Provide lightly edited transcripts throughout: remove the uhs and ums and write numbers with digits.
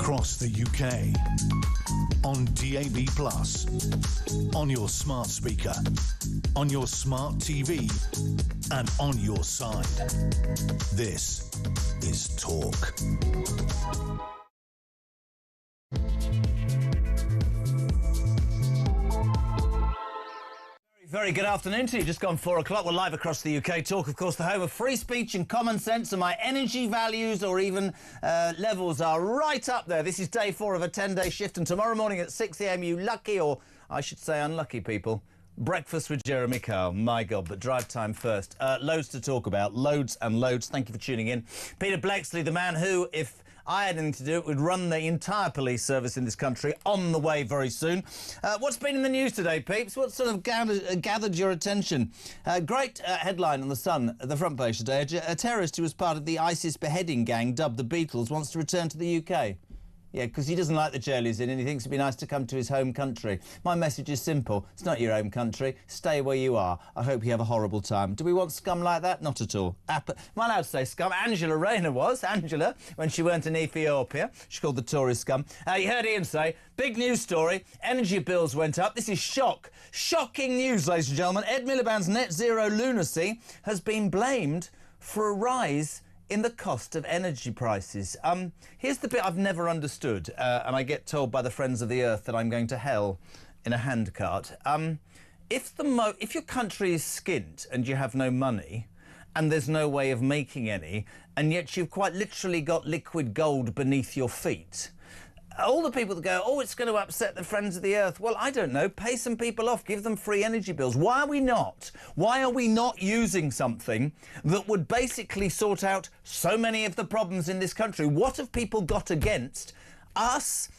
across the UK, on DAB+, on your smart speaker, on your smart TV, and on your side. This is Talk. Very good afternoon to you. Just gone 4 o'clock. We're live across the UK. Talk, of course, the home of free speech and common sense, and my energy values or even levels are right up there. This is day 4 of a 10-day shift, and tomorrow morning at 6 a.m, you lucky, or I should say unlucky people, breakfast with Jeremy Kyle. My God, but drive time first. Loads to talk about. Loads and loads. Thank you for tuning in. Peter Bleksley, the man who, if I had anything to do, it would run the entire police service in this country, on the way very soon. What's been in the news today, peeps? What sort of gathered your attention? Great headline on The Sun, the front page today. A terrorist who was part of the ISIS beheading gang, dubbed the Beatles, wants to return to the UK. Yeah, because he doesn't like the jail he's in and he thinks it'd be nice to come to his home country. My message is simple. It's not your home country. Stay where you are. I hope you have a horrible time. Do we want scum like that? Not at all. Am I allowed to say scum? Angela Rayner was. Angela, when she went in Ethiopia. She called the Tories scum. You heard Ian say, big news story. Energy bills went up. This is shocking news, ladies and gentlemen. Ed Miliband's net zero lunacy has been blamed for a rise in the cost of energy prices. Here's the bit I've never understood, and I get told by the Friends of the Earth that I'm going to hell in a handcart. If your country is skint and you have no money, and there's no way of making any, and yet you've quite literally got liquid gold beneath your feet, all the people that go, oh, it's going to upset the Friends of the Earth. Well, I don't know. Pay some people off. Give them free energy bills. Why are we not? Why are we not using something that would basically sort out so many of the problems in this country? What have people got against us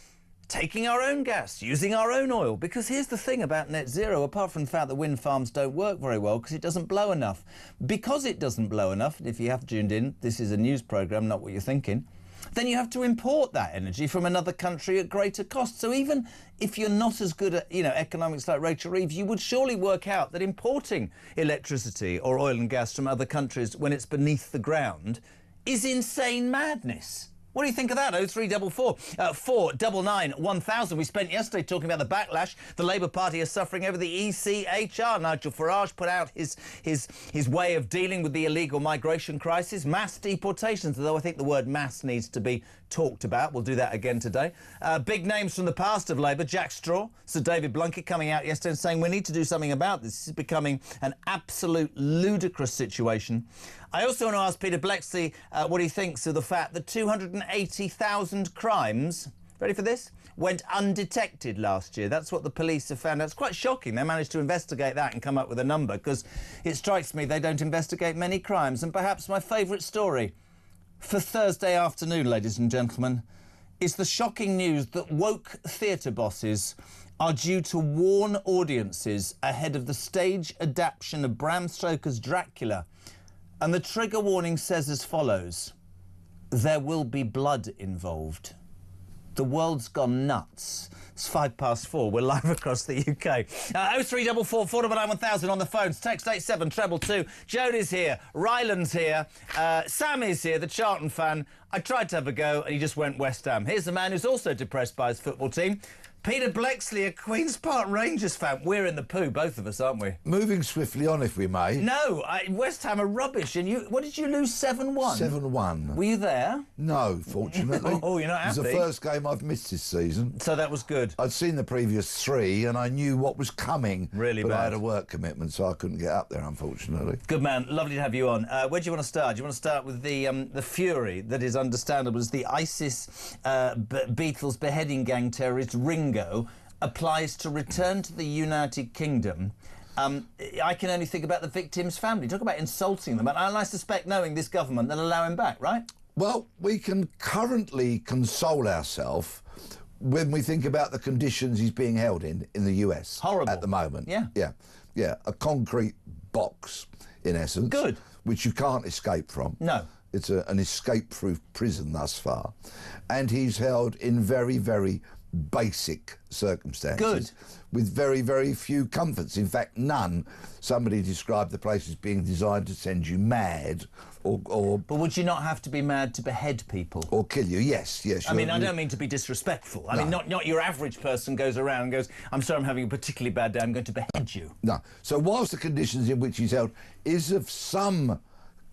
taking our own gas, using our own oil? Because here's the thing about net zero, apart from the fact that wind farms don't work very well because it doesn't blow enough. Because it doesn't blow enough, if you have tuned in, this is a news programme, not what you're thinking, then you have to import that energy from another country at greater cost. So even if you're not as good at, economics like Rachel Reeves, you would surely work out that importing electricity or oil and gas from other countries when it's beneath the ground is insane madness. What do you think of that? 0344 499 1000. We spent yesterday talking about the backlash the Labour Party is suffering over the ECHR. Nigel Farage put out his way of dealing with the illegal migration crisis, mass deportations, although I think the word mass needs to be talked about. We'll do that again today. Big names from the past of Labour, Jack Straw, Sir David Blunkett coming out yesterday and saying we need to do something about this. This is becoming an absolute ludicrous situation. I also want to ask Peter Bleksley what he thinks of the fact that 280,000 crimes, ready for this, went undetected last year. That's what the police have found out. It's quite shocking. They managed to investigate that and come up with a number, because it strikes me they don't investigate many crimes. And perhaps my favourite story for Thursday afternoon, ladies and gentlemen, is the shocking news that woke theatre bosses are due to warn audiences ahead of the stage adaptation of Bram Stoker's Dracula. And the trigger warning says as follows: there will be blood involved. The world's gone nuts. It's 4:05. We're live across the UK. 0344 499 1000 on the phones. Text 87222. Jodie's here. Ryland's here. Sam is here, the Charlton fan. I tried to have a go and he just went West Ham. Here's the man who's also depressed by his football team. Peter Bleksley, a Queen's Park Rangers fan. We're in the poo, both of us, aren't we? Moving swiftly on, if we may. No, West Ham are rubbish. And what did you lose, 7-1? 7-1. Were you there? No, fortunately. Oh, you're not happy? It was the first game I've missed this season. So that was good. I'd seen the previous 3 and I knew what was coming. Really but bad. I had a work commitment, so I couldn't get up there, unfortunately. Good man. Lovely to have you on. Where do you want to start? Do you want to start with the fury that is understandable as the ISIS Beatles beheading gang terrorist Ringo applies to return to the United Kingdom? I can only think about the victim's family. Talk about insulting them. And I suspect, knowing this government, they'll allow him back, right? Well, we can currently console ourselves when we think about the conditions he's being held in the US. Horrible. At the moment. Yeah. Yeah. A concrete box, in essence. Good. Which you can't escape from. No. It's an escape-proof prison thus far. And he's held in very, very basic circumstances. Good. With very, very few comforts. In fact, none. Somebody described the place as being designed to send you mad or But would you not have to be mad to behead people? or kill you. Yes. I mean, I don't mean to be disrespectful. I mean, not your average person goes around and goes, I'm sorry, I'm having a particularly bad day, I'm going to behead you. No. So whilst the conditions in which he's held is of some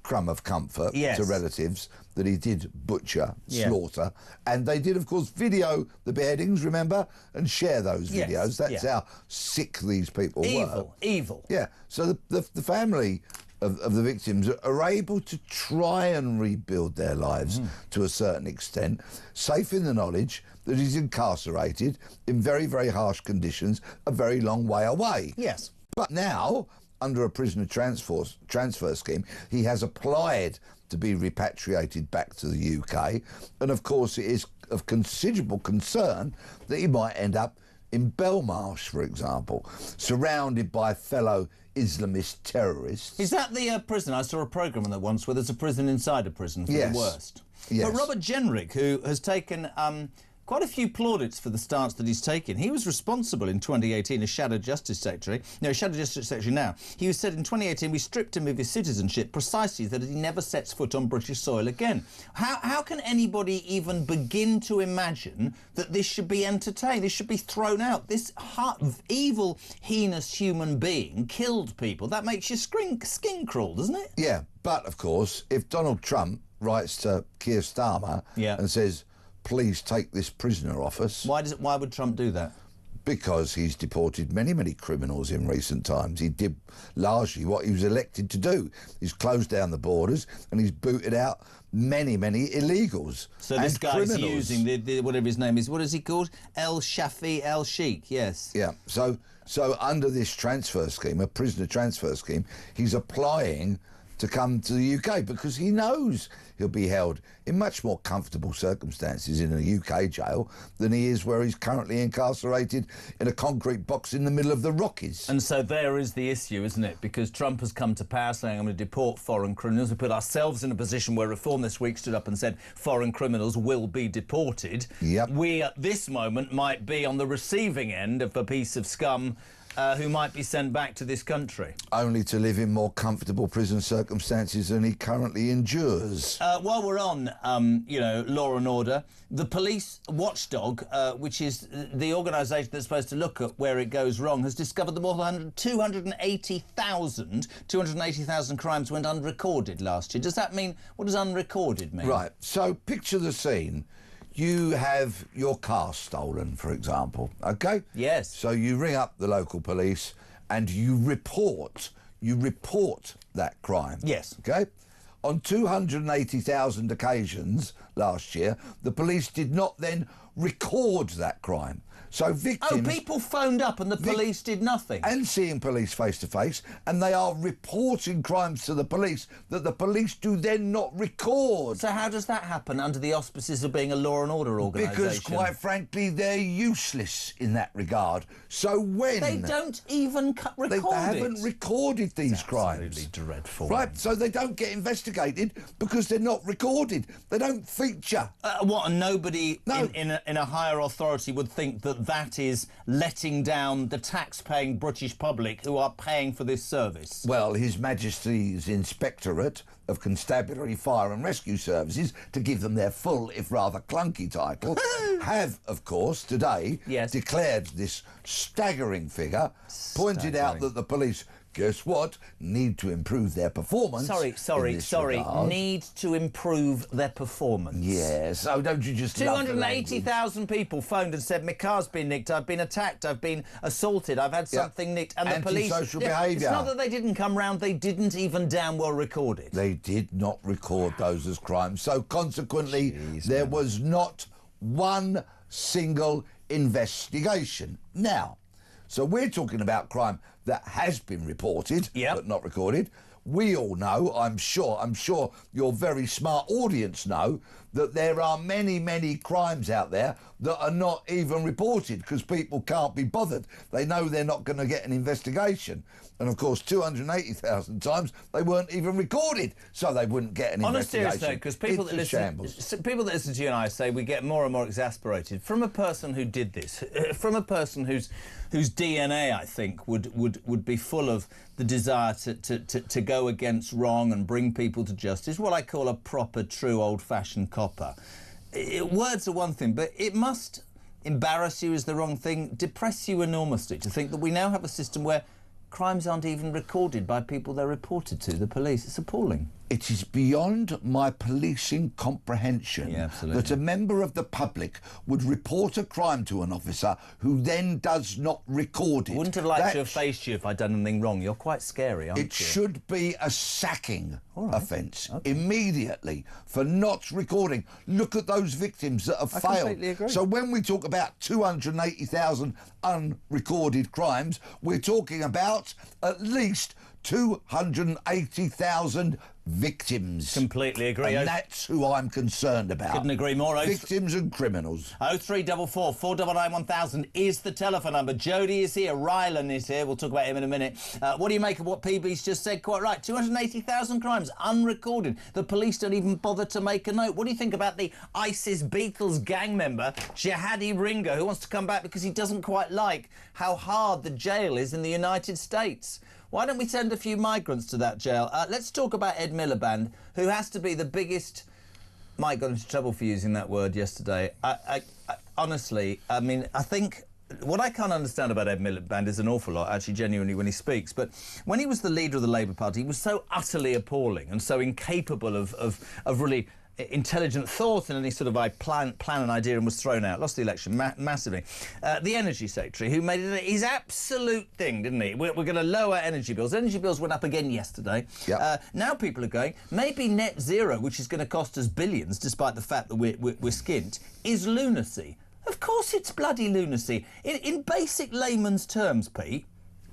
crumb of comfort to relatives that he did butcher, slaughter, and they did, of course, video the beheadings, remember, and share those videos. That's how sick these people were. Evil. Yeah. So the family of the victims are able to try and rebuild their lives to a certain extent, safe in the knowledge that he's incarcerated in very, very harsh conditions a very long way away. Yes. But now, under a prisoner transfer scheme, he has applied to be repatriated back to the UK. And of course, it is of considerable concern that he might end up in Belmarsh, for example, surrounded by fellow Islamist terrorists. Is that the prison? I saw a programme on that once where there's a prison inside a prison for the worst. Yes. But Robert Jenrick, who has taken quite a few plaudits for the stance that he's taken. He was responsible in 2018 as Shadow Justice Secretary. No, Shadow Justice Secretary now. He was said in 2018 we stripped him of his citizenship precisely that he never sets foot on British soil again. How can anybody even begin to imagine that this should be entertained? This should be thrown out. This evil, heinous human being killed people. That makes your skin crawl, doesn't it? Yeah, but of course, if Donald Trump writes to Keir Starmer and says, please take this prisoner off us. Why would Trump do that? Because he's deported many, many criminals in recent times. He did largely what he was elected to do. He's closed down the borders and he's booted out many, many illegals. So this guy's criminals. using the whatever his name is. What is he called? El Shafi El Sheikh. Yes. Yeah. So under this transfer scheme, a prisoner transfer scheme, he's applying to come to the UK because he knows he'll be held in much more comfortable circumstances in a UK jail than he is where he's currently incarcerated in a concrete box in the middle of the Rockies. And so there is the issue, isn't it? Because Trump has come to power saying, I'm going to deport foreign criminals. We put ourselves in a position where Reform this week stood up and said foreign criminals will be deported. Yep. We, at this moment, might be on the receiving end of a piece of scum who might be sent back to this country. Only to live in more comfortable prison circumstances than he currently endures. While we're on, law and order, the police watchdog, which is the organisation that's supposed to look at where it goes wrong, has discovered that more than 280,000 crimes went unrecorded last year. Does that mean, what does unrecorded mean? Right, so picture the scene. You have your car stolen, for example, OK? Yes. So you ring up the local police and you report that crime. Yes. OK? On 280,000 occasions last year, the police did not then record that crime. So victims... Oh, people phoned up and the police did nothing? And seeing police face to face, and they are reporting crimes to the police that the police do then not record. So how does that happen under the auspices of being a law and order organisation? Because, quite frankly, they're useless in that regard. So when... They don't even record it. They haven't recorded these crimes. Absolutely dreadful. Right, so they don't get investigated because they're not recorded. They don't feature. And nobody in a higher authority would think that is letting down the tax-paying British public who are paying for this service? Well, His Majesty's Inspectorate of Constabulary, Fire and Rescue Services, to give them their full, if rather clunky title, have, of course, today declared this staggering figure, pointed out that the police... guess what? Need to improve their performance. Sorry. Need to improve their performance. Yes. Oh, don't you just 280,000 people phoned and said, my car's been nicked, I've been attacked, I've been assaulted, I've had something nicked. And the police... Antisocial behaviour. It's not that they didn't come round, they didn't even damn well record it. They did not record those as crimes. So, consequently, there was not one single investigation. Now... So we're talking about crime that has been reported, but not recorded. We all know, I'm sure your very smart audience know, that there are many, many crimes out there that are not even reported because people can't be bothered. They know they're not going to get an investigation. And, of course, 280,000 times they weren't even recorded, so they wouldn't get an investigation. On a serious note, because people that listen to you and I say we get more and more exasperated. From a person who did this, from a person whose DNA, I think, would be full of the desire to go against wrong and bring people to justice, what I call a proper, true, old-fashioned copper. Words are one thing, but it must embarrass you is the wrong thing, depress you enormously to think that we now have a system where crimes aren't even recorded by people they're reported to, the police. It's appalling. It is beyond my policing comprehension that a member of the public would report a crime to an officer who then does not record it. I wouldn't have liked to have faced you if I'd done anything wrong. You're quite scary, aren't you? It should be a sacking offence immediately for not recording. Look at those victims that have failed. Completely agree. So when we talk about 280,000 unrecorded crimes, we're talking about at least 280,000 victims. Completely agree. And that's who I'm concerned about. Couldn't agree more. Victims and criminals. 0344 499 1000 is the telephone number. Jody is here. Ryland is here. We'll talk about him in a minute. What do you make of what PB's just said? Quite right. 280,000 crimes unrecorded. The police don't even bother to make a note. What do you think about the ISIS Beatles gang member, Jihadi Ringo, who wants to come back because he doesn't quite like how hard the jail is in the United States? Why don't we send a few migrants to that jail? Let's talk about Ed Miliband, who has to be the biggest... Mike got into trouble for using that word yesterday. Honestly, I mean, I think... What I can't understand about Ed Miliband is an awful lot, actually, genuinely, when he speaks. But when he was the leader of the Labour Party, he was so utterly appalling and so incapable of really... intelligent thought and any sort of plan an idea and was thrown out. Lost the election massively. The Energy Secretary, who made it his absolute thing, didn't he? We're going to lower energy bills. Energy bills went up again yesterday. Yep. Now people are going, maybe net zero, which is going to cost us billions, despite the fact that we're skint, is lunacy. Of course it's bloody lunacy. In basic layman's terms, Pete,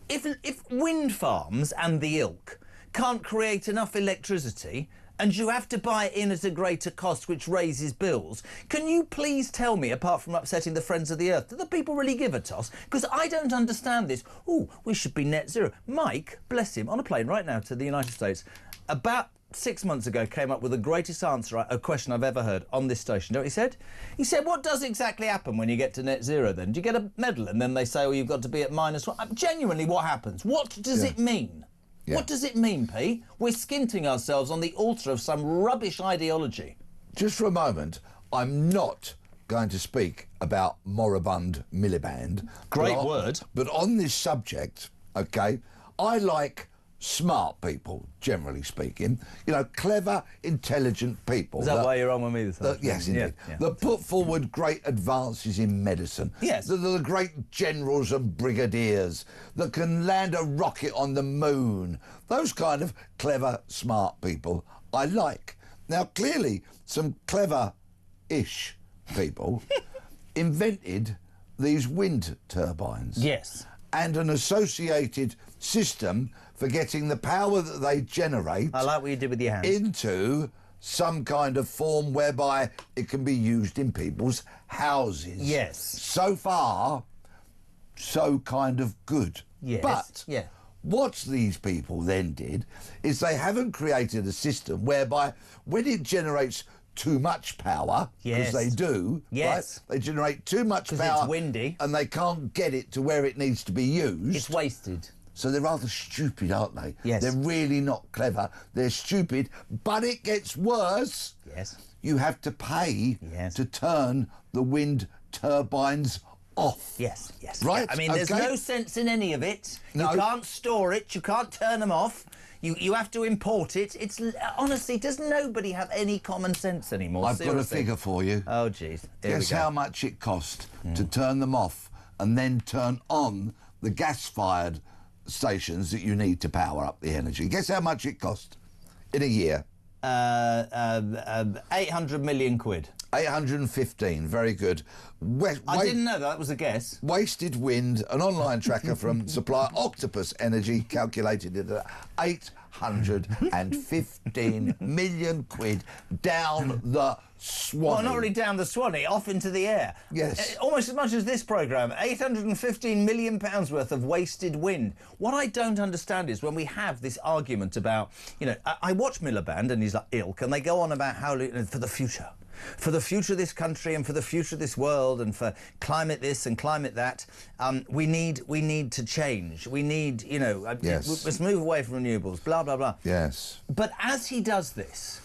if wind farms and the ilk can't create enough electricity and you have to buy it in at a greater cost, which raises bills, can you please tell me, apart from upsetting the friends of the earth, do the people really give a toss? Because I don't understand this. Oh, we should be net zero. Mike, bless him, on a plane right now to the United States, about 6 months ago came up with the greatest answer, a question I've ever heard on this station. You know what he said? He said, what does exactly happen when you get to net zero then? Do you get a medal and then they say, oh, you've got to be at -1? Genuinely, what happens? What does it mean? Yeah. What does it mean, Pete? We're skinting ourselves on the altar of some rubbish ideology. Just for a moment, I'm not going to speak about moribund Miliband. Great word. But on this subject, OK, I like smart people, generally speaking. You know, clever, intelligent people. Is that why you're on with me this afternoon? Yes, indeed. Yeah. That put forward great advances in medicine. Yes. The great generals and brigadiers that can land a rocket on the moon. Those kind of clever, smart people I like. Now, clearly, some clever-ish people invented these wind turbines. Yes. And an associated system for getting the power that they generate... I like what you did with your hands. ...into some kind of form whereby it can be used in people's houses. Yes. So far, so kind of good. Yes. But what these people then did is they haven't created a system whereby when it generates too much power, because they do, right? They generate too much power. Because it's windy. And they can't get it to where it needs to be used. It's wasted. So they're rather stupid, aren't they? Yes. They're really not clever. They're stupid. But it gets worse. Yes. You have to pay to turn the wind turbines off. Yes, yes. Right? I mean, there's no sense in any of it. No. You can't store it. You can't turn them off. You have to import it. It's honestly, does nobody have any common sense anymore? I've got a figure for you. Oh, jeez. Guess how much it cost to turn them off and then turn on the gas-fired stations that you need to power up the energy. Guess how much it cost in a year? 800 million quid. 815, very good. I didn't know that was a guess. Wasted Wind, an online tracker from supplier Octopus Energy, calculated it at 815 million quid down the Swanee. Well, not really down the Swanee, off into the air. Yes. Almost as much as this programme. £815 million worth of wasted wind. What I don't understand is when we have this argument about, you know, I watch Miliband and his ilk, and they go on about how, for the future. For the future of this country and for the future of this world and for climate this and climate that, we need to change. We need, you know, yes. Let's move away from renewables, blah, blah, blah. Yes. But as he does this,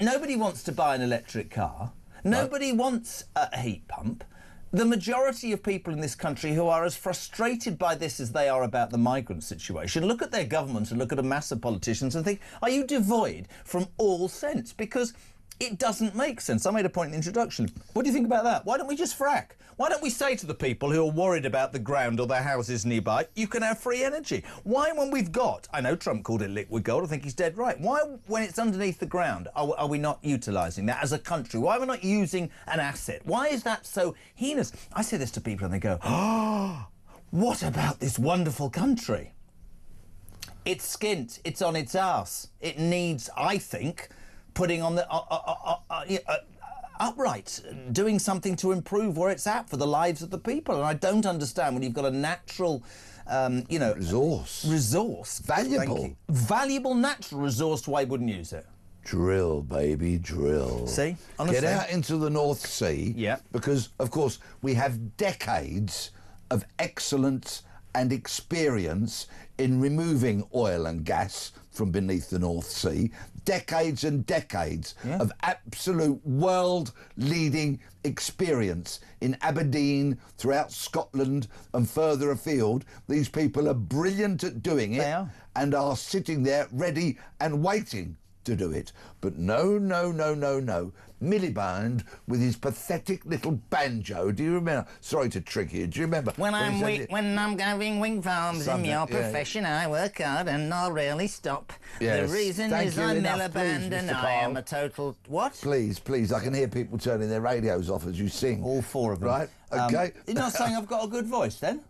nobody wants to buy an electric car. Nobody wants a heat pump. The majority of people in this country who are as frustrated by this as they are about the migrant situation look at their government and look at a mass of politicians and think, are you devoid from all sense? Because it doesn't make sense. I made a point in the introduction. What do you think about that? Why don't we just frack? Why don't we say to the people who are worried about the ground or their houses nearby, you can have free energy? Why, when we've got, I know Trump called it liquid gold, I think he's dead right. Why, when it's underneath the ground, are we not utilising that as a country? Why are we not using an asset? Why is that so heinous? I say this to people and they go, oh, what about this wonderful country? It's skint, it's on its arse. It needs, I think, putting on the upright, doing something to improve where it's at for the lives of the people. And I don't understand when you've got a natural, you know, resource, valuable natural resource. Why wouldn't use it? Drill, baby, drill. See, honestly. Get out into the North Sea. Yeah. Because of course we have decades of excellence and experience in removing oil and gas from beneath the North Sea. Decades and decades of absolute world-leading experience in Aberdeen, throughout Scotland and further afield. These people are brilliant at doing it and are sitting there ready and waiting to do it. But no. Miliband with his pathetic little banjo. Do you remember? Sorry to trick you. Do you remember? When I'm going wing farms in your profession, I work hard and I'll rarely stop. Yes. The reason is I'm Miliband and I am a total... What? Please, I can hear people turning their radios off as you sing. All four of them. Right, OK. You're not saying I've got a good voice, then?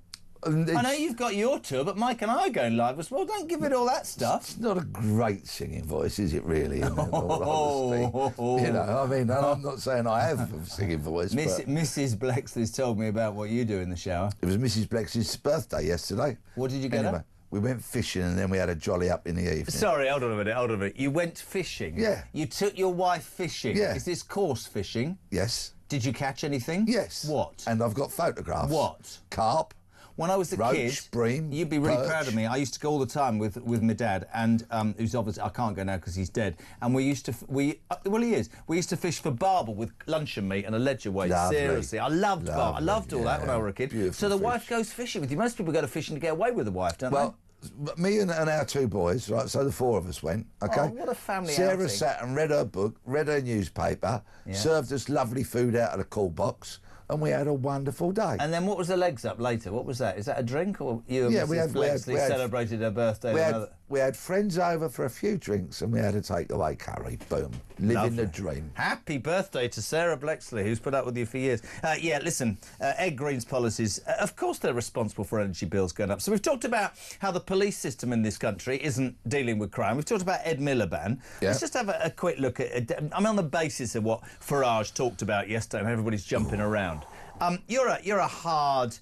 I know you've got your tour, but Mike and I are going live as well. Don't give it all that stuff. It's not a great singing voice, is it, really? In all honesty? You know, I mean, I'm not saying I have a singing voice, but... Mrs. Blexley's told me about what you do in the shower. It was Mrs. Blexley's birthday yesterday. What did you get her? We went fishing and then we had a jolly up in the evening. Sorry, hold on a minute. You went fishing? Yeah. You took your wife fishing? Yeah. Is this coarse fishing? Yes. Did you catch anything? Yes. What? And I've got photographs. What? Carp. When I was a kid, bream, you'd be really perch. proud of me. I used to go all the time with my dad, and who's obviously, I can't go now because he's dead. And we used to, well, he is. We used to fish for barbel with luncheon meat and a ledger weight. Lovely. Seriously, I loved barbel. I loved all that when I was a kid. Beautiful so the fish. wife goes fishing with you. Most people go to fishing to get away with the wife, don't they? Well, me and our two boys, right, so the four of us went, OK? Oh, what a family Sarah outing. sat and read her book, read her newspaper, served us lovely food out of the cool box, and we had a wonderful day. And then what was the legs up later? What was that? Is that a drink, or you and Mrs. Blexley celebrated her birthday? We had friends over for a few drinks and we had a takeaway curry. Boom. Living the dream. Happy birthday to Sarah Blexley, who's put up with you for years. Yeah, listen, Ed Green's policies, of course they're responsible for energy bills going up. So we've talked about how the police system in this country isn't dealing with crime. We've talked about Ed Miliband. Yeah. Let's just have a quick look at... I mean, on the basis of what Farage talked about yesterday and everybody's jumping around. You're a hard...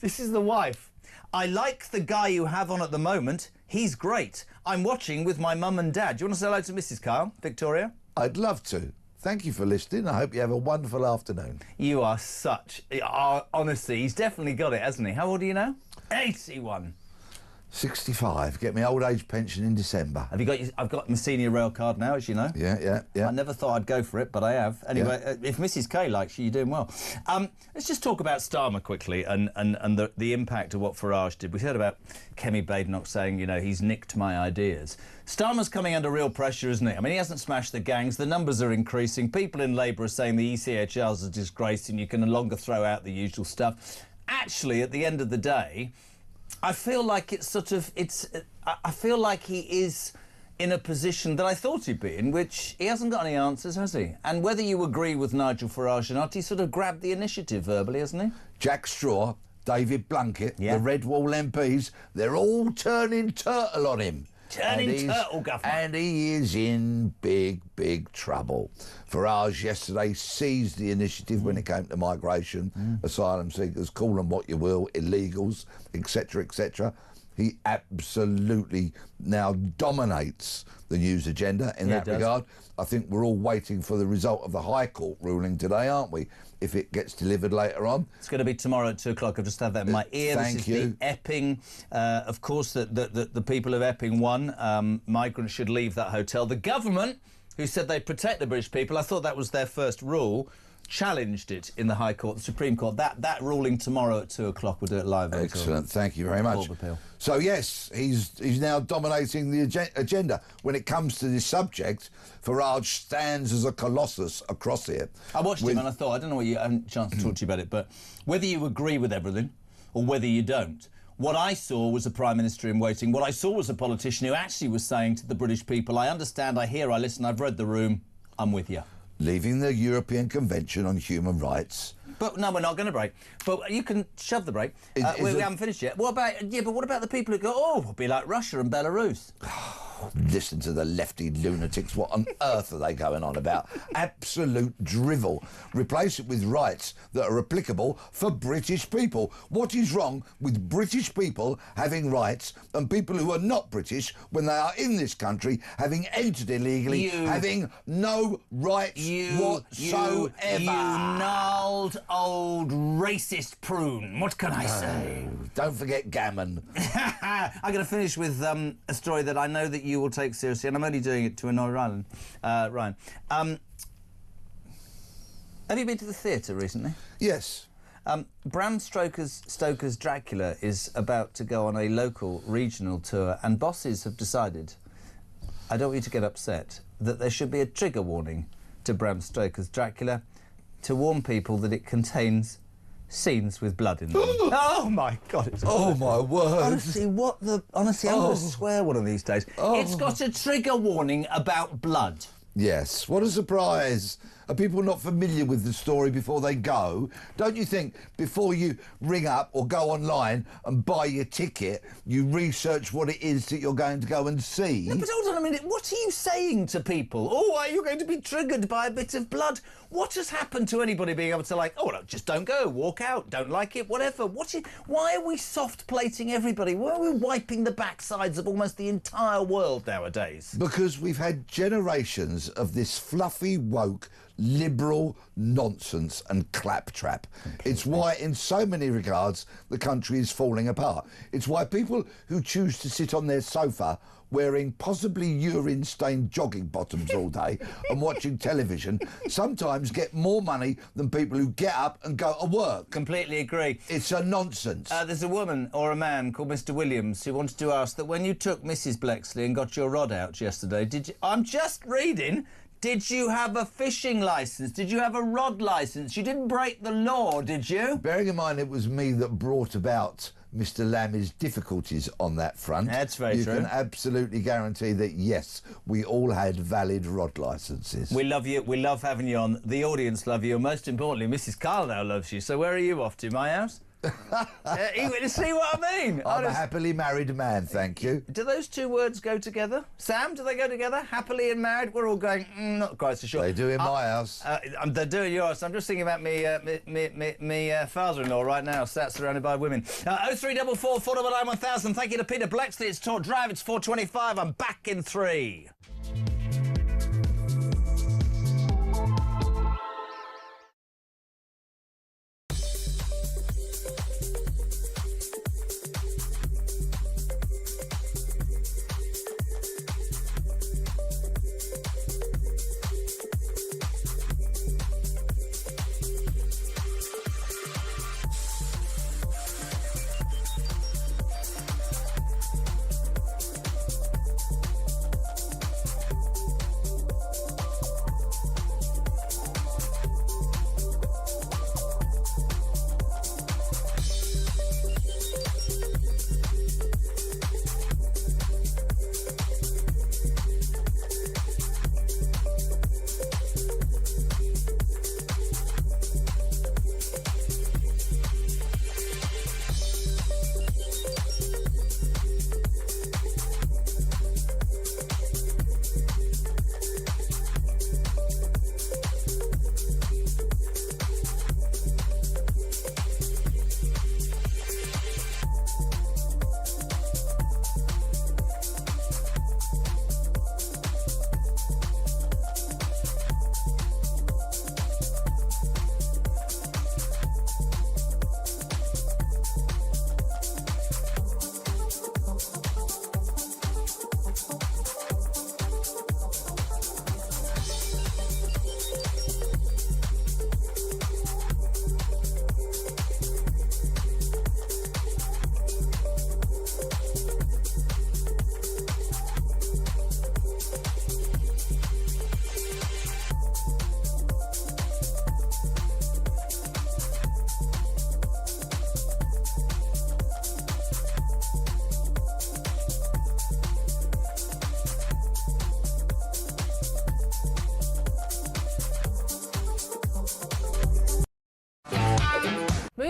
This is the wife. I like the guy you have on at the moment. He's great. I'm watching with my mum and dad. Do you want to say hello to Mrs. Kyle, Victoria? I'd love to. Thank you for listening. I hope you have a wonderful afternoon. You are such... honestly, he's definitely got it, hasn't he? How old are you now? 81. 65. Get my old age pension in December. Have you got? I've got my senior rail card now, as you know. Yeah. I never thought I'd go for it, but I have. Anyway, if Mrs. K likes you, you're doing well. Let's just talk about Starmer quickly and the impact of what Farage did. We heard about Kemi Badenoch saying, you know, he's nicked my ideas. Starmer's coming under real pressure, isn't he? I mean, he hasn't smashed the gangs. The numbers are increasing. People in Labour are saying the ECHL's a disgrace and you can no longer throw out the usual stuff. Actually, at the end of the day, I feel like it's sort of... I feel like he is in a position that I thought he'd be in, which he hasn't got any answers, has he? And whether you agree with Nigel Farage or not, he sort of grabbed the initiative verbally, hasn't he? Jack Straw, David Blunkett, Yeah. the Red Wall MPs, they're all turning turtle on him. Turning turtle, Governor. And he is in big, big trouble. Farage yesterday seized the initiative when it came to migration, asylum seekers, call them what you will, illegals, etc., etc. He absolutely now dominates the news agenda in that regard. I think we're all waiting for the result of the High Court ruling today, aren't we? If it gets delivered later on. It's going to be tomorrow at 2 o'clock. I've just had that in my ear. Thank this is you. the Epping. Of course, the people of Epping won. Migrants should leave that hotel. The government, who said they'd protect the British people, I thought that was their first rule, challenged it in the High Court, the Supreme Court. That ruling tomorrow at 2 o'clock. We'll do it live. Excellent. Thank you very much. Court of Appeal. So, yes, he's now dominating the agenda. When it comes to this subject, Farage stands as a colossus across here. I watched him and I thought, I don't know what I haven't a chance to talk to you about it, but whether you agree with everything or whether you don't, what I saw was a Prime Minister in waiting. What I saw was a politician who actually was saying to the British people, I understand, I hear, I listen, I've read the room, I'm with you. Leaving the European Convention on Human Rights. But no, we're not going to break. But you can shove the break. We haven't finished yet. What about but what about the people who go, oh, we'll be like Russia and Belarus? Listen to the lefty lunatics. What on earth are they going on about? Absolute drivel. Replace it with rights that are applicable for British people. What is wrong with British people having rights and people who are not British, when they are in this country, having entered illegally, having no rights whatsoever? You gnarled old racist prune. What can I say? Don't forget gammon. I'm going to finish with a story that I know that you will take seriously, and I'm only doing it to annoy Ryland. Ryan, have you been to the theatre recently? Yes. Bram Stoker's Dracula is about to go on a local, regional tour, and bosses have decided, I don't want you to get upset, that there should be a trigger warning to Bram Stoker's Dracula to warn people that it contains scenes with blood in them. Oh my God! It's my word! Honestly, I'm going to swear one of these days. It's got a trigger warning about blood. Yes, what a surprise. Are people not familiar with the story before they go? Don't you think before you ring up or go online and buy your ticket, you research what it is that you're going to go and see? No, but hold on a minute. What are you saying to people? Oh, are you going to be triggered by a bit of blood? What has happened to anybody being able to, like, oh, no, just don't go, walk out, don't like it, whatever? Why are we soft-plating everybody? Why are we wiping the backsides of almost the entire world nowadays? Because we've had generations of this fluffy, woke, liberal nonsense and claptrap. It's why, in so many regards, the country is falling apart. It's why people who choose to sit on their sofa wearing possibly urine-stained jogging bottoms all day and watching television sometimes get more money than people who get up and go to work. Completely agree. It's a nonsense. There's a woman or a man called Mr. Williams who wanted to ask that when you took Mrs. Blexley and got your rod out yesterday, did you... I'm just reading... Did you have a fishing licence? Did you have a rod licence? You didn't break the law, did you? Bearing in mind it was me that brought about Mr. Lammy's difficulties on that front. That's very true. You can absolutely guarantee that, yes, we all had valid rod licences. We love you. We love having you on. The audience love you. And most importantly, Mrs. Carlyle loves you. So where are you off to? My house? You see what I mean? I'm a happily married man, thank you. Do those two words go together? Sam, do they go together? Happily and married? We're all going, not quite so sure. They do in my house. They do in yours. I'm just thinking about me father-in-law right now, sat surrounded by women. 0344 499 1000. Thank you to Peter Blexley. It's Talk Drive. It's 4:25. I'm back in 3.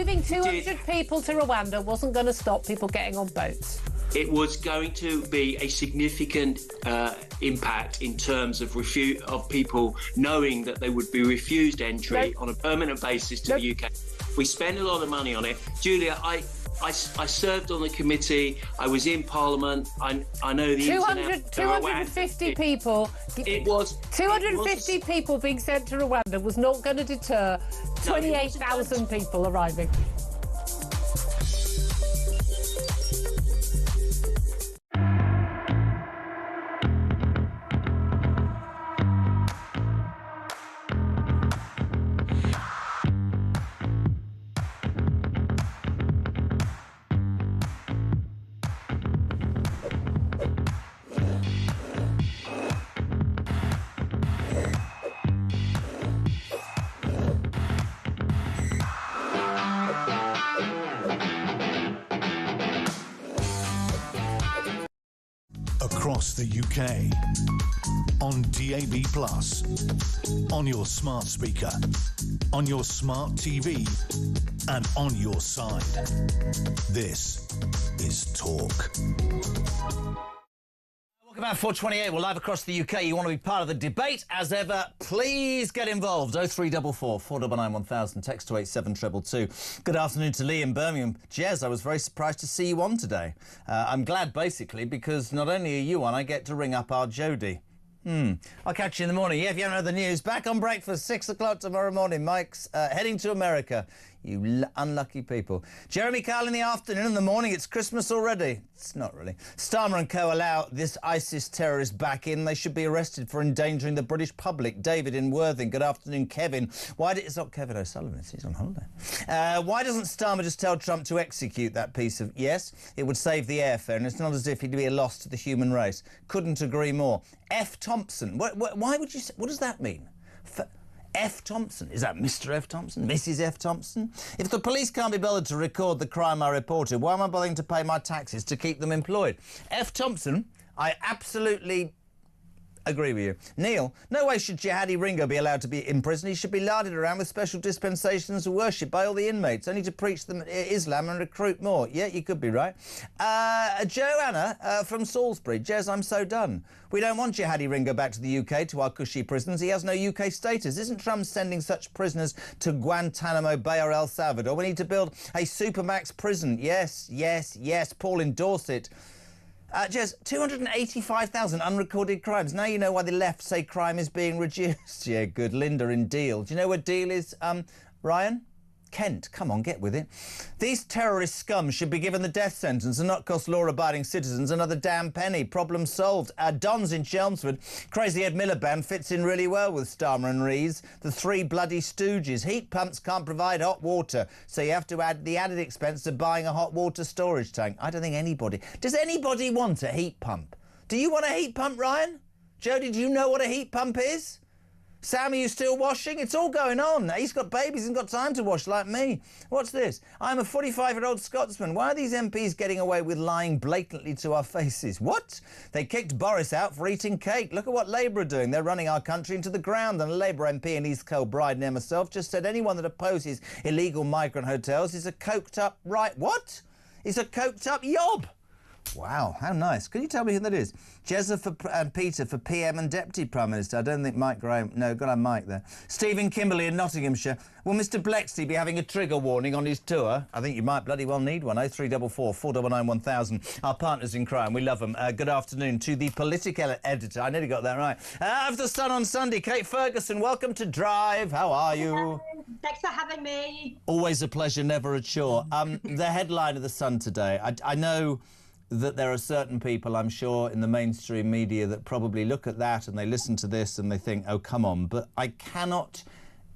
Arriving 200 people to Rwanda wasn't going to stop people getting on boats. It was going to be a significant impact in terms of people knowing that they would be refused entry on a permanent basis to the UK. We spend a lot of money on it. Julia, I served on the committee. I was in Parliament. I know the 250 people. It was 250 people being sent to Rwanda was not going to deter 28,000 people arriving. Across the UK, on DAB+, on your smart speaker, on your smart TV, and on your side. This is Talk. Welcome back, 4:28. We're live across the UK. You want to be part of the debate, as ever, please get involved. 0344 499 1000. Text to 87222. Good afternoon to Lee in Birmingham. Jez, I was very surprised to see you on today. I'm glad, basically, because not only are you on, I get to ring up our Jodie. I'll catch you in the morning. Yeah, if you haven't heard the news, back on breakfast, 6 o'clock tomorrow morning. Mike's heading to America. You unlucky people. Jeremy Kyle in the afternoon. In the morning, it's Christmas already. It's not really. Starmer and co. allow this ISIS terrorist back in. They should be arrested for endangering the British public. David in Worthing. Good afternoon, Kevin. It's not Kevin O'Sullivan. He's on holiday. Why doesn't Starmer just tell Trump to execute that piece of... Yes, it would save the airfare, and it's not as if he'd be a loss to the human race. Couldn't agree more. F. Thompson. Why would you say... What does that mean? F. Thompson. Is that Mr. F. Thompson? Mrs. F. Thompson? If the police can't be bothered to record the crime I reported, why am I bothering to pay my taxes to keep them employed? F. Thompson, I absolutely agree with you. Neil, no way should Jihadi Ringo be allowed to be in prison. He should be larded around with special dispensations of worship by all the inmates, only to preach them Islam and recruit more. Yeah, you could be right. Joanna from Salisbury. Jez, I'm so done. We don't want Jihadi Ringo back to the UK, to our cushy prisons. He has no UK status. Isn't Trump sending such prisoners to Guantanamo Bay or El Salvador? We need to build a supermax prison. Yes, yes, yes. Paul endorse it. Jez, 285,000 unrecorded crimes. Now you know why the left say crime is being reduced. Yeah, good. Linda in Deal. Do you know where Deal is, Ryan? Kent. Come on, get with it. These terrorist scum should be given the death sentence and not cost law-abiding citizens another damn penny. Problem solved. Don's in Chelmsford. Crazy Ed Miliband fits in really well with Starmer and Rees. The three bloody stooges. Heat pumps can't provide hot water, so you have to add the added expense of buying a hot water storage tank. I don't think anybody... Does anybody want a heat pump? Do you want a heat pump, Ryan? Jodie, do you know what a heat pump is? Sam, are you still washing? It's all going on. He's got babies and got time to wash like me. What's this? I'm a 45-year-old Scotsman. Why are these MPs getting away with lying blatantly to our faces? What? They kicked Boris out for eating cake. Look at what Labour are doing. They're running our country into the ground. And a Labour MP in East Kilbride near myself just said anyone that opposes illegal migrant hotels is a coked-up... Right, what? He's a coked-up yob. Wow, how nice. Can you tell me who that is? Jezza and Peter for PM and Deputy Prime Minister. I don't think Mike Graham... No, got a Mike there. Stephen Kimberley in Nottinghamshire. Will Mr Blexley be having a trigger warning on his tour? I think you might bloody well need one. 0344 499 1000. Our partners in crime, we love them. Good afternoon to the political editor. I nearly got that right. Of the Sun on Sunday, Kate Ferguson. Welcome to Drive. How are you? Hello. Thanks for having me. Always a pleasure, never a chore. The headline of the Sun today. I know that there are certain people, I'm sure, in the mainstream media that probably look at that and they listen to this and they think, oh, come on. But I cannot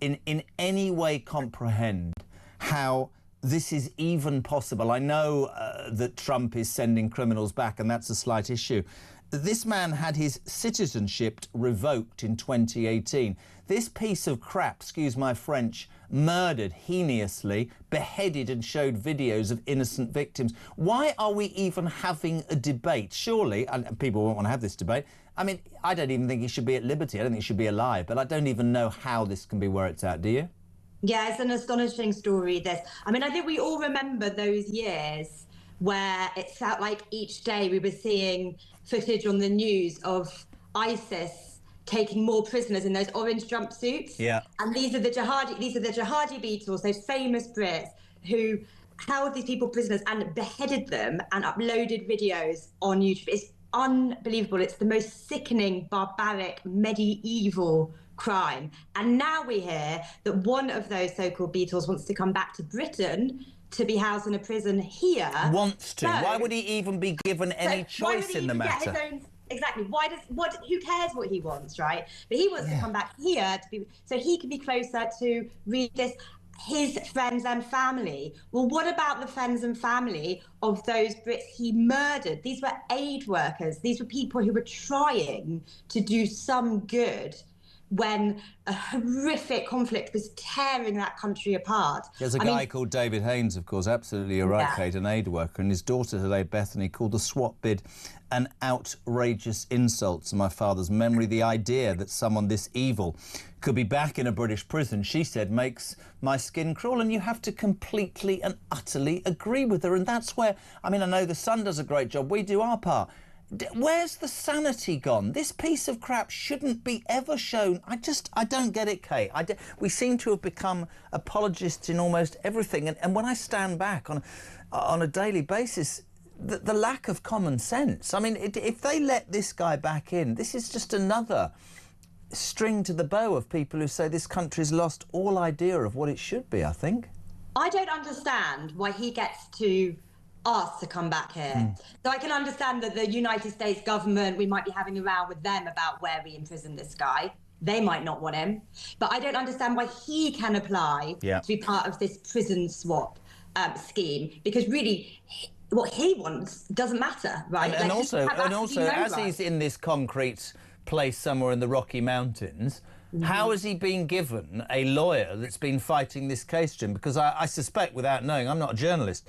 in any way comprehend how this is even possible. I know that Trump is sending criminals back, and that's a slight issue. This man had his citizenship revoked in 2018. This piece of crap, excuse my French, murdered heinously, beheaded and showed videos of innocent victims. Why are we even having a debate? Surely, and people won't want to have this debate, I mean, I don't even think he should be at liberty. I don't think he should be alive, but I don't even know how this can be where it's at, do you? Yeah, it's an astonishing story, this. I mean, I think we all remember those years where it felt like each day we were seeing footage on the news of ISIS taking more prisoners in those orange jumpsuits. Yeah. And these are the jihadi Beatles, those famous Brits who held these people prisoners and beheaded them and uploaded videos on YouTube. It's unbelievable. It's the most sickening, barbaric, medieval crime. And now we hear that one of those so-called Beatles wants to come back to Britain to be housed in a prison here. Wants to. Why would he even be given any choice in the matter? Exactly. Who cares what he wants, right? But he wants to come back here so he can be closer to his friends and family. Well, what about the friends and family of those Brits he murdered? These were aid workers. These were people who were trying to do some good when a horrific conflict was tearing that country apart. There's a guy called David Haynes, of course, absolutely right, Kate, an aid worker, and his daughter today, Bethany, called the swap bid an outrageous insult to my father's memory. The idea that someone this evil could be back in a British prison, she said, makes my skin crawl. And you have to completely and utterly agree with her. And that's where, I mean, I know the Sun does a great job. We do our part. Where's the sanity gone? This piece of crap shouldn't be ever shown. I don't get it, Kate. We seem to have become apologists in almost everything. And when I stand back on a daily basis, the lack of common sense. I mean, if they let this guy back in, this is just another string to the bow of people who say this country's lost all idea of what it should be, I think. I don't understand why he gets to ask to come back here. So I can understand that the United States government, we might be having a row with them about where we imprison this guy. They might not want him. But I don't understand why he can apply to be part of this prison swap scheme, because really what he wants doesn't matter, right? And also, as he's in this concrete place somewhere in the Rocky Mountains, how has he been given a lawyer that's been fighting this case, Jim? Because I suspect, without knowing, I'm not a journalist,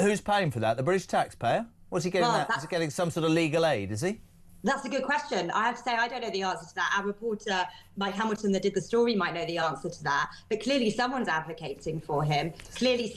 who's paying for that? The British taxpayer? What's he getting? Is he getting some sort of legal aid, is he? That's a good question. I have to say, I don't know the answer to that. Our reporter, Mike Hamilton, that did the story, might know the answer to that. But clearly someone's advocating for him. Clearly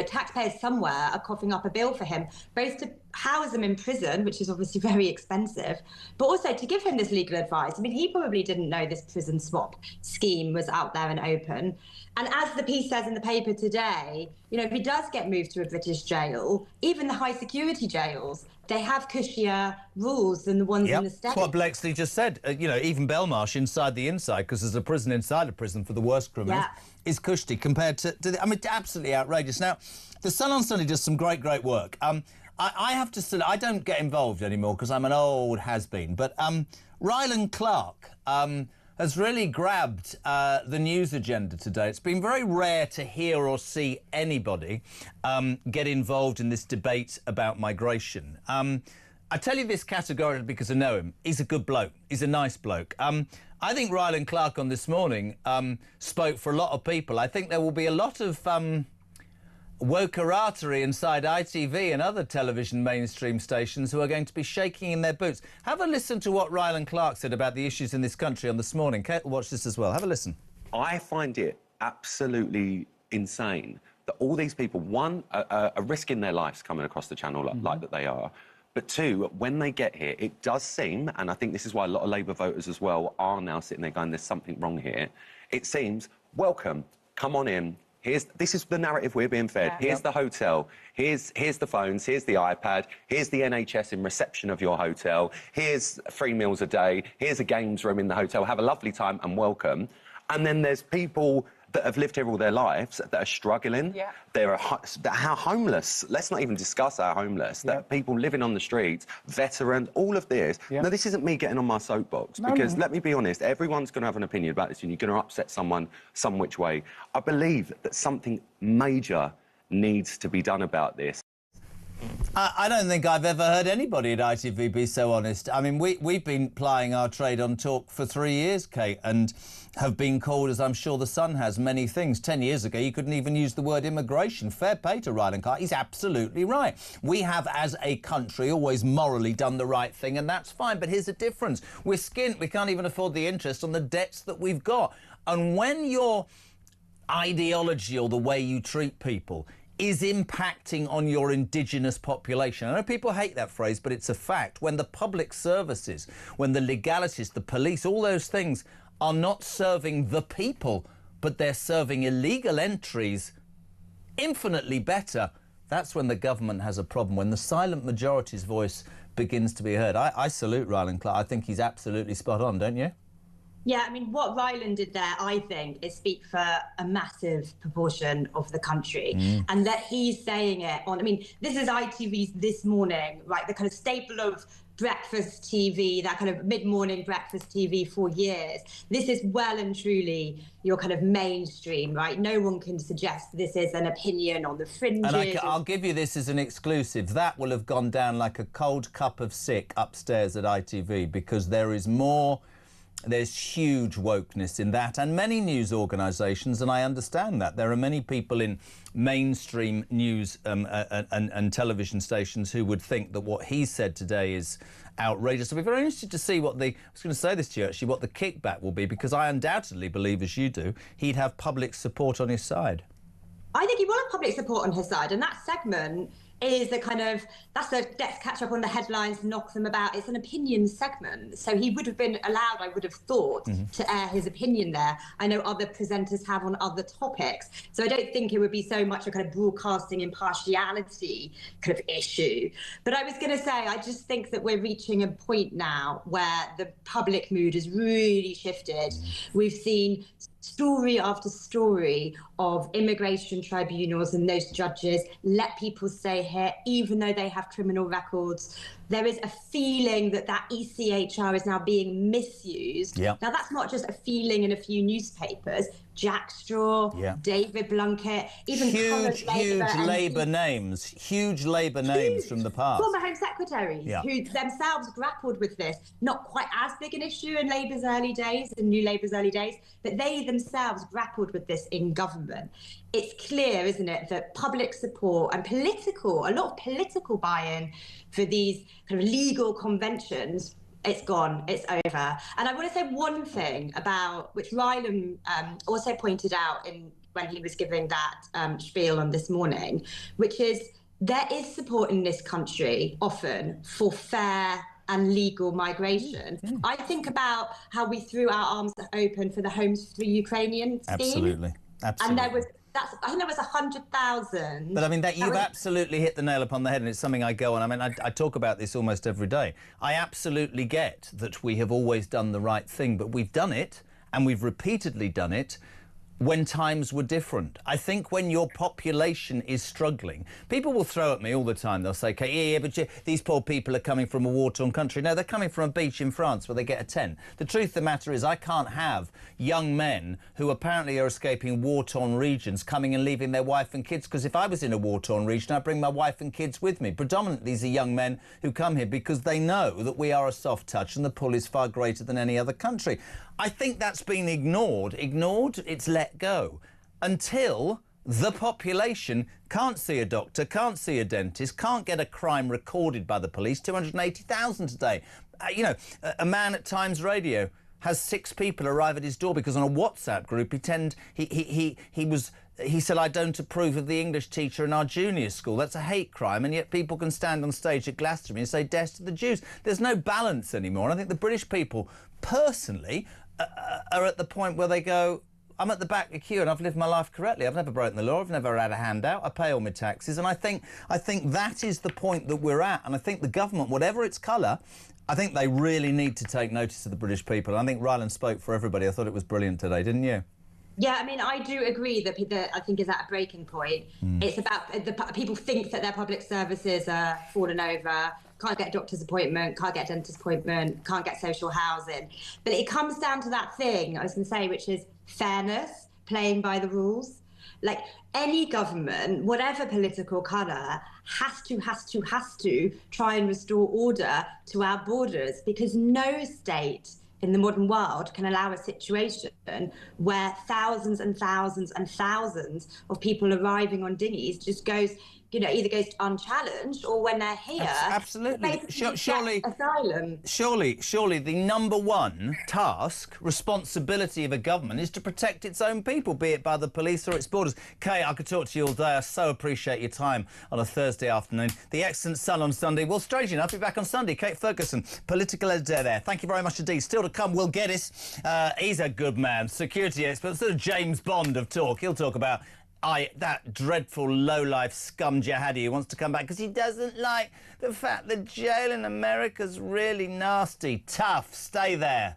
taxpayers somewhere are coughing up a bill for him, both to house him in prison, which is obviously very expensive, but also to give him this legal advice. I mean, he probably didn't know this prison swap scheme was out there and open. And as the piece says in the paper today, if he does get moved to a British jail, even the high security jails, they have cushier rules than the ones in the States. That's what Blexley just said. Even Belmarsh inside the inside, because there's a prison inside a prison for the worst criminals, is cushy compared to I mean, absolutely outrageous. Now, the Sun on Sunday does some great work. I have to say, I don't get involved anymore because I'm an old has-been, but Ryland Clark has really grabbed the news agenda today. It's been very rare to hear or see anybody get involved in this debate about migration. I tell you this categorically because I know him. He's a good bloke. He's a nice bloke. I think Ryland Clark on This Morning spoke for a lot of people. I think there will be a lot of wokerattery inside ITV and other television mainstream stations who are going to be shaking in their boots. Have a listen to what Ryland Clark said about the issues in this country on This Morning. Kate will watch this as well. Have a listen. I find it absolutely insane that all these people, one, are risking their lives coming across the channel like that they are. But two, when they get here, it does seem, and I think this is why a lot of Labour voters as well are now sitting there going, there's something wrong here. It seems, welcome, come on in. This is the narrative we're being fed. Here's the hotel. Here's the phones. Here's the iPad. Here's the NHS in reception of your hotel. Here's 3 meals a day. Here's a games room in the hotel. Have a lovely time and welcome. And then there's people that have lived here all their lives that are struggling. They're homeless. Let's not even discuss our homeless. That are people living on the streets, veterans, all of this. Now, this isn't me getting on my soapbox because, let me be honest, everyone's going to have an opinion about this and you're going to upset someone some which way. I believe that something major needs to be done about this. I don't think I've ever heard anybody at ITV be so honest. I mean, we've been plying our trade on talk for 3 years, Kate, and have been called, as I'm sure the Sun has, many things. 10 years ago, you couldn't even use the word immigration. Fair play to Ryland Clark. He's absolutely right. We have, as a country, always morally done the right thing, and that's fine. But here's the difference. We're skint. We can't even afford the interest on the debts that we've got. And when you're ideology or the way you treat people is impacting on your indigenous population. I know people hate that phrase, but it's a fact. When the public services, when the legalities, the police, all those things are not serving the people, but they're serving illegal entries infinitely better, that's when the government has a problem, when the silent majority's voice begins to be heard. I salute Ryland Clark. I think he's absolutely spot on, don't you? Yeah, I mean, what Ryland did there, I think, is speak for a massive proportion of the country. And that he's saying it on, I mean, this is ITV's This Morning, right? The kind of staple of breakfast TV, that kind of mid-morning breakfast TV for years. This is well and truly your kind of mainstream, right? No one can suggest this is an opinion on the fringes. And I'll give you this as an exclusive. That will have gone down like a cold cup of sick upstairs at ITV, because there is more... There's huge wokeness in that, and many news organisations, and I understand that. There are many people in mainstream news and television stations who would think that what he said today is outrageous. I'll be very interested to see what the... I was going to say this to you, actually, what the kickback will be, because I undoubtedly believe, as you do, he'd have public support on his side. I think he will have public support on his side, and that segment is the kind of, that's the let's catch up on the headlines, knock them about. It's an opinion segment. So he would have been allowed, I would have thought, to air his opinion there. I know other presenters have on other topics. So I don't think it would be so much a kind of broadcasting impartiality kind of issue. But I was going to say, I just think that we're reaching a point now where the public mood has really shifted. We've seen story after story of immigration tribunals and those judges let people stay here even though they have criminal records. There is a feeling that that ECHR is now being misused. Now, that's not just a feeling in a few newspapers. Jack Straw, David Blunkett, even huge Labour names, huge Labour names from the past. Former Home Secretaries who themselves grappled with this. Not quite as big an issue in Labour's early days, in New Labour's early days, but they themselves grappled with this in government. It's clear, isn't it, that public support and a lot of political buy-in for these kind of legal conventions, it's gone, it's over. And I want to say one thing about, which Ryland also pointed out when he was giving that spiel on This Morning, which is there is support in this country often for fair and legal migration. I think about how we threw our arms open for the Homes for Ukrainian scheme. Absolutely. And there was, I think there was 100,000. But I mean, you've absolutely hit the nail upon the head, and it's something I go on. I mean, I talk about this almost every day. I absolutely get that we have always done the right thing, but we've done it, and we've repeatedly done it, when times were different. I think when your population is struggling, people will throw at me all the time. They'll say, okay, yeah, but these poor people are coming from a war-torn country. No, they're coming from a beach in France where they get a 10. The truth of the matter is I can't have young men who apparently are escaping war-torn regions coming and leaving their wife and kids, because if I was in a war-torn region, I'd bring my wife and kids with me. Predominantly, these are young men who come here because they know that we are a soft touch and the pull is far greater than any other country. I think that's been ignored. It's let go until the population can't see a doctor, can't see a dentist, can't get a crime recorded by the police. 280,000 today. You know, a man at Times Radio has 6 people arrive at his door because on a WhatsApp group he said, I don't approve of the English teacher in our junior school. That's a hate crime, and yet people can stand on stage at Glastonbury and say death to the Jews. There's no balance anymore, and I think the British people, personally, are at the point where they go, I'm at the back of the queue and I've lived my life correctly. I've never broken the law. I've never had a handout. I pay all my taxes. And I think that is the point that we're at. And I think the government, whatever its colour, I think they really need to take notice of the British people. And I think Ryland spoke for everybody. I thought it was brilliant today, didn't you? Yeah, I mean, I do agree that I think is at a breaking point. It's about people think that their public services are falling over, can't get a doctor's appointment, can't get a dentist appointment, can't get social housing. But it comes down to that thing I was going to say, which is fairness, playing by the rules. Like any government, whatever political colour, has to try and restore order to our borders, because no state in the modern world can allow a situation where thousands and thousands and thousands of people arriving on dinghies just goes either goes unchallenged or when they're here, absolutely. Surely, asylum. Surely, the number one task, responsibility of a government is to protect its own people, be it by the police or its borders. Kate, I could talk to you all day. I so appreciate your time on a Thursday afternoon. The excellent sun on Sunday. Well, strangely enough, be back on Sunday. Kate Ferguson, political editor there. Thank you very much indeed. Still to come, Will Geddes. He's a good man, security expert, sort of James Bond of talk. He'll talk about that dreadful low-life scum jihadi who wants to come back because he doesn't like the fact that jail in America's really nasty. Tough. Stay there.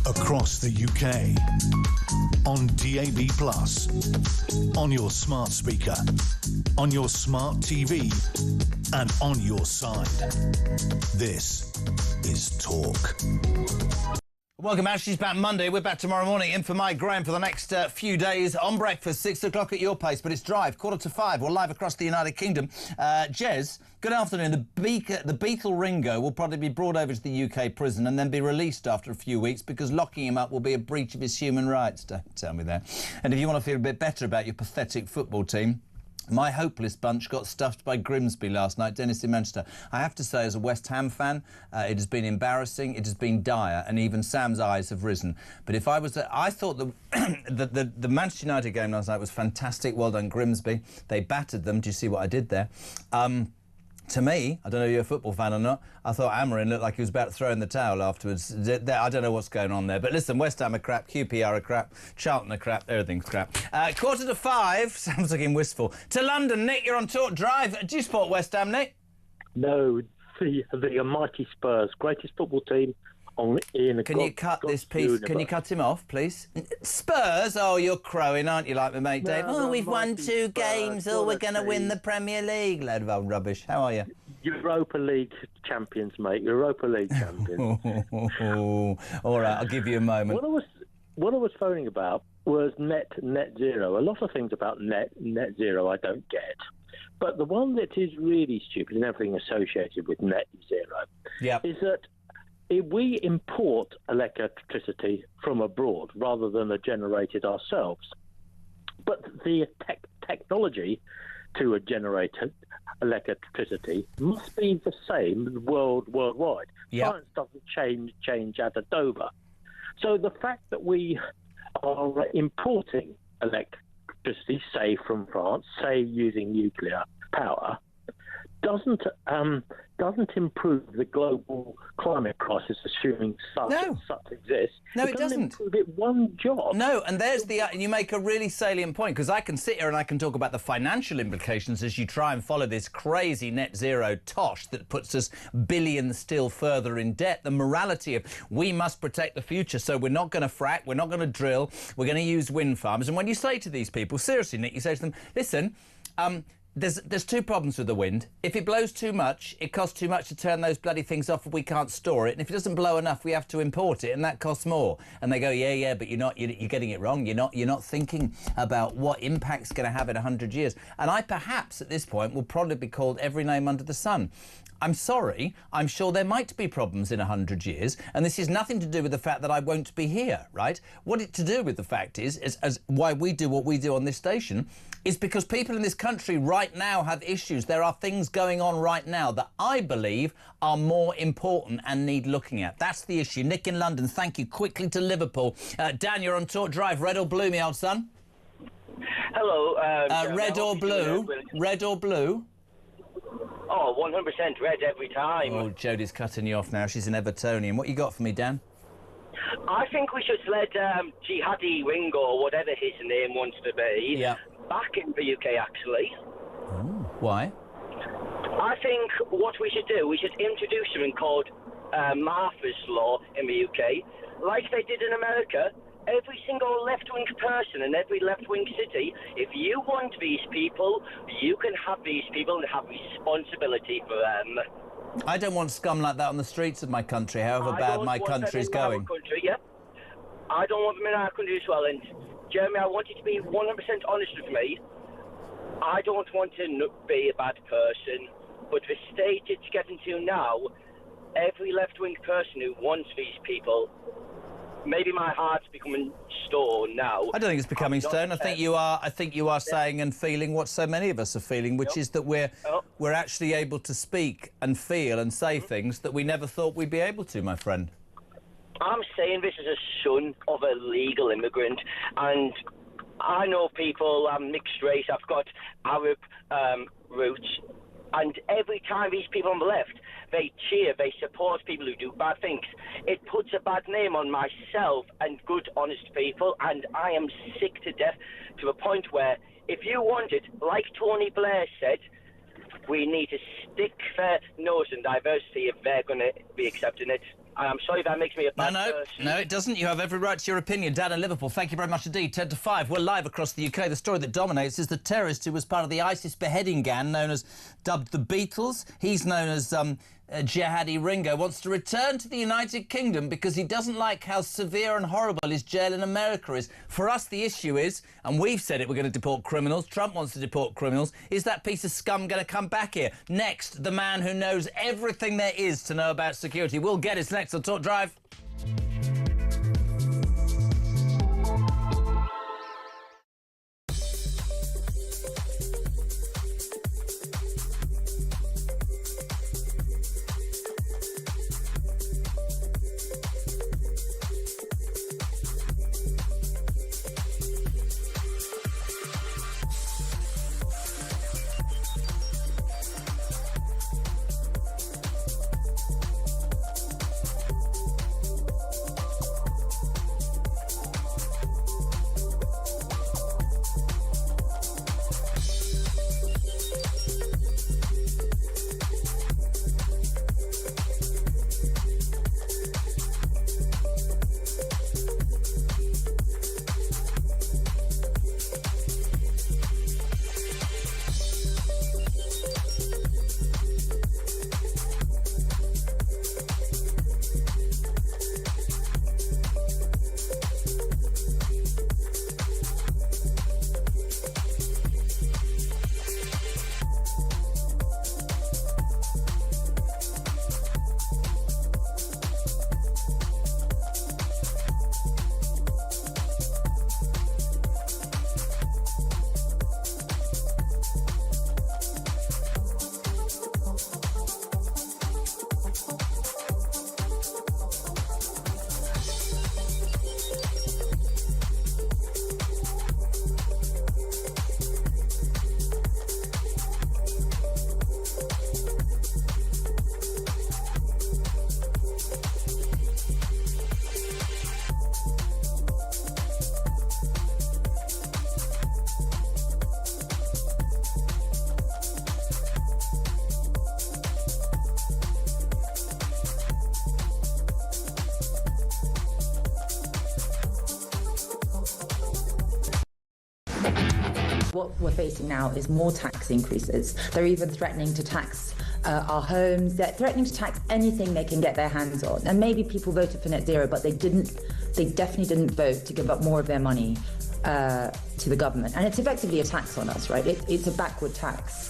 Across the UK, on DAB+, on your smart speaker, on your smart TV, and on your side. This is Talk. Welcome back. She's back Monday. We're back tomorrow morning in for Mike Graham for the next few days on breakfast, 6 o'clock at your pace, but it's drive, 4:45. We're live across the United Kingdom. Jez, good afternoon. The Beetle Ringo will probably be brought over to the UK prison and then be released after a few weeks because locking him up will be a breach of his human rights. Don't tell me that. And if you want to feel a bit better about your pathetic football team, my hopeless bunch got stuffed by Grimsby last night, Dennis in Manchester. I have to say, as a West Ham fan, it has been embarrassing, it has been dire, and even Sam's eyes have risen. But if I was... I thought the Manchester United game last night was fantastic. Well done, Grimsby. They battered them. Do you see what I did there? To me, I don't know if you're a football fan or not, I thought Amarin looked like he was about to throw in the towel afterwards. I don't know what's going on there. But listen, West Ham are crap, QPR are crap, Charlton are crap, everything's crap. 4:45, Sam's looking wistful. To London, Nick, you're on Talk Drive. Do you support West Ham, Nick? No, the mighty Spurs, greatest football team Can you cut this piece? Can you cut him off, please? Spurs? Oh, you're crowing, aren't you, like my mate Dave? Oh, we've won 2 games. Oh, we're going to win the Premier League. Load of old rubbish. How are you? Europa League champions, mate. Europa League champions. All right, I'll give you a moment. What I was phoning about was net zero. A lot of things about net zero I don't get. But the one that is really stupid and everything associated with net zero is that if we import electricity from abroad rather than generate it ourselves, but the technology to generate electricity must be the same worldwide. Science doesn't change at Dover. So the fact that we are importing electricity, say from France, say using nuclear power, doesn't improve the global climate crisis, assuming such exists. No, it doesn't. Improve it one job. No, and and you make a really salient point, because I can sit here and I can talk about the financial implications as you try and follow this crazy net zero tosh that puts us billions still further in debt. The morality of we must protect the future, so we're not going to frack, we're not going to drill, we're going to use wind farms. And when you say to these people, seriously, Nick, you say to them, listen, there's two problems with the wind. If it blows too much, it costs too much to turn those bloody things off if we can't store it. And if it doesn't blow enough, we have to import it, and that costs more. And they go, yeah, but you're getting it wrong. You're not thinking about what impact's going to have in 100 years. And I perhaps at this point will probably be called every name under the sun. I'm sorry, I'm sure there might be problems in 100 years, and this is nothing to do with the fact that I won't be here, right? What it's to do with the fact is as why we do what we do on this station, is because people in this country right now have issues. There are things going on right now that I believe are more important and need looking at. That's the issue. Nick in London, thank you. Quickly to Liverpool. Dan, you're on Talk Drive. Red or blue, me old son? Hello. Red or blue? Red or blue? Oh, 100% red every time. Oh, Jodie's cutting you off now. She's an Evertonian. What you got for me, Dan? I think we should let Jihadi Ringo, or whatever his name wants to be, back in the UK, actually. Oh, why? I think what we should do, we should introduce something called Martha's Law in the UK, like they did in America. Every single left-wing person in every left-wing city, if you want these people, you can have these people and have responsibility for them. I don't want scum like that on the streets of my country, however bad my country is going. I don't want them in our country as well. And Jeremy, I want you to be 100% honest with me. I don't want to be a bad person, but the stage it's getting to now, every left-wing person who wants these people, maybe my heart's becoming stone now. I don't think it's becoming stone. I think you are saying and feeling what so many of us are feeling, which is that we're actually able to speak and feel and say things that we never thought we'd be able to, my friend. I'm saying this as a son of a legal immigrant, and I know people, I'm mixed race, I've got Arab roots, and every time these people on the left, they cheer, they support people who do bad things. It puts a bad name on myself and good, honest people, and I am sick to death to the point where if you want it, like Tony Blair said, we need to stick their nose in diversity if they're going to be accepting it. And I'm sorry if that makes me a bad person. No, it doesn't. You have every right to your opinion. Dan in Liverpool, thank you very much indeed. 10 to 5. We're live across the UK. The story that dominates is the terrorist who was part of the ISIS beheading gang dubbed the Beatles. He's known as Jihadi Ringo, wants to return to the United Kingdom because he doesn't like how severe and horrible his jail in America is. For us, the issue is, and we've said it, we're going to deport criminals. Trump wants to deport criminals. Is that piece of scum going to come back here? Next, the man who knows everything there is to know about security. We'll get it next on Talk Drive. What we're facing now is more tax increases. They're even threatening to tax our homes. They're threatening to tax anything they can get their hands on. And maybe people voted for net zero, but they definitely didn't vote to give up more of their money to the government. And it's effectively a tax on us, right? It's a backward tax.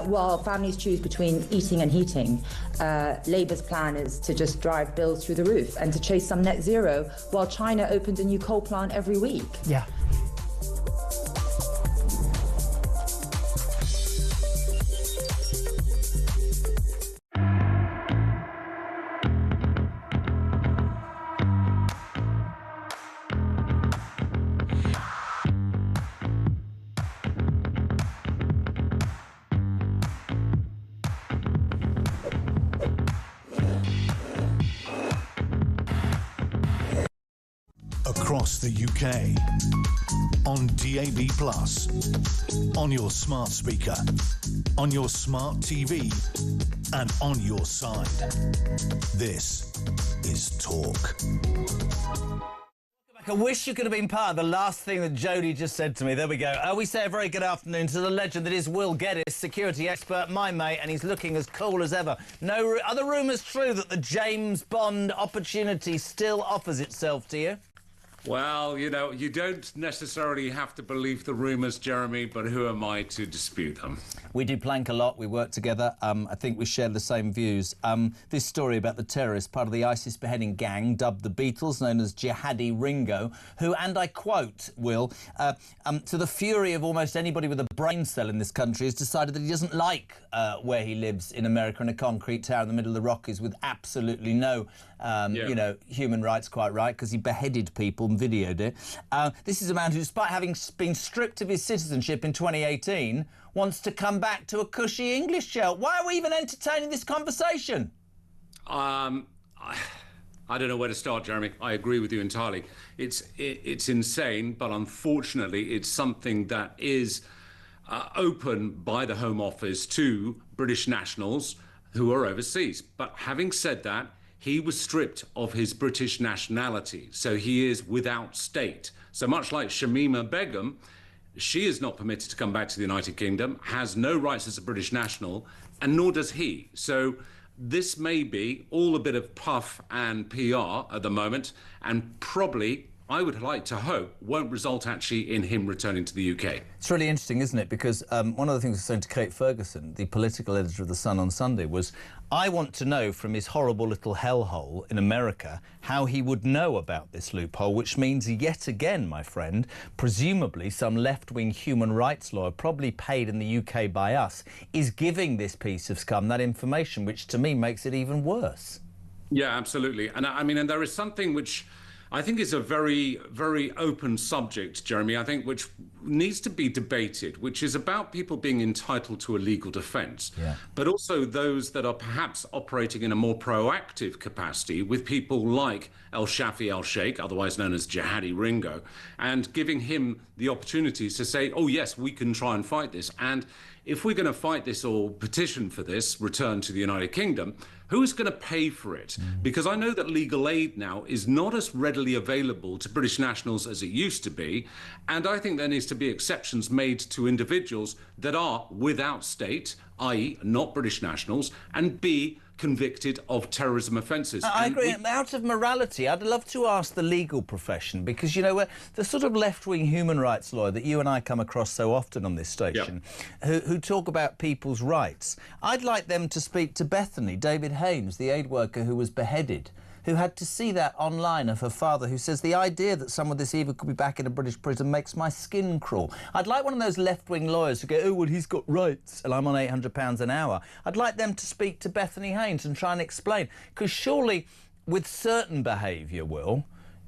While families choose between eating and heating, Labour's plan is to just drive bills through the roof and to chase some net zero while China opens a new coal plant every week. Yeah. Across the UK, on DAB+, on your smart speaker, on your smart TV, and on your side. This is Talk. I wish you could have been part of the last thing that Jodie just said to me. There we go. We say a very good afternoon to the legend that is Will Geddes, security expert, my mate, and he's looking as cool as ever. Are the rumours true that the James Bond opportunity still offers itself to you? Well, you know, you don't necessarily have to believe the rumours, Jeremy, but who am I to dispute them? We do plank a lot. We work together. I think we share the same views. This story about the terrorist, part of the ISIS beheading gang, dubbed the Beatles, known as Jihadi Ringo, who, and I quote, Will, to the fury of almost anybody with a brain cell in this country, has decided that he doesn't like where he lives in America in a concrete tower in the middle of the Rockies with absolutely no, you know, human rights, quite right, because he beheaded people and videoed it. This is a man who, despite having been stripped of his citizenship in 2018, wants to come back to a cushy English jail. Why are we even entertaining this conversation? I don't know where to start, Jeremy. I agree with you entirely. It's insane, but unfortunately, it's something that is open by the Home Office to British nationals who are overseas. But having said that, he was stripped of his British nationality, so he is without state. So much like Shamima Begum, she is not permitted to come back to the United Kingdom, has no rights as a British national, and nor does he. So this may be all a bit of puff and PR at the moment, and probably, I would like to hope, won't result actually in him returning to the UK. It's really interesting, isn't it? Because one of the things I was saying to Kate Ferguson, the political editor of The Sun on Sunday, was I want to know from his horrible little hellhole in America how he would know about this loophole, which means yet again, my friend, presumably some left-wing human rights lawyer, probably paid in the UK by us, is giving this piece of scum that information, which to me makes it even worse. Yeah, absolutely. And I mean, and there is something which I think is a very, very open subject, Jeremy, I think, which needs to be debated, which is about people being entitled to a legal defence, but also those that are perhaps operating in a more proactive capacity with people like El Shafi El-Sheikh, otherwise known as Jihadi Ringo, and giving him the opportunities to say, oh, yes, we can try and fight this. And if we're going to fight this or petition for this return to the United Kingdom, who's going to pay for it? Because I know that legal aid now is not as readily available to British nationals as it used to be. And I think there needs to be exceptions made to individuals that are without state, i.e. not British nationals, and B, convicted of terrorism offences. I agree. Out of morality, I'd love to ask the legal profession, because, you know, the sort of left-wing human rights lawyer that you and I come across so often on this station, who talk about people's rights, I'd like them to speak to Bethany, David Haynes, the aid worker who was beheaded, who had to see that online of her father, who says the idea that someone this evil could be back in a British prison makes my skin crawl. I'd like one of those left-wing lawyers who go, oh, well, he's got rights, and I'm on £800 an hour. I'd like them to speak to Bethany Haynes and try and explain, because surely with certain behaviour, Will,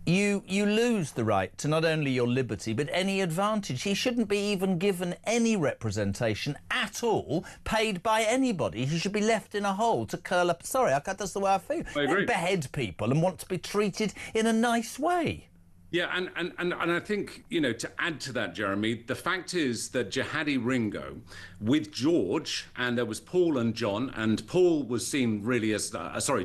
you lose the right to not only your liberty, but any advantage. He shouldn't be even given any representation at all, paid by anybody. He should be left in a hole to curl up. Sorry, that's the way I feel. I agree. Don't behead people and want to be treated in a nice way. Yeah, and I think, to add to that, Jeremy, the fact is that Jihadi Ringo, with George, and there was Paul and John, and Paul was seen really as,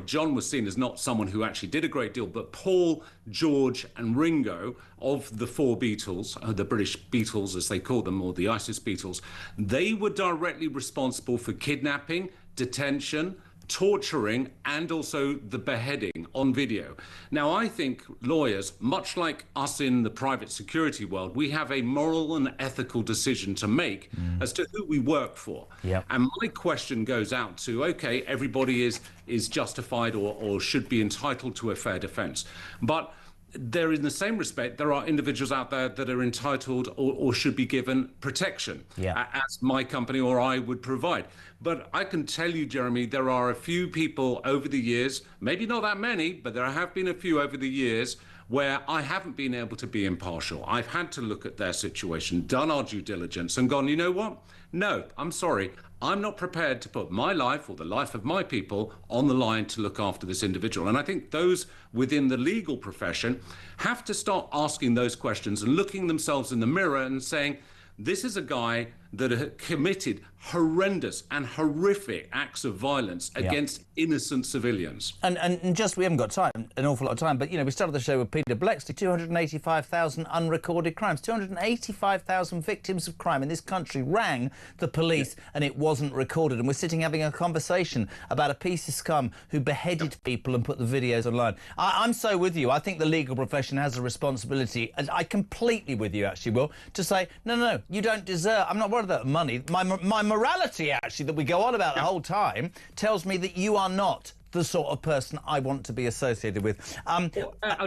John was seen as not someone who actually did a great deal, but Paul, George and Ringo, of the four Beatles, the British Beatles as they call them, or the ISIS Beatles, they were directly responsible for kidnapping, detention, torturing and also the beheading on video. Now, I think lawyers, much like us in the private security world, we have a moral and ethical decision to make as to who we work for. Yep. And my question goes out to, okay, everybody is justified or should be entitled to a fair defense. But there, in the same respect, there are individuals out there that are entitled or should be given protection, as my company or I would provide. But I can tell you, Jeremy, there are a few people over the years, maybe not that many, but there have been a few over the years where I haven't been able to be impartial. I've had to look at their situation, done our due diligence and gone, you know what? No, I'm sorry. I'm not prepared to put my life or the life of my people on the line to look after this individual. And I think those within the legal profession have to start asking those questions and looking themselves in the mirror and saying, this is a guy that committed horrendous and horrific acts of violence against innocent civilians. And just, we haven't got time, an awful lot of time, but, we started the show with Peter Blexley, 285,000 unrecorded crimes, 285,000 victims of crime in this country rang the police and it wasn't recorded. And we're sitting having a conversation about a piece of scum who beheaded people and put the videos online. I'm so with you. I think the legal profession has a responsibility, and I completely with you, actually, Will, to say, no, you don't deserve, I'm not worried about money. My morality, actually, that we go on about the whole time, tells me that you are not the sort of person I want to be associated with.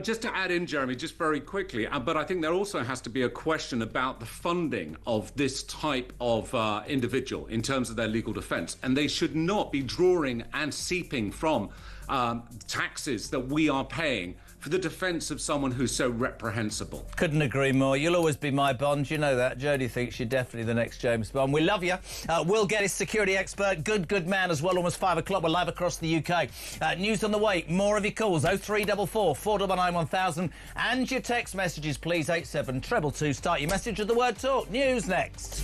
Just to add in, Jeremy, just very quickly, but I think there also has to be a question about the funding of this type of individual in terms of their legal defence. And they should not be drawing and seeping from taxes that we are paying for the defence of someone who's so reprehensible. Couldn't agree more. You'll always be my Bond. You know that. Jodie thinks you're definitely the next James Bond. We love you. Will Geddes, security expert. Good man as well. Almost 5 o'clock. We're live across the UK. News on the way. More of your calls. 0344 499 1000. And your text messages, please. 87 222. Start your message with the word talk. News next.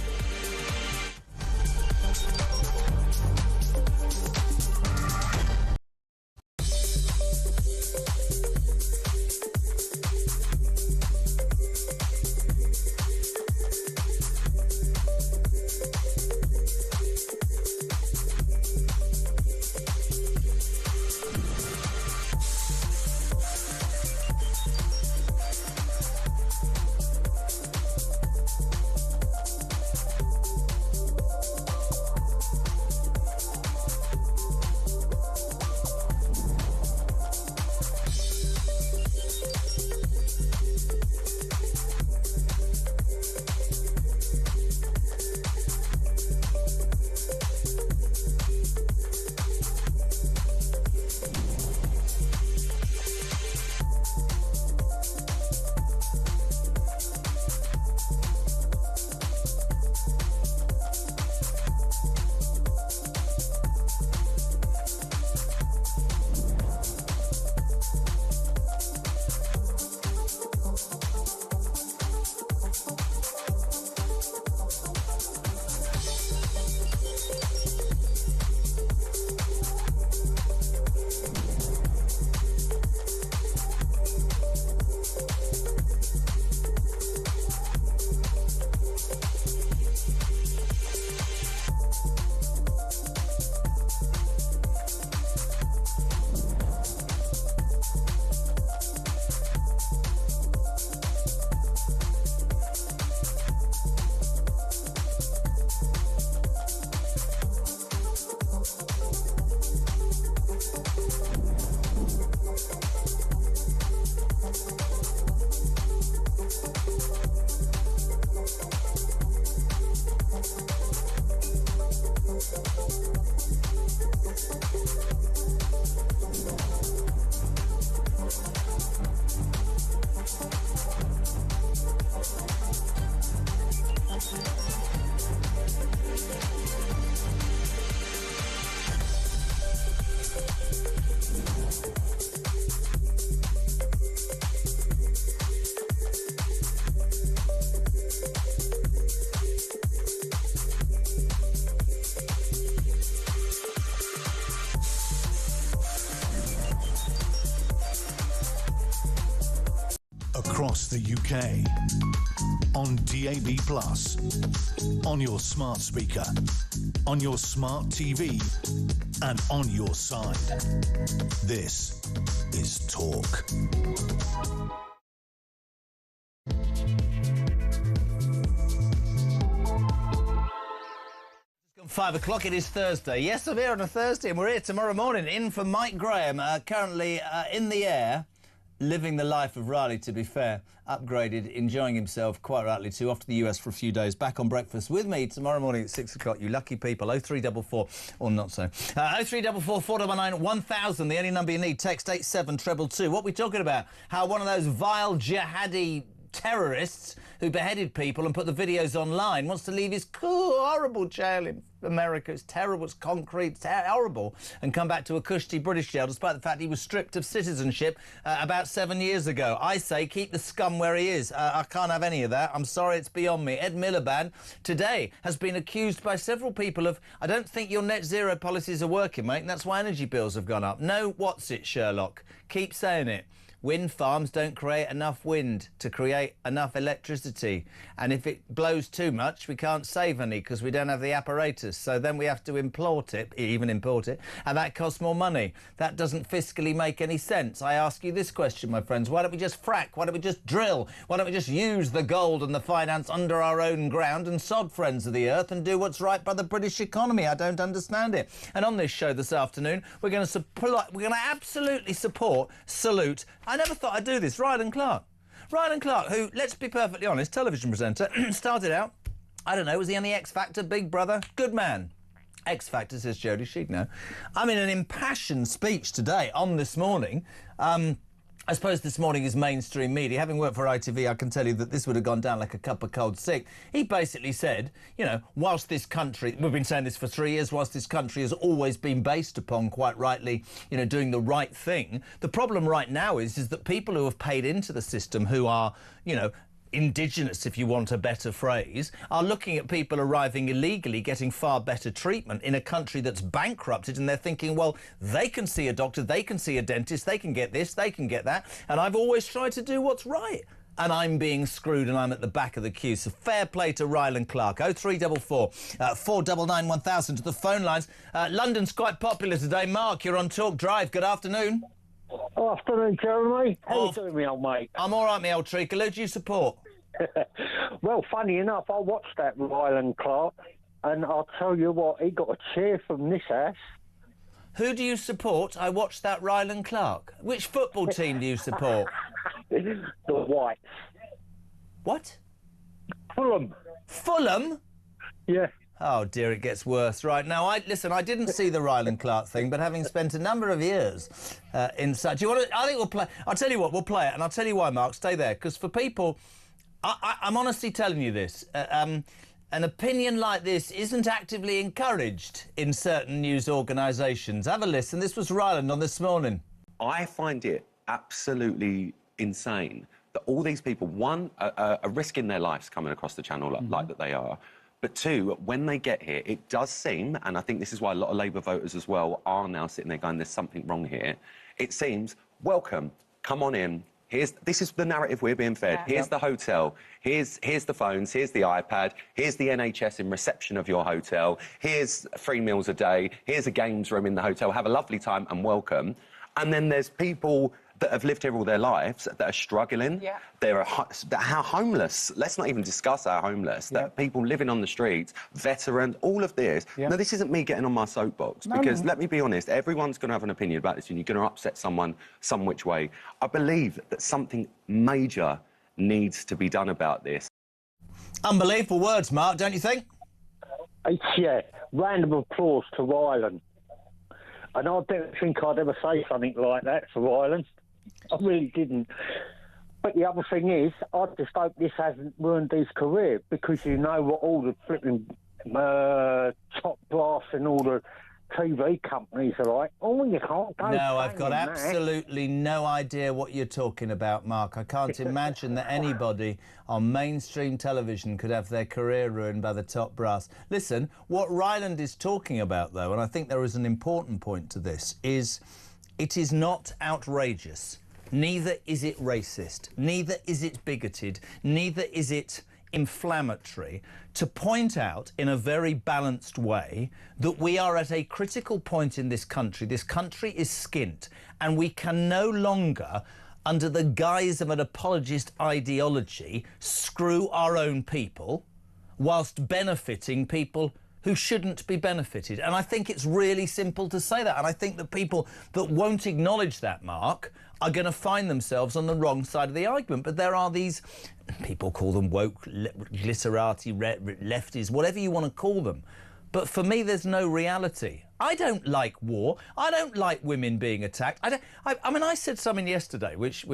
across the UK. On DAB+, on your smart speaker, on your smart TV, and on your side. This is Talk. 5 o'clock, it is Thursday. Yes, I'm here on a Thursday, and we're here tomorrow morning. In for Mike Graham, currently in the air, living the life of Riley, to be fair. Upgraded, enjoying himself, quite rightly too, off to the US for a few days. Back on breakfast with me tomorrow morning at 6 o'clock. You lucky people. 0344, or not so. 0344 499 1000, the only number you need. Text 87222. What are we talking about? How one of those vile jihadi terrorists who beheaded people and put the videos online wants to leave his horrible jail in America. It's terrible, it's concrete, it's horrible, and come back to a cushy British jail despite the fact he was stripped of citizenship about 7 years ago. I say keep the scum where he is. I can't have any of that. I'm sorry, it's beyond me. Ed Miliband today has been accused by several people of, I don't think your net zero policies are working, mate, and that's why energy bills have gone up. No, what's it, Sherlock? Keep saying it. Wind farms don't create enough wind to create enough electricity. And if it blows too much, we can't save any because we don't have the apparatus. So then we have to import it, and that costs more money. That doesn't fiscally make any sense. I ask you this question, my friends. Why don't we just frack? Why don't we just drill? Why don't we just use the gold and the finance under our own ground and sod friends of the earth and do what's right by the British economy? I don't understand it. And on this show this afternoon, we're going to absolutely salute. I never thought I'd do this. Ryland Clark. Ryland Clark, who, let's be perfectly honest, television presenter, started out, I don't know, was he on the X Factor, Big Brother? Good man. X Factor, says Jodie, she'd know. I mean, an impassioned speech today on This Morning. I suppose This Morning is mainstream media. Having worked for ITV, I can tell you that this would have gone down like a cup of cold sick. He basically said, you know, whilst this country, we've been saying this for 3 years, whilst this country has always been based upon, quite rightly, you know, doing the right thing, the problem right now is that people who have paid into the system, who are, you know, indigenous, if you want a better phrase, are looking at people arriving illegally getting far better treatment in a country that's bankrupted, and they're thinking, well, they can see a doctor, they can see a dentist, they can get this, they can get that, and I've always tried to do what's right. And I'm being screwed and I'm at the back of the queue. So fair play to Ryland Clark. 0344 499 1000 to the phone lines. London's quite popular today. Mark, you're on Talk Drive. Good afternoon. Afternoon, Jeremy. How you doing, me old mate? I'm all right, me old treacle. Who do you support? Well, funny enough, I watched that Ryland Clark, and I'll tell you what, he got a cheer from this house. Who do you support? I watched that Ryland Clark. Which football team do you support? The Whites. What? Fulham. Fulham? Yeah. Oh dear, it gets worse. Right, now, I didn't see the Ryland Clark thing, but having spent a number of years in such... I think we'll play... I'll tell you what, we'll play it, and I'll tell you why, Mark. Stay there, because for people... I'm honestly telling you this. An opinion like this isn't actively encouraged in certain news organisations. Have a listen. This was Ryland on This Morning. I find it absolutely insane that all these people, one, are risking their lives coming across the channel like that they are. But two, when they get here, it does seem, and I think this is why a lot of Labour voters as well are now sitting there going, there's something wrong here. It seems, welcome, come on in. This is the narrative we're being fed. Yeah. Here's the hotel. Here's the phones. Here's the iPad. Here's the NHS in reception of your hotel. Here's 3 meals a day. Here's a games room in the hotel. Have a lovely time and welcome. And then there's people that have lived here all their lives that are struggling. Yeah. They're homeless. Let's not even discuss our homeless. Yeah. That people living on the streets, veterans, all of this. Yeah. Now, this isn't me getting on my soapbox because, let me be honest, everyone's going to have an opinion about this and you're going to upset someone some which way. I believe that something major needs to be done about this. Unbelievable words, Mark, don't you think? Yeah. Random applause to Ryland. And I don't think I'd ever say something like that to Ryland. I really didn't. But the other thing is, I just hope this hasn't ruined his career, because you know what all the flipping top brass and all the TV companies are like. Oh, you can't go. No, I've got absolutely no idea what you're talking about, Mark. I can't imagine that anybody on mainstream television could have their career ruined by the top brass. Listen, what Ryland is talking about, though, and I think there is an important point to this, is it is not outrageous neither is it racist, neither is it bigoted, neither is it inflammatory, to point out in a very balanced way that we are at a critical point in this country. This country is skint, and we can no longer, under the guise of an apologist ideology, screw our own people whilst benefiting people who shouldn't be benefited. And I think it's really simple to say that. And I think that people that won't acknowledge that, Mark, are going to find themselves on the wrong side of the argument. But there are these, people call them woke, glitterati, lefties, whatever you want to call them. But for me, there's no reality. I don't like war. I don't like women being attacked. I mean, I said something yesterday which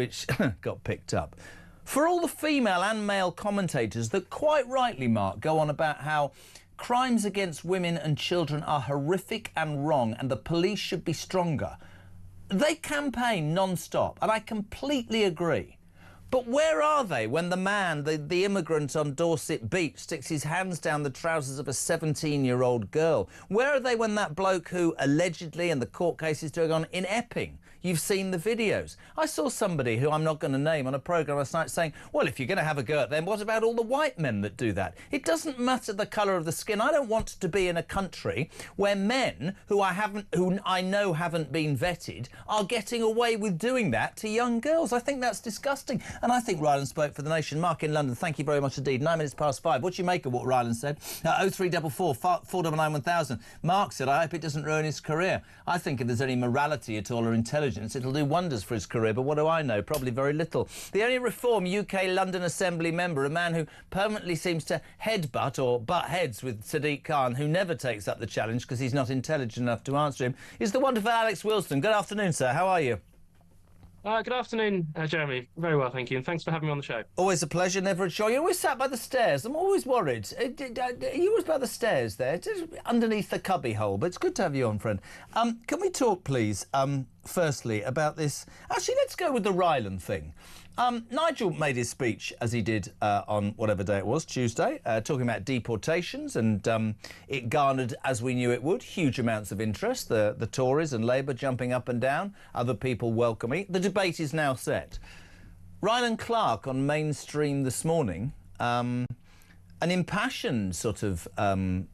got picked up. For all the female and male commentators that quite rightly, Mark, go on about how crimes against women and children are horrific and wrong and the police should be stronger, they campaign non-stop, and I completely agree. But where are they when the man, the immigrant on Dorset Beach, sticks his hands down the trousers of a 17-year-old girl? Where are they when that bloke who allegedly, and the court case is going on, in Epping? You've seen the videos. I saw somebody who I'm not going to name on a programme last night saying, well, if you're going to have a go at them, what about all the white men that do that? It doesn't matter the colour of the skin. I don't want to be in a country where men who I know haven't been vetted are getting away with doing that to young girls. I think that's disgusting. And I think Ryland spoke for the nation. Mark in London, thank you very much indeed. 9 minutes past 5. What do you make of what Ryland said? 0344 499 1000. Mark said, I hope it doesn't ruin his career. I think if there's any morality at all or intelligence, it'll do wonders for his career, but what do I know? Probably very little. The only Reform UK London Assembly member, a man who permanently seems to headbutt or butt heads with Sadiq Khan, who never takes up the challenge because he's not intelligent enough to answer him, is the wonderful Alex Wilson. Good afternoon, sir. How are you? Good afternoon, Jeremy. Very well, thank you, and thanks for having me on the show. Always a pleasure, never a chore. You're always sat by the stairs. I'm always worried. Are you always by the stairs there, just underneath the cubby hole? But it's good to have you on, friend. Can we talk, please, firstly, about this? Actually, let's go with the Ryland thing. Nigel made his speech, as he did on whatever day it was, Tuesday, talking about deportations, and it garnered, as we knew it would, huge amounts of interest. The Tories and Labour jumping up and down, other people welcoming. The debate is now set. Ryland Clark on Mainstream this morning, an impassioned sort of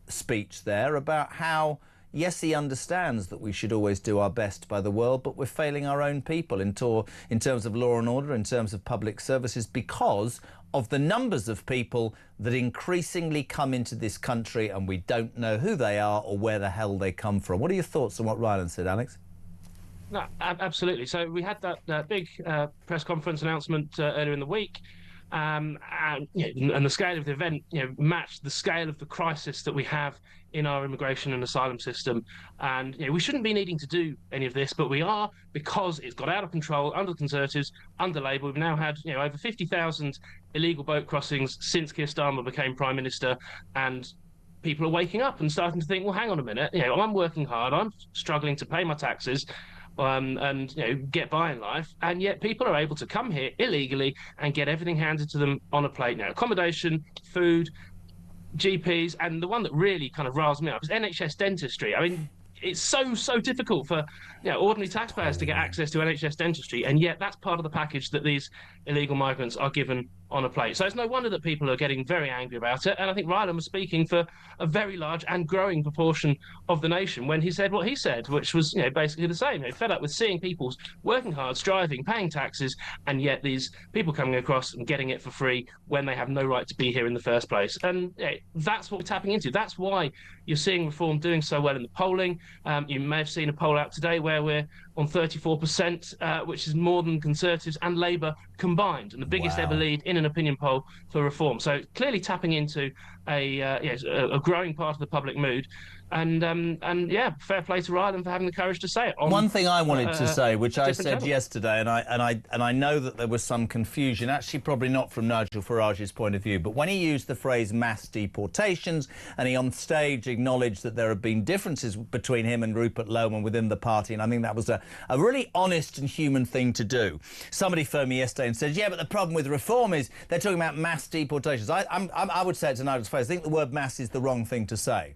speech there about how, yes, he understands that we should always do our best by the world, but we're failing our own people in terms of law and order, in terms of public services, because of the numbers of people that increasingly come into this country and we don't know who they are or where the hell they come from. What are your thoughts on what Ryland said, Alex? No, absolutely. So we had that big press conference announcement earlier in the week. And the scale of the event, matched the scale of the crisis that we have in our immigration and asylum system. And we shouldn't be needing to do any of this, but we are, because it's got out of control under the Conservatives, under Labour. We've now had over 50,000 illegal boat crossings since Keir Starmer became Prime Minister, and people are waking up and starting to think, well, hang on a minute, I'm working hard, I'm struggling to pay my taxes, and get by in life, and yet people are able to come here illegally and get everything handed to them on a plate. Now, accommodation, food, GPs, and the one that really kind of riles me up is NHS dentistry. I mean, it's so difficult for ordinary taxpayers to get access to NHS dentistry, and yet that's part of the package that these illegal migrants are given on a plate. So it's no wonder that people are getting very angry about it. And I think Ryland was speaking for a very large and growing proportion of the nation when he said what he said, which was basically the same. Fed up with seeing people working hard, striving, paying taxes, and yet these people coming across and getting it for free when they have no right to be here in the first place. And that's what we're tapping into. That's why you're seeing Reform doing so well in the polling. You may have seen a poll out today where we're on 34%, which is more than Conservatives and Labour combined, and the biggest ever lead in an opinion poll for Reform. So clearly tapping into a growing part of the public mood. And fair play to Ryland for having the courage to say it. One thing I wanted to say, which I said yesterday, and I know that there was some confusion, actually probably not from Nigel Farage's point of view, but when he used the phrase mass deportations, and he on stage acknowledged that there have been differences between him and Rupert Lowe within the party, and I think that was a really honest and human thing to do. Somebody phoned me yesterday and said, yeah, but the problem with Reform is they're talking about mass deportations. I would say it to Nigel's face, I think the word mass is the wrong thing to say.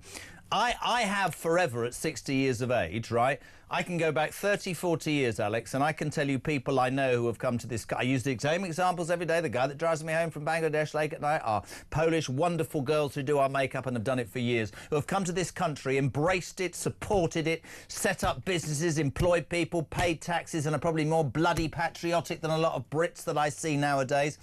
I have forever at 60 years of age, right? I can go back 30, 40 years, Alex, and I can tell you people I know who have come to this... I use the same examples every day. The guy that drives me home from Bangladesh late at night are Polish, wonderful girls who do our makeup and have done it for years, who have come to this country, embraced it, supported it, set up businesses, employed people, paid taxes, and are probably more bloody patriotic than a lot of Brits that I see nowadays.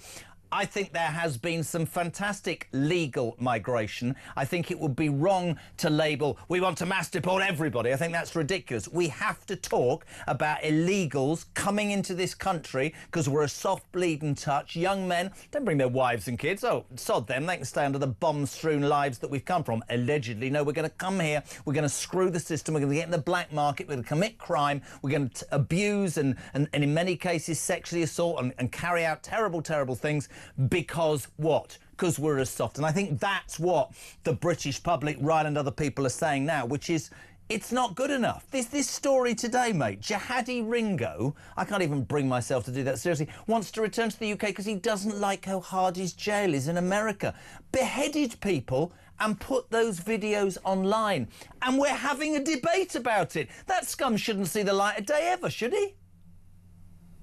I think there has been some fantastic legal migration. I think it would be wrong to label, we want to mass deport everybody. I think that's ridiculous. We have to talk about illegals coming into this country because we're a soft bleeding touch. Young men don't bring their wives and kids. Oh, sod them. They can stay under the bomb-strewn lives that we've come from. Allegedly, no, we're going to come here. We're going to screw the system. We're going to get in the black market. We're going to commit crime. We're going to abuse and in many cases sexually assault and carry out terrible, terrible things. Because what? Because we're as soft. And I think that's what the British public, Ryland and other people are saying now, which is it's not good enough. This story today, mate, Jihadi Ringo, I can't even bring myself to do that seriously, wants to return to the UK because he doesn't like how hard his jail is in America. Beheaded people and put those videos online. And we're having a debate about it. That scum shouldn't see the light of day ever, should he?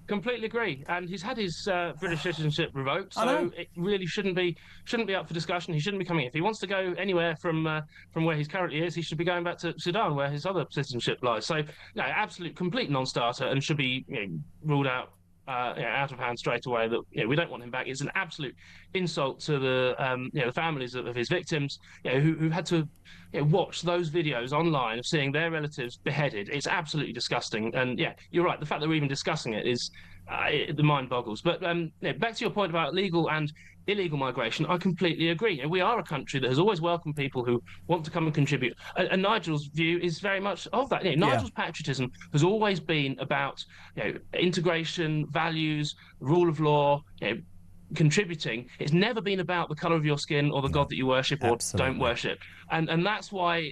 Completely agree, and he's had his British citizenship revoked, so it really shouldn't be up for discussion. He shouldn't be coming. If he wants to go anywhere from where he currently is, he should be going back to Sudan, where his other citizenship lies. So, no, absolute complete non-starter, and should be ruled out out of hand straight away. That we don't want him back. It's an absolute insult to the families of his victims, who've had to watch those videos online of seeing their relatives beheaded. It's absolutely disgusting. And you're right. The fact that we're even discussing it is the mind boggles. But back to your point about legal and illegal migration, I completely agree. We are a country that has always welcomed people who want to come and contribute. And Nigel's view is very much of that. Nigel's patriotism has always been about integration, values, rule of law, contributing. It's never been about the colour of your skin or the God that you worship or don't worship. And that's why...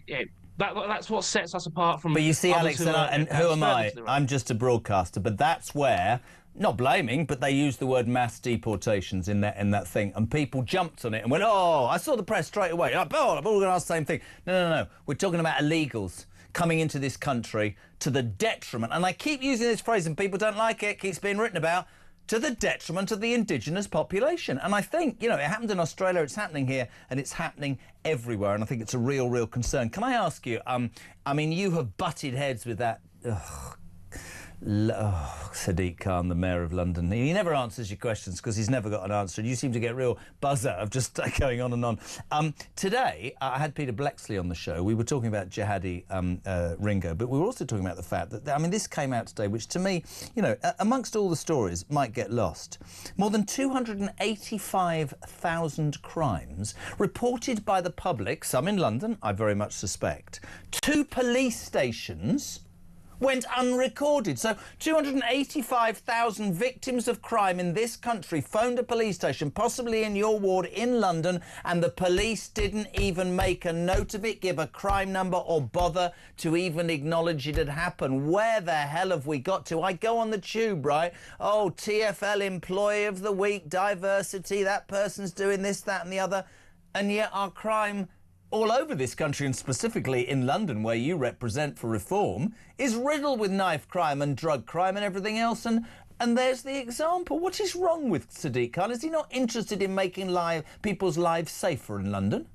That's what sets us apart from... But you see, Alex, who am I? I'm just a broadcaster, but that's where... Not blaming, but they used the word mass deportations in that thing, and people jumped on it and went, oh, I saw the press straight away. I'm all going to ask the same thing. No. We're talking about illegals coming into this country to the detriment, and I keep using this phrase and people don't like it, keeps being written about, to the detriment of the indigenous population. And I think, it happened in Australia, it's happening here, and it's happening everywhere, and I think it's a real, real concern. Can I ask you, I mean, you have butted heads with that... Sadiq Khan, the Mayor of London. He never answers your questions because he's never got an answer, and you seem to get real buzz out of just going on and on. Today, I had Peter Blexley on the show. We were talking about Jihadi Ringo, but we were also talking about the fact that, this came out today, which to me, amongst all the stories, might get lost. More than 285,000 crimes reported by the public, some in London, I very much suspect, to police stations went unrecorded. So 285,000 victims of crime in this country phoned a police station, possibly in your ward in London, and the police didn't even make a note of it, give a crime number, or bother to even acknowledge it had happened. Where the hell have we got to? I go on the tube, right? Oh, TfL Employee of the Week, diversity, that person's doing this, that and the other, and yet our crime all over this country, and specifically in London, where you represent for reform, is riddled with knife crime and drug crime and everything else. And there's the example. What is wrong with Sadiq Khan? Is he not interested in making people's lives safer in London?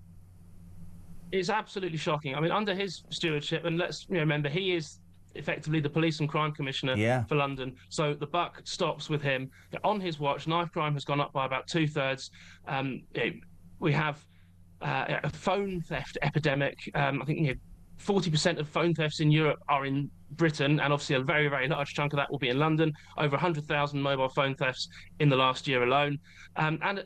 It's absolutely shocking. I mean, under his stewardship, and let's remember, he is effectively the police and crime commissioner for London. So the buck stops with him. On his watch, knife crime has gone up by about 2/3. We have a phone theft epidemic. I think 40% of phone thefts in Europe are in Britain, and obviously a very, very large chunk of that will be in London. Over 100,000 mobile phone thefts in the last year alone. And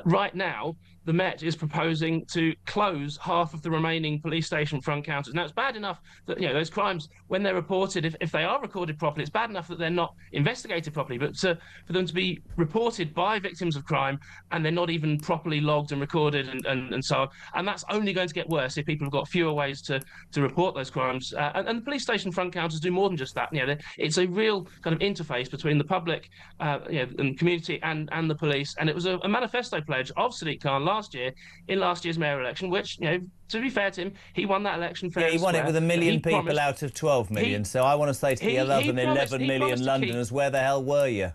right now, the Met is proposing to close half of the remaining police station front counters. Now, it's bad enough that those crimes, when they're reported, if they are recorded properly, it's bad enough that they're not investigated properly. But for them to be reported by victims of crime and they're not even properly logged and recorded and so on, and that's only going to get worse if people have got fewer ways to report those crimes. And the police station station front counters do more than just that. It's a real kind of interface between the public and community and the police. And it was a manifesto pledge of Sadiq Khan last year in last year's mayor election, which, to be fair to him, he won that election fair and he won square. it with 1 million people out of 12 million. So I want to say to the 11 million Londoners, where the hell were you?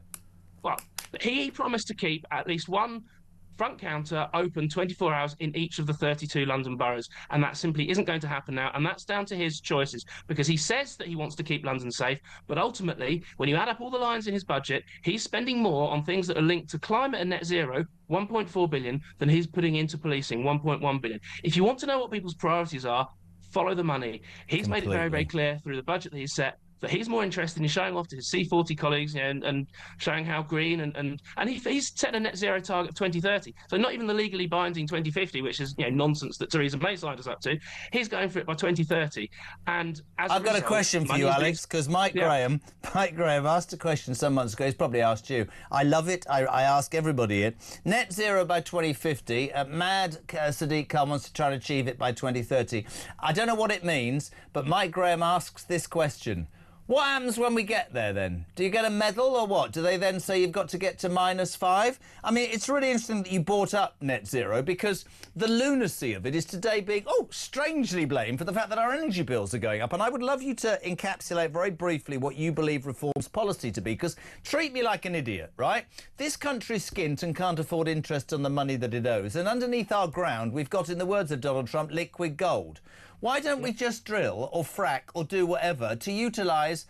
Well, he promised to keep at least one front counter open 24 hours in each of the 32 London boroughs, and that simply isn't going to happen now, and that's down to his choices, because he says that he wants to keep London safe, but ultimately, when you add up all the lines in his budget, he's spending more on things that are linked to climate and net zero, 1.4 billion, than he's putting into policing, 1.1 billion. If you want to know what people's priorities are, follow the money. He's made it very, very clear through the budget that he's set that he's more interested in showing off to his C40 colleagues, and showing how green, and he's set a net zero target of 2030. So not even the legally binding 2050, which is nonsense that Theresa May signed us up to. He's going for it by 2030. And I've got a question for you, Alex, because Mike Graham asked a question some months ago. He's probably asked you. I love it. I ask everybody it. Net zero by 2050. Mad Sadiq Khan wants to try and achieve it by 2030. I don't know what it means, but Mike Graham asks this question. What happens when we get there, then? Do you get a medal or what? Do they then say you've got to get to -5? I mean, it's really interesting that you brought up net zero, because the lunacy of it is today being, strangely blamed for the fact that our energy bills are going up. And I would love you to encapsulate very briefly what you believe reform's policy to be, because treat me like an idiot, right? This country's skint and can't afford interest on the money that it owes. And underneath our ground, we've got, in the words of Donald Trump, liquid gold. Why don't we just drill or frack or do whatever to utilise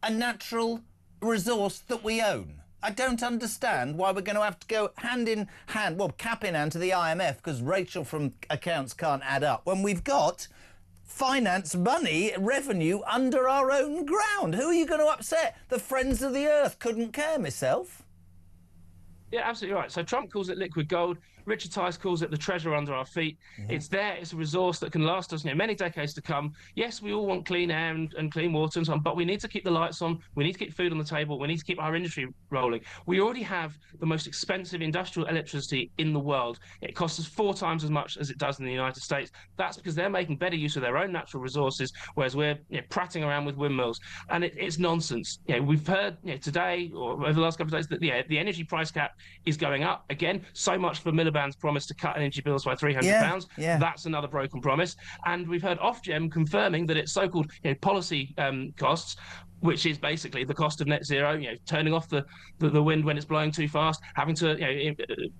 a natural resource that we own? I don't understand why we're going to have to go hand in hand, cap in hand to the IMF, because Rachel from accounts can't add up, when we've got finance, money, revenue under our own ground. Who are you going to upset? The friends of the earth couldn't care, myself. Yeah, absolutely right. So Trump calls it liquid gold. Richard Tice calls it the treasure under our feet. Yeah. It's there. It's a resource that can last us many decades to come. Yes, we all want clean air and clean water and so on, but we need to keep the lights on. We need to keep food on the table. We need to keep our industry rolling. We already have the most expensive industrial electricity in the world. It costs us 4 times as much as it does in the United States. That's because they're making better use of their own natural resources, whereas we're prattling around with windmills. And it's nonsense. We've heard today or over the last couple of days that the energy price cap is going up again. So much for Miliband's promise to cut energy bills by £300. Yeah. That's another broken promise. And we've heard Ofgem confirming that its so-called policy costs, which is basically the cost of net zero, turning off the wind when it's blowing too fast, having to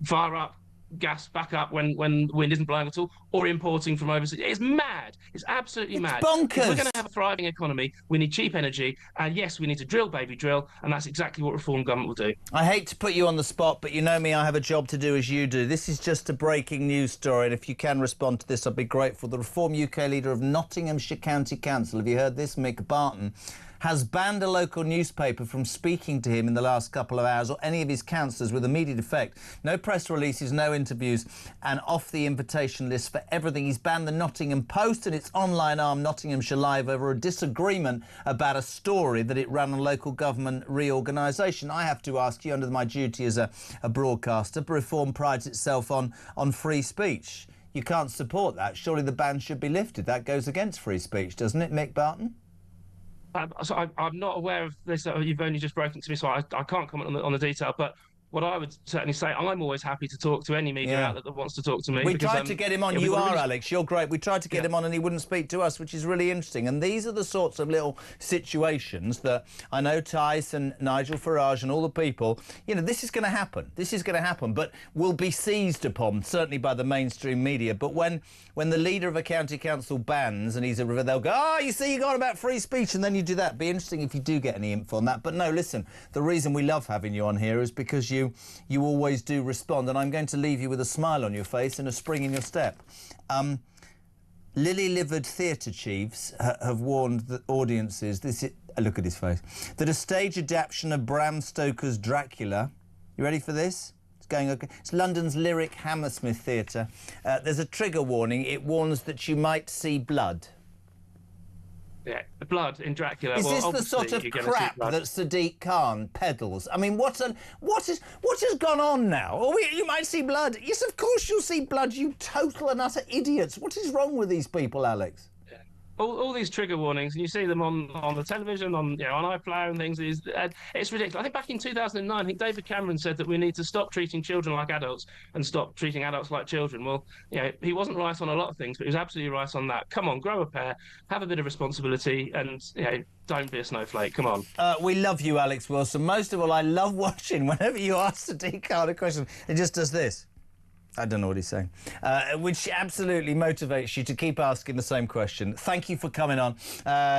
fire up gas back up when the wind isn't blowing at all, or importing from overseas. It's mad. It's absolutely mad. Bonkers. If we're going to have a thriving economy, we need cheap energy, and yes, we need to drill, baby, drill, and that's exactly what Reform government will do. I hate to put you on the spot, but you know me, I have a job to do as you do. This is just a breaking news story, and if you can respond to this, I'd be grateful. The Reform UK leader of Nottinghamshire County Council, have you heard this, Mick Barton, has banned a local newspaper from speaking to him in the last couple of hours, or any of his councillors, with immediate effect. No press releases, no interviews, and off the invitation list for everything. He's banned the Nottingham Post and its online arm, Nottinghamshire Live, over a disagreement about a story that it ran on local government reorganisation. I have to ask you, under my duty as a broadcaster, Reform prides itself on free speech. You can't support that. Surely the ban should be lifted. That goes against free speech, doesn't it, Mick Barton? So I'm not aware of this. You've only just broken to me, so I can't comment on the detail. But what I would certainly say, I'm always happy to talk to any media outlet that wants to talk to me. We tried to get him on. You are, Alex. You're great. We tried to get him on and he wouldn't speak to us, which is really interesting. And these are the sorts of little situations that I know Tice and Nigel Farage and all the people, this is going to happen. This is going to happen, but will be seized upon, certainly by the mainstream media. But when the leader of a county council bans and they'll go, you see, you got about free speech, and then you do that. Be interesting if you do get any info on that. But no, listen, the reason we love having you on here is because you always do respond, and I'm going to leave you with a smile on your face and a spring in your step. Lily-livered theatre chiefs have warned the audiences, look at his face, that a stage adaptation of Bram Stoker's Dracula, you ready for this? It's going okay. It's London's Lyric Hammersmith Theatre. There's a trigger warning. It warns that you might see blood. Yeah, the blood in Dracula. Is this the sort of crap that Sadiq Khan peddles? I mean, what has gone on now? Oh, you might see blood. Yes, of course you'll see blood, you total and utter idiots. What is wrong with these people, Alex? all these trigger warnings, and you see them on the television, on iPlayer and things. It's ridiculous. I think back in 2009, I think David Cameron said that we need to stop treating children like adults and stop treating adults like children. Well, he wasn't right on a lot of things, but he was absolutely right on that. Come on, grow a pair, have a bit of responsibility, and don't be a snowflake. Come on. We love you, Alex Wilson. Most of all, I love watching whenever you ask Sadiq Khan a question. It just does this. I don't know what he's saying, which absolutely motivates you to keep asking the same question. Thank you for coming on.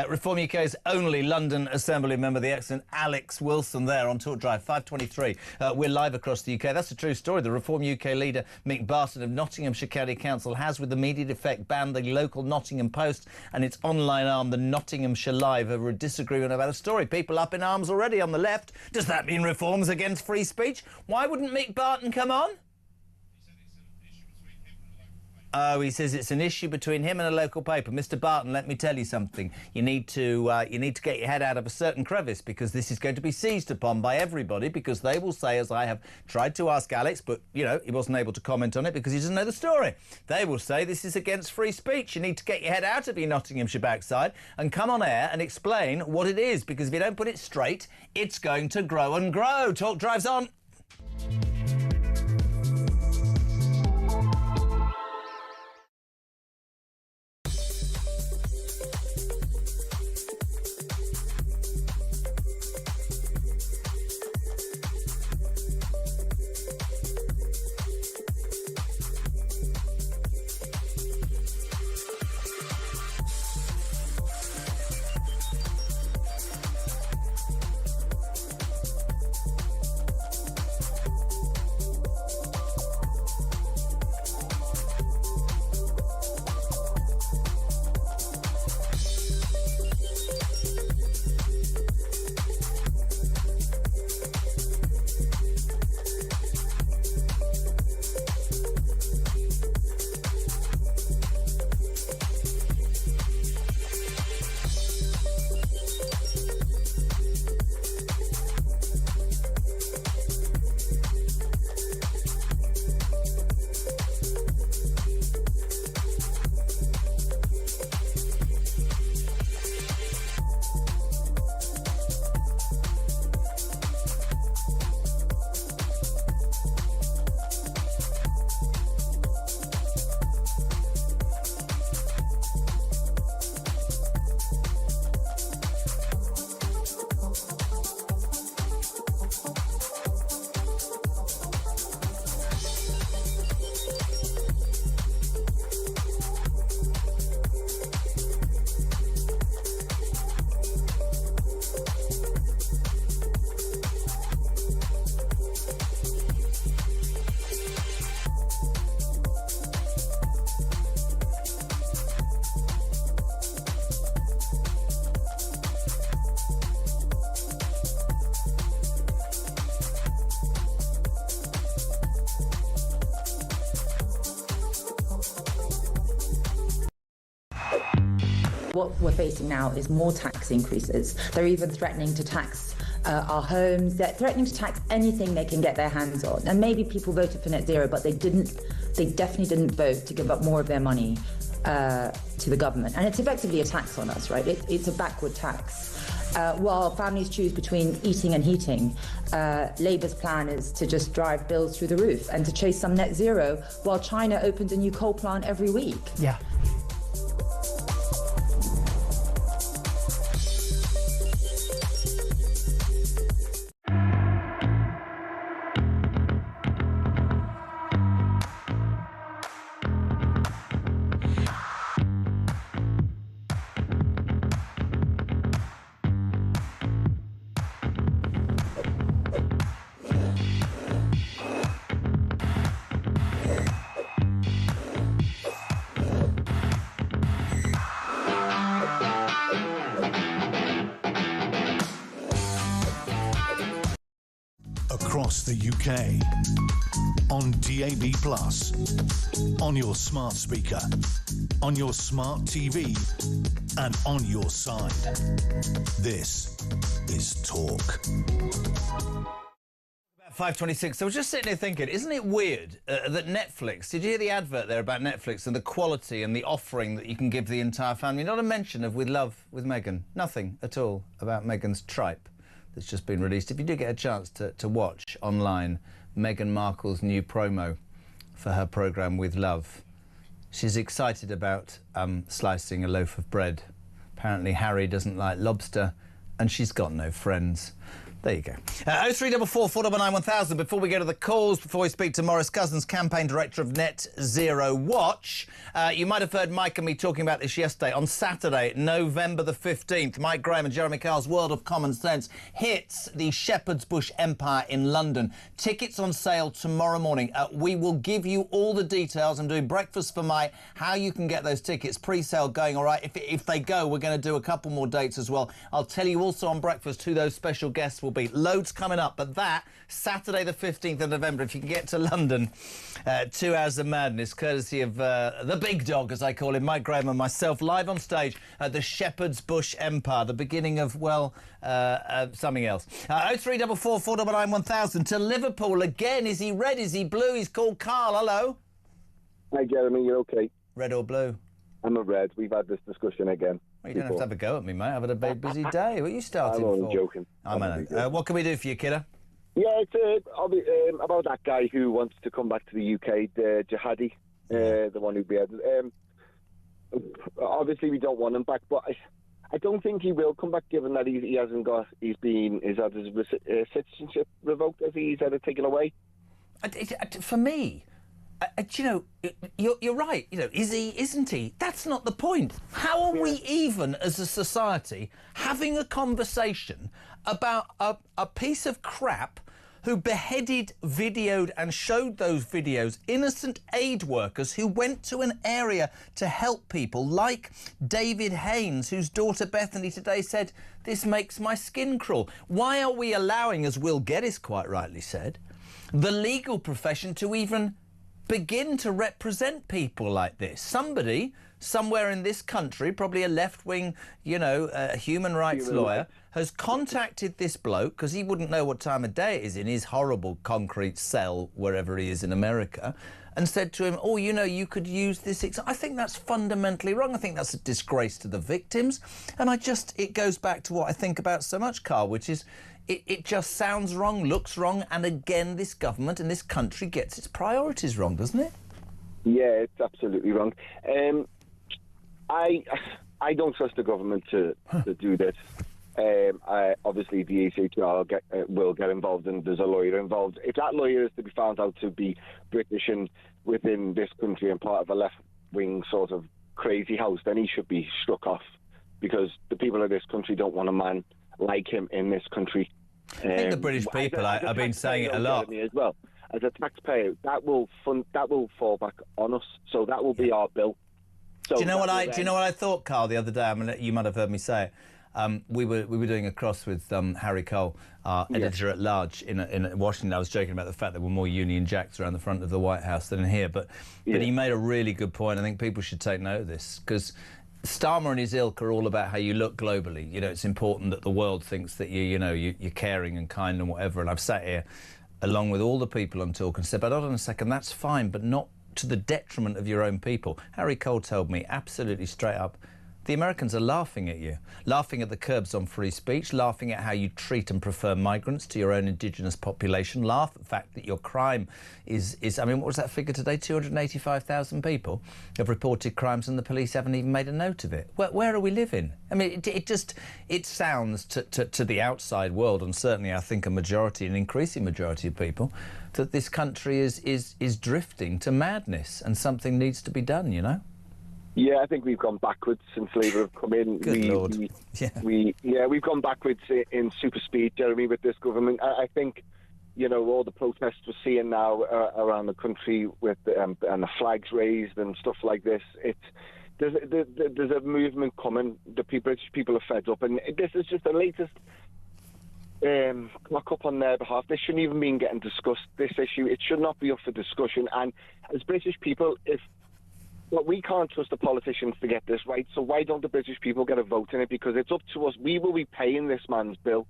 Reform UK's only London Assembly member, the excellent Alex Wilson, there on Talk Drive, 5:23. We're live across the UK. That's a true story. The Reform UK leader, Mick Barton of Nottinghamshire County Council, has with immediate effect banned the local Nottingham Post and its online arm, the Nottinghamshire Live, over a disagreement about a story. People up in arms already on the left. Does that mean reforms against free speech? Why wouldn't Mick Barton come on? Oh, he says it's an issue between him and a local paper. Mr. Barton, let me tell you something. You need to get your head out of a certain crevice, because this is going to be seized upon by everybody, because they will say, as I have tried to ask Alex, but, he wasn't able to comment on it because he doesn't know the story. They will say this is against free speech. You need to get your head out of your Nottinghamshire backside and come on air and explain what it is, because if you don't put it straight, it's going to grow and grow. Talk Drive's on. What we're facing now is more tax increases. They're even threatening to tax our homes. They're threatening to tax anything they can get their hands on. And maybe people voted for net zero, but they definitely didn't vote to give up more of their money to the government. And it's effectively a tax on us, right? It's a backward tax. While families choose between eating and heating, Labour's plan is to just drive bills through the roof and to chase some net zero while China opens a new coal plant every week. Yeah. Across the UK, on DAB+, on your smart speaker, on your smart TV, and on your side. This is Talk. 5:26. I was just sitting here thinking, isn't it weird that Netflix, did you hear the advert there about Netflix and the quality and the offering that you can give the entire family? Not a mention of With Love with Meghan. Nothing at all about Meghan's tripe that's just been released. If you do get a chance to watch online Meghan Markle's new promo for her programme With Love, she's excited about slicing a loaf of bread. Apparently Harry doesn't like lobster and she's got no friends. There you go. 0344 499 1000. Before we go to the calls, before we speak to Maurice Cousins, campaign director of Net Zero Watch, you might have heard Mike and me talking about this yesterday. On Saturday, November the 15th, Mike Graham and Jeremy Carl's World of Common Sense hits the Shepherd's Bush Empire in London. Tickets on sale tomorrow morning. We will give you all the details. I'm doing breakfast for Mike, how you can get those tickets. Pre-sale going all right. If they go, we're going to do a couple more dates as well. I'll tell you also on breakfast who those special guests will be. Loads coming up, but that Saturday the 15th of November, if you can get to London, 2 hours of madness courtesy of the big dog, as I call him, Mike Graham, and myself, live on stage at the Shepherd's Bush Empire, the beginning of, well, something else. 0344 499 1000 to Liverpool again. Is he red? Is he blue? He's called Carl. Hello. Hi Jeremy, you okay? Red or blue? I'm a red. We've had this discussion again. Well, you don't have to have a go at me, mate. I've had a very busy day. What are you starting for? I'm only joking. I know. What can we do for you, kiddo? Yeah, it's about that guy who wants to come back to the UK, the jihadi, the one who beheaded. Obviously, we don't want him back, but I don't think he will come back, given that he's had his citizenship revoked, he's had it taken away. For me, you know, you're right. You know, is he? Isn't he? That's not the point. How are we even, as a society, having a conversation about a piece of crap who beheaded, videoed and showed those videos innocent aid workers who went to an area to help people, like David Haynes, whose daughter Bethany today said, "This makes my skin crawl." Why are we allowing, as Will Geddes quite rightly said, the legal profession to even begin to represent people like this? Somebody somewhere in this country, probably a left-wing, you know, human rights lawyer, has contacted this bloke, because he wouldn't know what time of day it is in his horrible concrete cell wherever he is in America, and said to him, oh, you know, you could use this. I think that's fundamentally wrong. I think that's a disgrace to the victims. And it goes back to what I think about so much, Carl, which is it just sounds wrong, looks wrong, and again, this government and this country gets its priorities wrong, doesn't it? Yeah, it's absolutely wrong. I don't trust the government to do this. Obviously, the ECHR will get involved, and there's a lawyer involved. If that lawyer is to be found out to be British and within this country and part of a left-wing sort of crazy house, then he should be struck off, because the people of this country don't want a man like him in this country. I think the British people, I've been saying it a lot. As well, as a taxpayer, that will fall back on us. So that will be our bill. So do you know what I thought, Carl, the other day? I mean, you might have heard me say it. We were doing a cross with Harry Cole, our editor at large in Washington. I was joking about the fact there were more Union Jacks around the front of the White House than in here, but he made a really good point. I think people should take note of this, because Starmer and his ilk are all about how you look globally. You know, it's important that the world thinks that you're caring and kind and whatever. And I've sat here, along with all the people I'm talking, said, but hold on a second, that's fine, but not to the detriment of your own people. Harry Cole told me absolutely straight up, the Americans are laughing at you, laughing at the curbs on free speech, laughing at how you treat and prefer migrants to your own indigenous population, laugh at the fact that your crime is I mean, what was that figure today? 285,000 people have reported crimes and the police haven't even made a note of it. Where are we living? I mean, it sounds to the outside world, and certainly I think an increasing majority of people, that this country is drifting to madness and something needs to be done, you know? Yeah, I think we've gone backwards since Labour have come in. Good Lord. We've gone backwards in super speed, Jeremy, with this government. I think, you know, all the protests we're seeing now around the country with and the flags raised and stuff like this, there's a movement coming. The British people are fed up, and this is just the latest clock up on their behalf. This shouldn't even be getting discussed, this issue. It should not be up for discussion. And as British people, we can't trust the politicians to get this right, so why don't the British people get a vote in it? Because it's up to us. We will be paying this man's bill.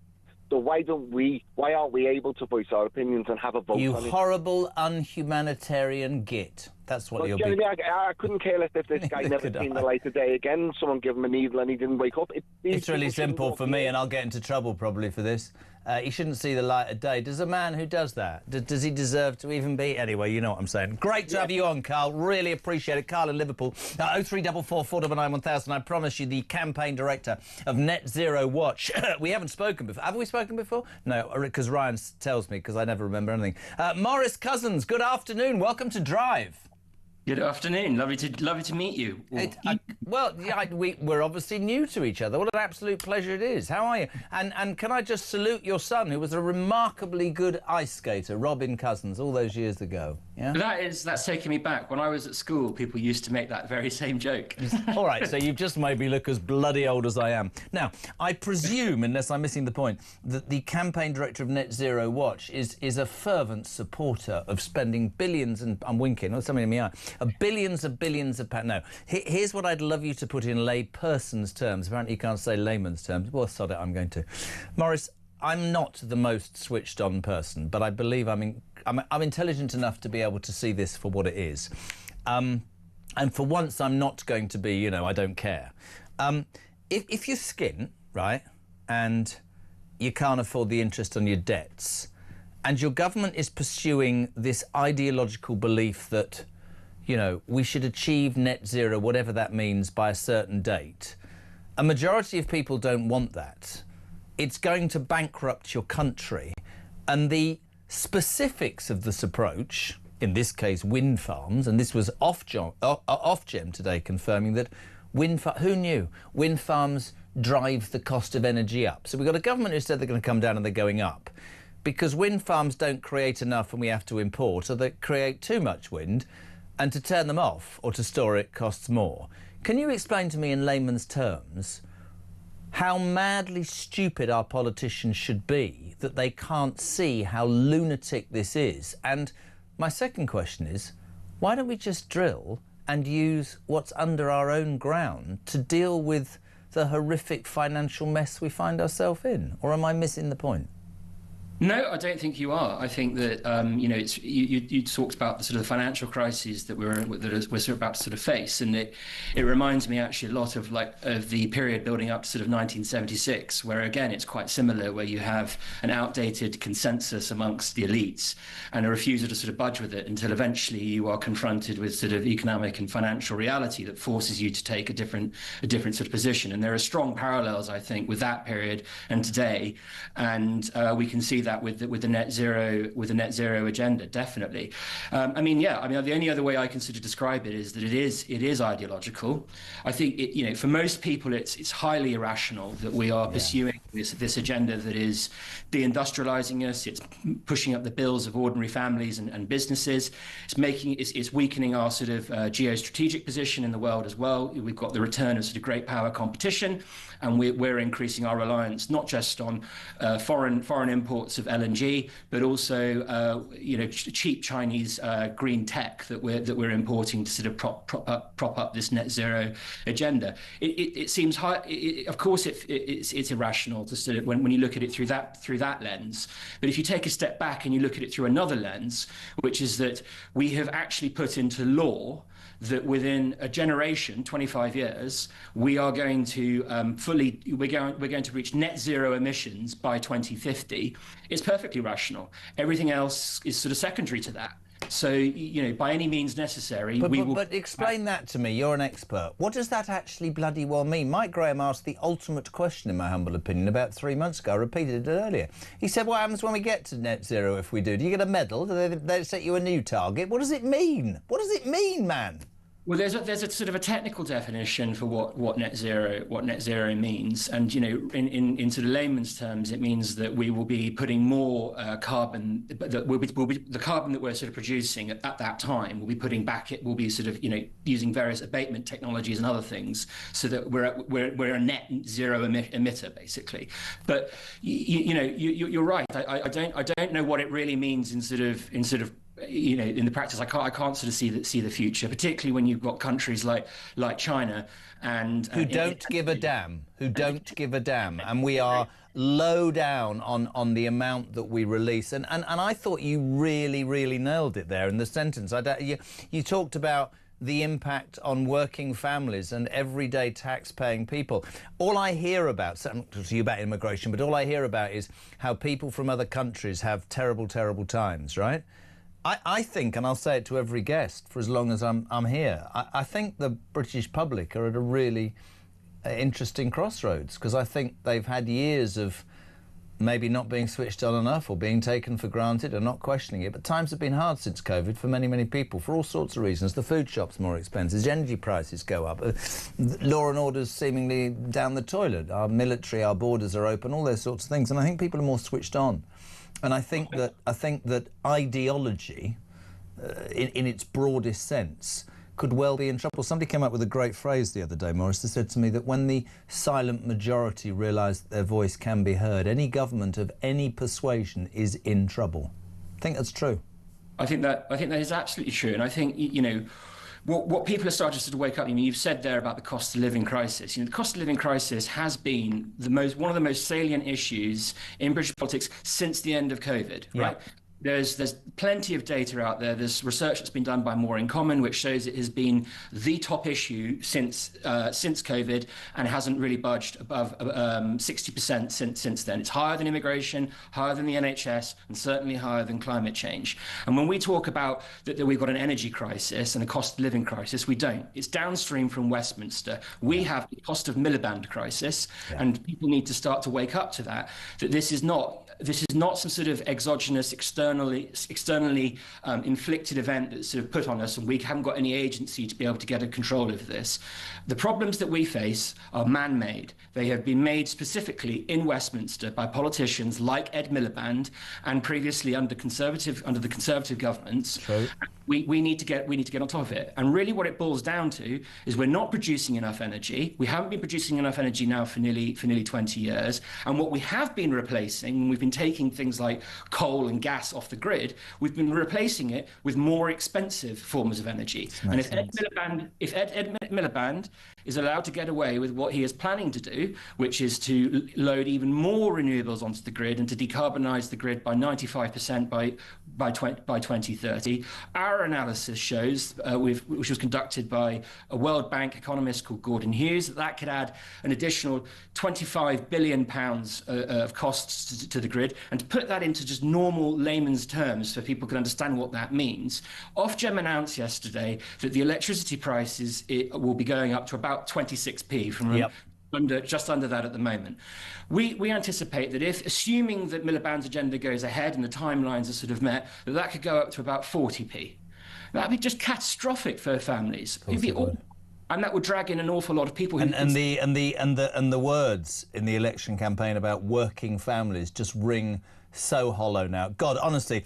So why aren't we able to voice our opinions and have a vote You on it? horrible, unhumanitarian git. That's what you'll Jeremy, be. I couldn't care less if this guy never seen the light of day again. Someone give him a needle and he didn't wake up. It's really simple for me, and I'll get into trouble probably for this. He shouldn't see the light of day. Does a man who does that, does he deserve to even be? Anyway, you know what I'm saying. Great to have you on, Carl. Really appreciate it. Carl in Liverpool. 0344 499 1000. I promise you, the campaign director of Net Zero Watch. We haven't spoken before. Have we spoken before? No, because Ryan tells me, because I never remember anything. Morris Cousins, good afternoon. Welcome to Drive. Good afternoon. Lovely to meet you. We're obviously new to each other. What an absolute pleasure it is. How are you? And can I just salute your son, who was a remarkably good ice skater, Robin Cousins, all those years ago. Yeah. That's taking me back. When I was at school, people used to make that very same joke. All right, so you've just made me look as bloody old as I am. Now, I presume, unless I'm missing the point, that the campaign director of Net Zero Watch is a fervent supporter of spending billions, and I'm winking, or something in my eye, billions of pounds. No, here's what I'd love you to put in lay person's terms. Apparently you can't say layman's terms. Well, sod it, I'm going to. Morris, I'm not the most switched on person, but I believe I'm intelligent enough to be able to see this for what it is. And for once, I'm not going to be, I don't care. If you're skint, right, and you can't afford the interest on your debts, and your government is pursuing this ideological belief that, we should achieve net zero, whatever that means, by a certain date, a majority of people don't want that. It's going to bankrupt your country. And the specifics of this approach, in this case wind farms, and this was Ofgem today confirming that who knew? Wind farms drive the cost of energy up. So we've got a government who said they're going to come down and they're going up. Because wind farms don't create enough and we have to import, or they create too much wind, and to turn them off or to store it costs more. Can you explain to me in layman's terms how madly stupid our politicians should be that they can't see how lunatic this is? And my second question is, why don't we just drill and use what's under our own ground to deal with the horrific financial mess we find ourselves in? Or am I missing the point? No, I don't think you are. I think that you talked about the sort of financial crises that we're sort of about to sort of face, and it reminds me actually a lot of the period building up to sort of 1976, where again it's quite similar, where you have an outdated consensus amongst the elites and a refusal to sort of budge with it until eventually you are confronted with sort of economic and financial reality that forces you to take a different sort of position. And there are strong parallels, I think, with that period and today, and we can see that with the net zero agenda, definitely. The only other way I can sort of describe it is that it is ideological. I think for most people it's highly irrational that we are pursuing this agenda that is deindustrializing us. It's pushing up the bills of ordinary families and businesses. It's weakening our sort of geostrategic position in the world as well. We've got the return of sort of great power competition, and we're increasing our reliance not just on foreign imports of LNG, but also cheap Chinese green tech that we're importing to sort of prop up this net zero agenda. It seems high. Of course, it's irrational to sort of when you look at it through that lens. But if you take a step back and you look at it through another lens, which is that we have actually put into law that within a generation, 25 years, we are going to we're going to reach net zero emissions by 2050. It's perfectly rational. Everything else is sort of secondary to that. So, by any means necessary, we will... But explain that to me. You're an expert. What does that actually bloody well mean? Mike Graham asked the ultimate question, in my humble opinion, about 3 months ago. I repeated it earlier. He said, what happens when we get to net zero if we do? Do you get a medal? Do they set you a new target? What does it mean? What does it mean, man? Well, there's a sort of a technical definition for what net zero means, and in sort of layman's terms, it means that we will be putting more carbon. That will be the carbon that we're sort of producing at that time. We'll be putting back. It will be sort of using various abatement technologies and other things, so that we're a net zero emitter basically. But you're right. I don't know what it really means in sort of in the practice, I can't sort of see the future, particularly when you've got countries like China and who don't give a damn, and we are low down on the amount that we release. And I thought you really nailed it there in the sentence. You talked about the impact on working families and everyday tax-paying people. All I hear about, so I'm not talking to you about immigration, but all I hear about is how people from other countries have terrible times, right? I think, and I'll say it to every guest for as long as I'm here, I think the British public are at a really interesting crossroads, because I think they've had years of maybe not being switched on enough or being taken for granted and not questioning it. But times have been hard since COVID for many people, for all sorts of reasons. The food shop's more expensive, energy prices go up, law and order's seemingly down the toilet, our military, our borders are open, all those sorts of things. And I think people are more switched on. And I think that ideology, in its broadest sense, could well be in trouble. Somebody came up with a great phrase the other day, Maurice, that said to me that when the silent majority realise that their voice can be heard, any government of any persuasion is in trouble. I think that's true. I think that is absolutely true, and I think what people are starting to sort of wake up. You've said there about the cost of living crisis. The cost of living crisis has been one of the most salient issues in British politics since the end of COVID, right? There's plenty of data out there. There's research that's been done by More in Common, which shows it has been the top issue since COVID, and hasn't really budged above 60% since then. It's higher than immigration, higher than the NHS, and certainly higher than climate change. And when we talk about that we've got an energy crisis and a cost of living crisis, we don't. It's downstream from Westminster. We have the cost of Miliband crisis, and people need to start to wake up to that this is not some sort of exogenous, externally inflicted event that's sort of put on us, and we haven't got any agency to be able to get a control of this. The problems that we face are man-made. They have been made specifically in Westminster by politicians like Ed Miliband, and previously under the Conservative governments. True. We need to get on top of it. And really what it boils down to is we're not producing enough energy. We haven't been producing enough energy now for nearly 20 years. And what we have been replacing, we've been taking things like coal and gas off the grid, we've been replacing it with more expensive forms of energy. And if Ed Miliband is allowed to get away with what he is planning to do, which is to load even more renewables onto the grid and to decarbonise the grid by 95% by 2030, our analysis shows, which was conducted by a World Bank economist called Gordon Hughes, that could add an additional £25 billion of costs to the grid. And to put that into just normal layman's terms so people can understand what that means, Ofgem announced yesterday that the electricity prices will be going up to about 26p from just under that at the moment. We anticipate that assuming that Miliband's agenda goes ahead and the timelines are sort of met, that could go up to about 40p. That'd be just catastrophic for families. It'd be awful. And that would drag in an awful lot of people. And the words in the election campaign about working families just ring so hollow now. God, honestly,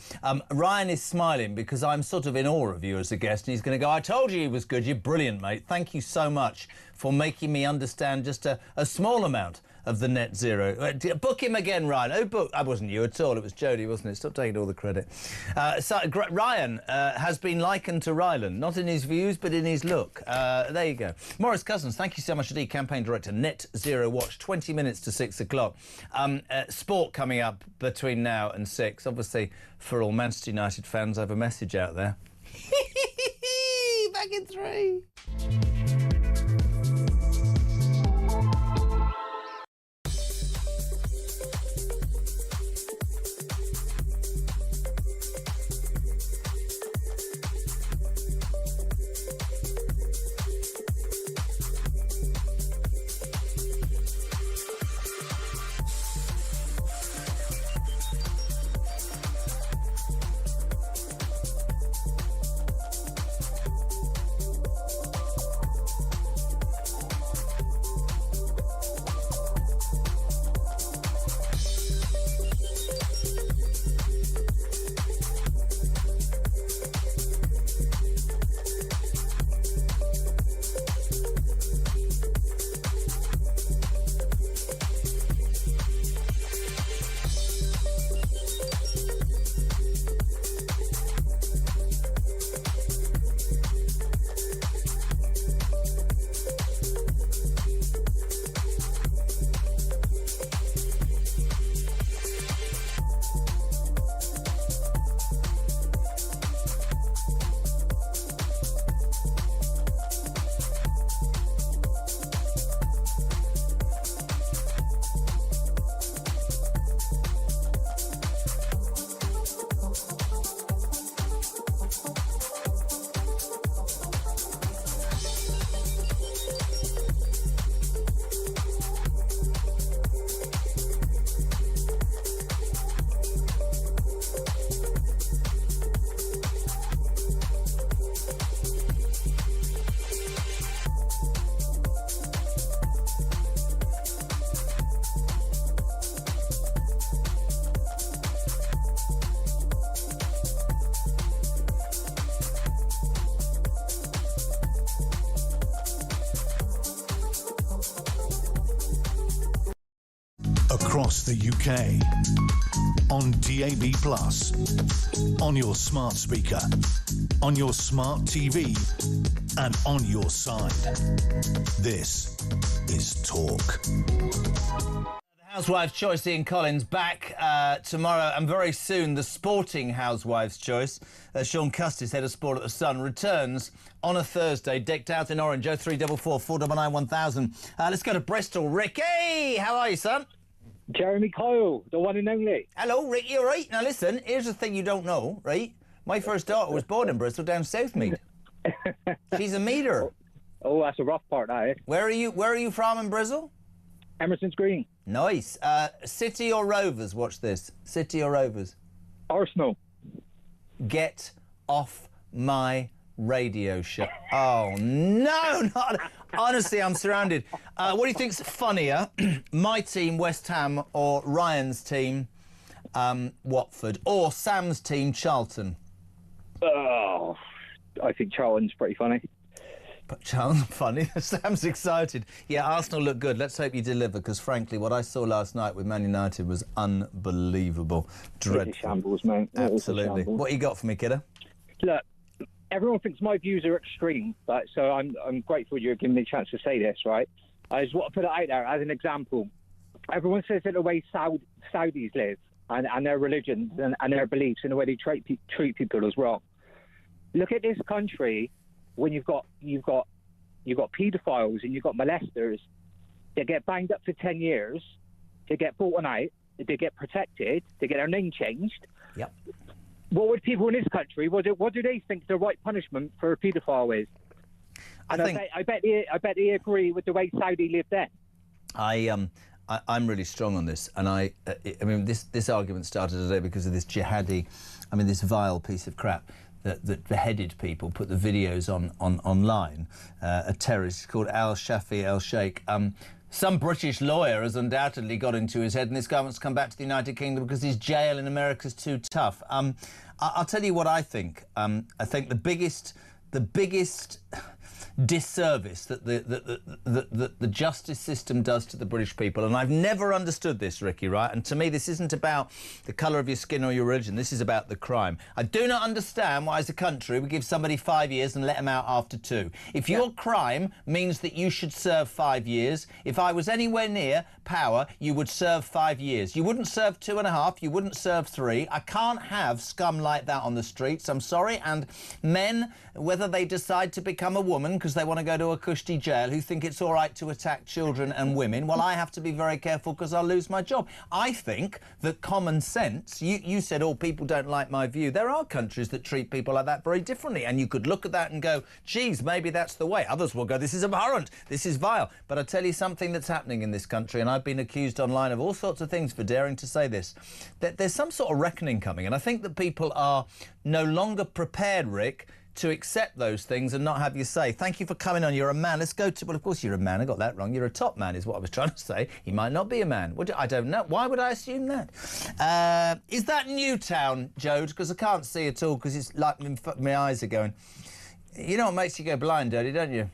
Ryan is smiling because I'm sort of in awe of you as a guest, and he's going to go, I told you he was good. You're brilliant, mate. Thank you so much for making me understand just a small amount of the net zero. Book him again, Ryan. Oh, book. I wasn't you at all. It was Jodie, wasn't it? Stop taking all the credit. Ryan has been likened to Ryland, not in his views, but in his look. There you go. Maurice Cousins, thank you so much indeed. Campaign Director, Net Zero Watch, 20 minutes to 6 o'clock. Sport coming up between now and 6. Obviously, for all Manchester United fans, I have a message out there. Back in 3. across the UK. On DAB+, on your smart speaker, on your smart TV, and on your side. This is Talk. Housewives' Choice, Ian Collins, back tomorrow and very soon. The sporting Housewives' Choice. Sean Custis, head of sport at The Sun, returns on a Thursday, decked out in orange. 0344 499 1000. Let's go to Bristol. Ricky, how are you, son? Jeremy Kyle, the one and only. Hello, Ricky, all right? Now, listen, here's the thing you don't know, right? My first daughter was born in Bristol, down Southmead. She's a meter. Oh, that's a rough part, that is. Where are you from in Bristol? Emerson's Green. Nice. City or Rovers? Watch this. City or Rovers? Arsenal. Get off my radio show. Oh, no, not... Honestly, I'm surrounded. What do you think's funnier? My team, West Ham, or Ryan's team, Watford, or Sam's team, Charlton? Oh, I think Charlton's pretty funny. But Charlton's funny. Sam's excited. Yeah, Arsenal look good. Let's hope you deliver, because frankly, what I saw last night with Man United was unbelievable. Dreadful. It's a shambles, mate. Absolutely. What you got for me, kiddo? Look, everyone thinks my views are extreme, right? So I'm grateful you're giving me a chance to say this, right? I just want to put it out there as an example. Everyone says that the way Saudis live and their religions and their beliefs and the way they treat people is wrong. Look at this country. When you've got paedophiles and you've got molesters, they get banged up for 10 years, they get bought out, they get protected, they get their name changed. Yep. What would people in this country? What do they think the right punishment for a paedophile is? And I bet they agree with the way Saudi lived then. I'm really strong on this, and I mean this argument started today because of this jihadi, this vile piece of crap that beheaded people, put the videos online. A terrorist called Al-Shafi al-Sheikh. Some British lawyer has undoubtedly got into his head, and this government's come back to the United Kingdom because his jail in America's too tough. I'll tell you what I think. I think the biggest disservice that the justice system does to the British people, and I've never understood this, Ricky, right? And to me, this isn't about the colour of your skin or your religion. This is about the crime. I do not understand why, as a country, we give somebody 5 years and let them out after 2. If your crime means that you should serve 5 years, if I was anywhere near power, you would serve 5 years. You wouldn't serve 2.5. You wouldn't serve 3. I can't have scum like that on the streets. I'm sorry. And men, whether they decide to become a woman because they want to go to a cushy jail, who think it's all right to attack children and women, well, I have to be very careful because I'll lose my job. I think that common sense, you said, oh, people don't like my view. There are countries that treat people like that very differently, and you could look at that and go, geez, maybe that's the way. Others will go, this is abhorrent, this is vile. But I tell you something that's happening in this country, and I've been accused online of all sorts of things for daring to say this, that there's some sort of reckoning coming, and I think that people are no longer prepared, Rick, to accept those things and not have you say, thank you for coming on, you're a man. Let's go to... Well, of course you're a man. I got that wrong. You're a top man is what I was trying to say. He might not be a man. I don't know. Why would I assume that? Is that Newtown, Jode? Because I can't see at all because it's like my eyes are going... You know what makes you go blind, Dirty, don't you?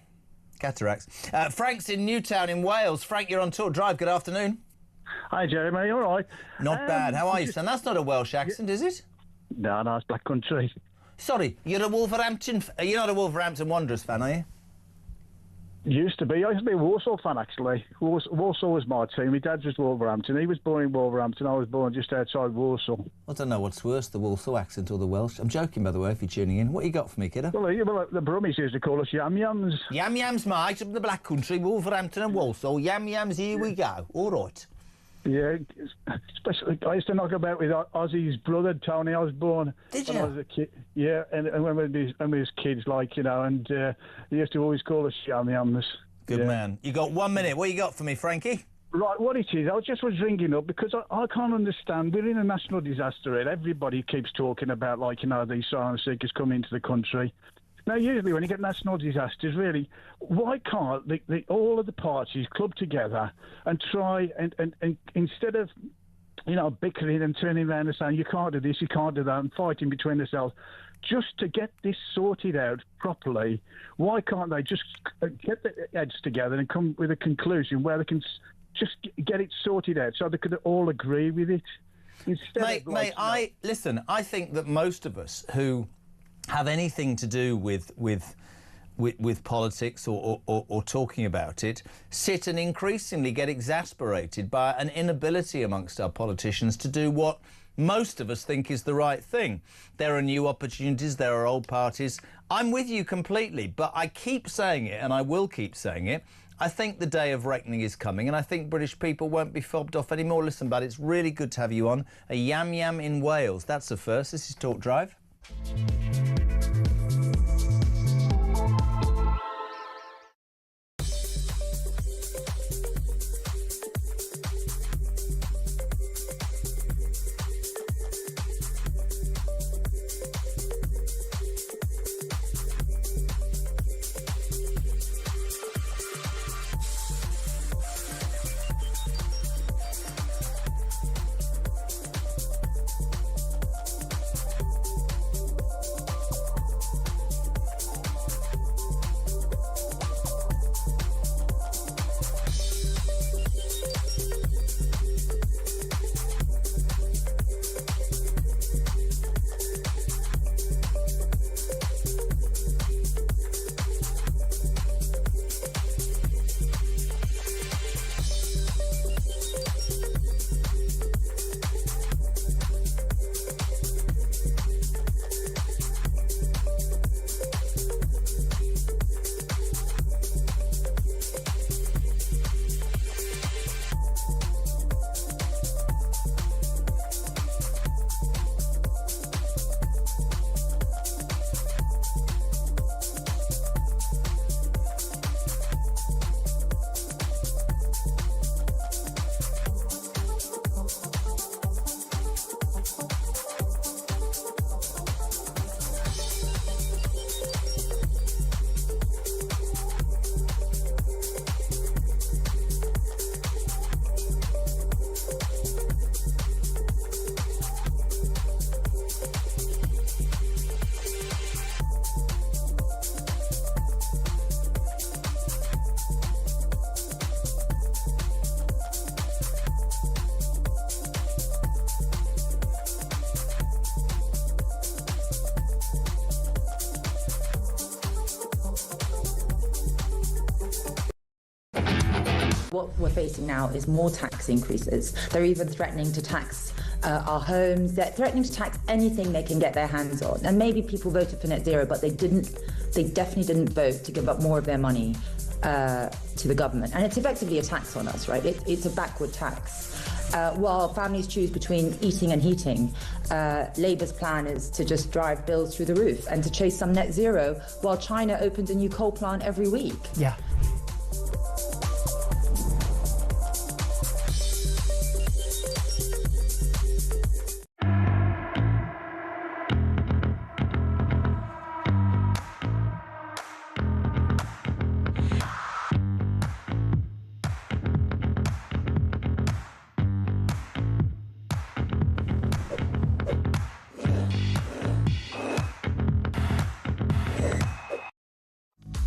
Cataracts. Frank's in Newtown in Wales. Frank, you're on Talk Drive. Good afternoon. Hi, Jeremy. All right. Not bad. How are you, son? That's not a Welsh accent, is it? No, it's Black Country. Sorry, you're not a Wolverhampton Wanderers fan, are you? Used to be. I used to be a Walsall fan, actually. Walsall was my team. My dad was Wolverhampton. He was born in Wolverhampton. I was born just outside Walsall. I don't know what's worse, the Walsall accent or the Welsh. I'm joking, by the way, if you're tuning in. What you got for me, kiddo? Well, the Brummies used to call us Yam-Yams. Yam-Yams, mate, up in the Black Country, Wolverhampton and Walsall. Yam-Yams, here we go. All right. Yeah, especially I used to knock about with Ozzy's brother Tony Osborne. Did you? When I was a kid. Yeah, and when we was kids, and he used to always call us Yam-Yams. Good man. You got 1 minute. What you got for me, Frankie? Right, what it is, I just was ringing up because I can't understand. We're in a national disaster, and everybody keeps talking about, these asylum seekers coming into the country. Now, usually when you get national disasters, really, why can't all of the parties club together and try and instead of, bickering and turning around and saying, you can't do this, you can't do that, and fighting between themselves, just to get this sorted out properly, why can't they just get their heads together and come with a conclusion where they can just get it sorted out so they could all agree with it. Instead of, mate, I think that most of us who have anything to do with politics or talking about it sit and increasingly get exasperated by an inability amongst our politicians to do what most of us think is the right thing. There are new opportunities, there are old parties. I'm with you completely, but I keep saying it, and I will keep saying it. I think the day of reckoning is coming, and I think British people won't be fobbed off anymore. Listen, bud, it's really good to have you on. A yam yam in Wales. That's the first. This is Talk Drive. What we're facing now is more tax increases. They're even threatening to tax our homes. They're threatening to tax anything they can get their hands on. And maybe people voted for net zero, but they definitely didn't vote to give up more of their money to the government. And it's effectively a tax on us, right? It's a backward tax. While families choose between eating and heating, Labour's plan is to just drive bills through the roof and to chase some net zero while China opens a new coal plant every week. Yeah.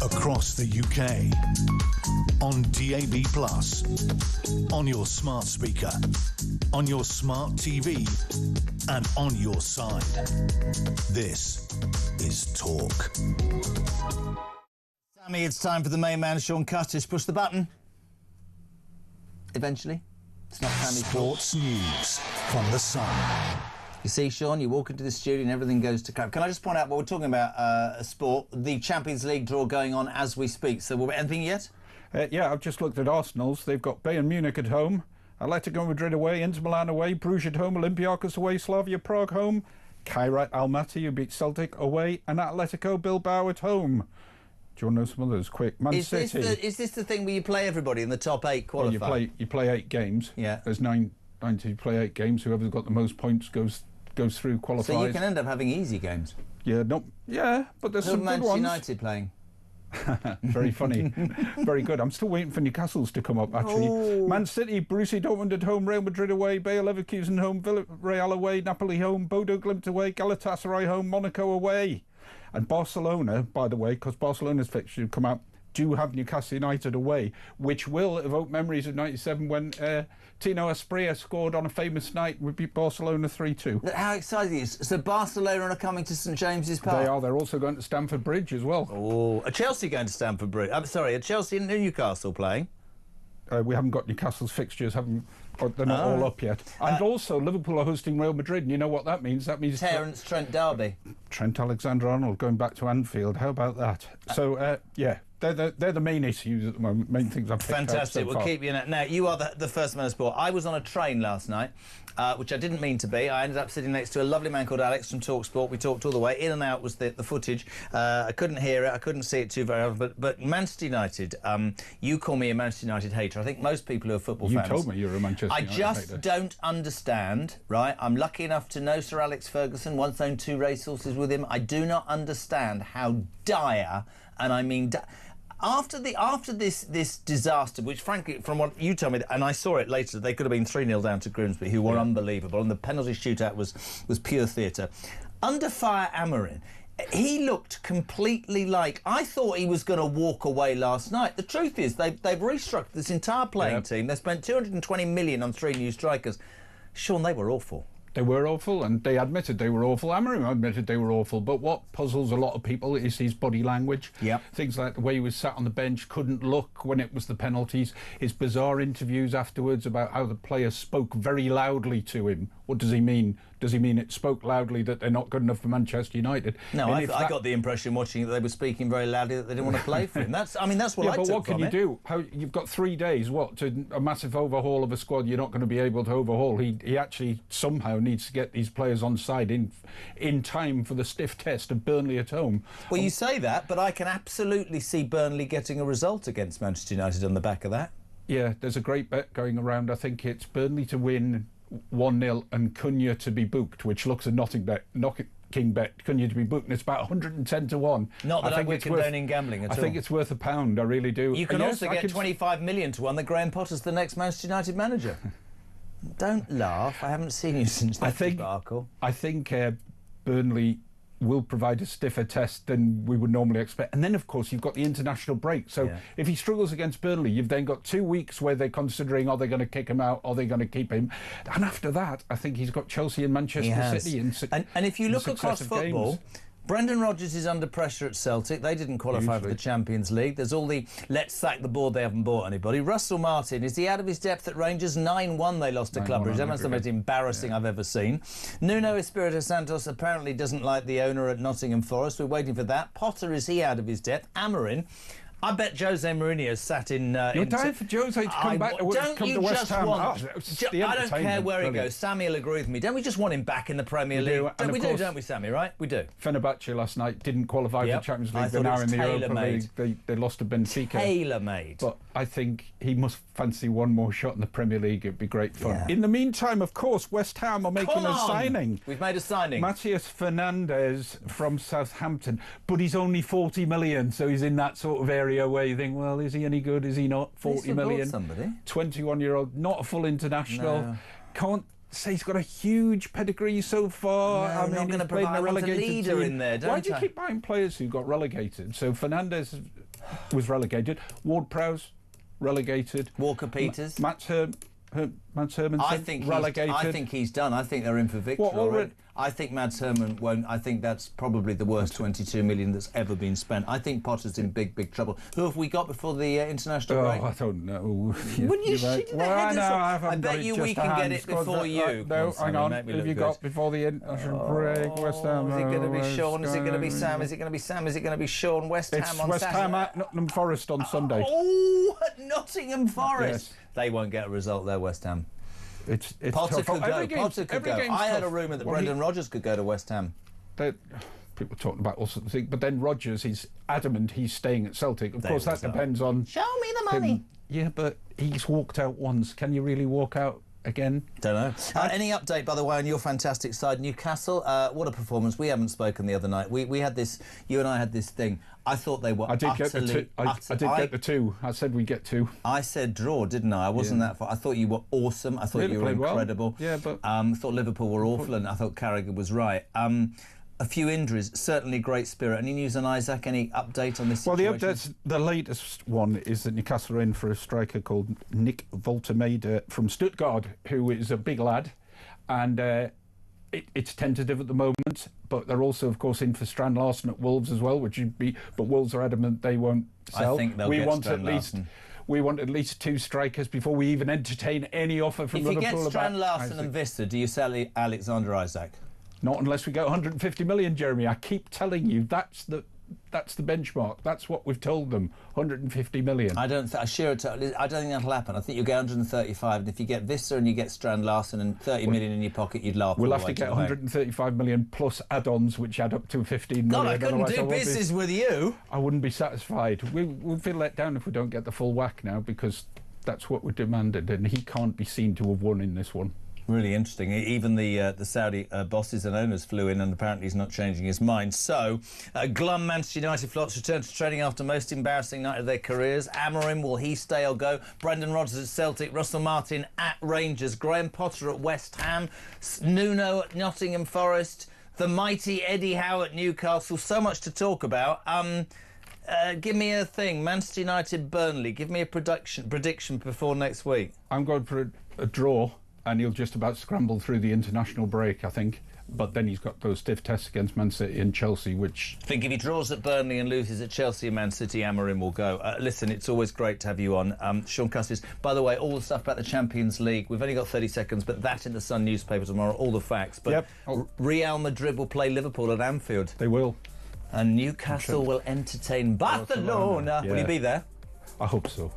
Across the UK, on DAB+, on your smart speaker, on your smart TV, and on your side. This is Talk. Sammy, it's time for the main man, Sean Cuttish. Push the button. Eventually. It's not Sammy's Sports news from the Sun. You see, Sean, you walk into the studio and everything goes to crap. Can I just point out, while we're talking about sport, the Champions League draw going on as we speak. So, anything yet? Yeah, I've just looked at Arsenal's. They've got Bayern Munich at home, Atletico Madrid away, Inter Milan away, Bruges at home, Olympiacos away, Slavia Prague home, Kairat Almaty, who beat Celtic, away, and Atletico Bilbao at home. Do you want to know some others? Quick. Man City. Is this the thing where you play everybody in the top 8 qualify? Well, you play 8 games. Yeah. There's 9 to play 8 games. Whoever's got the most points goes through, qualifies. So you can end up having easy games. Yeah, but there's some good Manchester ones. United playing. Very funny. Very good. I'm still waiting for Newcastle's to come up, actually. Oh. Man City, Borussia Dortmund at home, Real Madrid away, Bayer Leverkusen home, Villarreal away, Napoli home, Bodo Glimt away, Galatasaray home, Monaco away. And Barcelona, by the way, because Barcelona's fixture come out, do have Newcastle United away, which will evoke memories of '97 when Tino Asprilla scored on a famous night. We beat Barcelona 3-2. How exciting is it? So Barcelona are coming to St James's Park? They are. They're also going to Stamford Bridge as well. Oh, are Chelsea going to Stamford Bridge? I'm sorry, are Chelsea and Newcastle playing? We haven't got Newcastle's fixtures, they're not all up yet. And also, Liverpool are hosting Real Madrid, and you know what that means? That means Terence Trent Derby. Trent Alexander-Arnold going back to Anfield. How about that? So, yeah, they're the main issues at the moment, main things I've picked out Fantastic. so We'll far. keep you in it. Now, you are the first man of sport. I was on a train last night, which I didn't mean to be. I ended up sitting next to a lovely man called Alex from talkSPORT. We talked all the way. In and out was the footage. I couldn't hear it. I couldn't see it too very often. But Manchester United, you call me a Manchester United hater. I think most people who are football fans... You told me you were a Manchester United hater. I just don't understand, right? I'm lucky enough to know Sir Alex Ferguson, once owned 2 racehorses with him. I do not understand how dire, and I mean... After this disaster, which frankly, from what you tell me, and I saw it later, they could have been 3-0 down to Grimsby, who were unbelievable, and the penalty shootout was pure theatre. Under fire, Amorim, he looked completely like... I thought he was going to walk away last night. The truth is, they've restructured this entire playing team. They spent 220 million on 3 new strikers. Sean, they were awful. They were awful, and they admitted they were awful. Amorim admitted they were awful, but what puzzles a lot of people is his body language. Yep. Things like the way he was sat on the bench, couldn't look when it was the penalties, his bizarre interviews afterwards about how the players spoke very loudly to him. What does he mean? Does he mean it spoke loudly that they're not good enough for Manchester United? No, I got the impression watching that they were speaking very loudly that they didn't want to play for him. That's what I took from it. But what can you do? You've got 3 days, to a massive overhaul of a squad you're not going to be able to overhaul. He actually somehow needs to get these players on side in time for the stiff test of Burnley at home. Well, you say that, but I can absolutely see Burnley getting a result against Manchester United on the back of that. Yeah, there's a great bet going around. I think it's Burnley to win 1-0 and Cunha to be booked, which looks a knocking bet. Cunha to be booked, and it's about 110 to 1. Not that we're condoning gambling at all. I think it's worth £1. I really do. You can also get 25 million to 1 that Graham Potter's the next Manchester United manager. Don't laugh. I haven't seen you since that debacle. I think Burnley will provide a stiffer test than we would normally expect. And then, of course, you've got the international break. So if he struggles against Burnley, you've then got 2 weeks where they're considering, are they going to kick him out? Are they going to keep him? And after that, I think he's got Chelsea and Manchester City. And if you look across football... Brendan Rodgers is under pressure at Celtic. They didn't qualify for the Champions League. There's all the let's sack the board, they haven't bought anybody. Russell Martin, is he out of his depth at Rangers? 9-1 they lost to Club Brugge. That's the most embarrassing I've ever seen. Nuno Espirito Santos apparently doesn't like the owner at Nottingham Forest. We're waiting for that. Potter, is he out of his depth? Amorim, I bet Jose Mourinho sat in... You're dying for Jose to come back to West Ham. I don't care where he goes. Sammy will agree with me. Don't we just want him back in the Premier League? Don't we, Sammy, right? We do. Fenerbahce last night didn't qualify for the Champions League. They're now in the Europa League. They lost to Benfica. Tailor-made. But I think he must fancy one more shot in the Premier League. It'd be great fun. Yeah. In the meantime, of course, West Ham are making a signing. We've made a signing. Matías Fernandes from Southampton. But he's only 40 million, so he's in that sort of area where you think, well, is he any good? Is he not? 40 million. Somebody. 21-year-old, not a full international. No. Can't say he's got a huge pedigree so far. No, I mean, not going to provide a leader team. in there, don't Why do you keep buying players who got relegated? So Fernandes was relegated. Ward-Prowse, relegated. Walker-Peters. Matt Hermansen, relegated. I think he's done. I think they're in for victory. I think Mads Herman won't. I think that's probably the worst 22 million that's ever been spent. I think Potter's in big, big trouble. Who have we got before the international break? I don't know. Wouldn't you shake the head? I bet you we can get it before you. No, hang on. Who have you got before the international break? West Ham. Is it going to be Sean? Is it going to be Sam? Is it going to be Sam? Is it going to be Sean? West Ham on Saturday. It's West Ham at Nottingham Forest on Sunday. Oh, at Nottingham Forest. Yes. They won't get a result there, West Ham. It's Potter tough. could go. I had a rumour that Brendan Rodgers could go to West Ham. People talking about all sorts of things, but then Rodgers, he's adamant he's staying at Celtic. Of course, that depends on... Show me the money. Him. Yeah, but he's walked out once. Can you really walk out again? Don't know. Any update, by the way, on your fantastic side, Newcastle? What a performance. We haven't spoken the other night. We had this... You and I had this thing. I thought they were I did get the 2. I said we'd get 2. I said draw, didn't I? I wasn't that far. I thought you were awesome. I thought you were incredible. Well. Yeah, but... I thought Liverpool were awful, and I thought Carragher was right. a few injuries, certainly great spirit. Any news on Isaac? Any update on this situation? The latest one is that Newcastle are in for a striker called Nick Woltermeyer from Stuttgart, who is a big lad, and it's tentative at the moment, but they're also, of course, in for Strand Larsen at Wolves as well, but Wolves are adamant they won't sell. I think they'll get Strand Larsen. We want at least 2 strikers before we even entertain any offer from Liverpool. If you get Strand about Larsen Isaac. and Vista, do you sell Alexander Isaac? Not unless we get 150 million, Jeremy. I keep telling you, that's the benchmark. That's what we've told them, 150 million. I don't think that'll happen. I think you'll get 135, and if you get Vista and you get Strand Larsen and 30 million in your pocket, you'd laugh. We'll have to get 135 million plus add-ons, which add up to 15 million. God, I couldn't do business with you. I wouldn't be satisfied. We'll feel let down if we don't get the full whack now, because that's what we demanded, and he can't be seen to have won in this one. Really interesting. Even the Saudi bosses and owners flew in, and apparently he's not changing his mind. So, glum Manchester United flocks return to training after most embarrassing night of their careers. Amorim, will he stay or go? Brendan Rodgers at Celtic, Russell Martin at Rangers, Graham Potter at West Ham, Nuno at Nottingham Forest, the mighty Eddie Howe at Newcastle. So much to talk about. Give me a thing. Manchester United, Burnley. Give me a prediction before next week. I'm going for a draw. And he'll just about scramble through the international break, I think. But then he's got those stiff tests against Man City and Chelsea, which... I think if he draws at Burnley and loses at Chelsea and Man City, Amorim will go. Listen, it's always great to have you on. Sean Custis, by the way, all the stuff about the Champions League, we've only got 30 seconds, but that in the Sun newspaper tomorrow, all the facts. But Real Madrid will play Liverpool at Anfield. They will. And Newcastle will entertain Barcelona. Yeah. Will you be there? I hope so.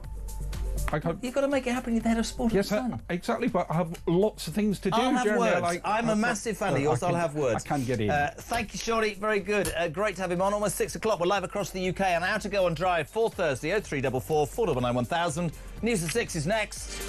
You've got to make it happen. You're the head of sport. Yes, exactly. But I have lots of things to do. I'll have Jeremy. words. I'm a massive fan of yours. I'll have words. I can get in. Thank you, Shorty. Very good. Great to have him on. Almost 6 o'clock. We're live across the UK and How to Go on Drive for Thursday. 0344 499 1000. News at 6 is next.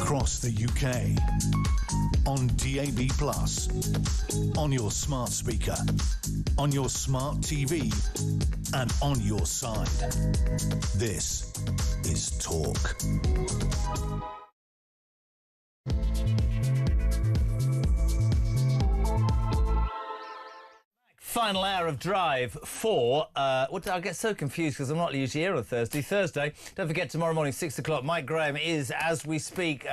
across the UK, on DAB+, on your smart speaker, on your smart TV, and on your side. This is Talk. final hour of Drive for, I get so confused because I'm not usually here on Thursday. Don't forget, tomorrow morning, 6 o'clock, Mike Graham is, as we speak,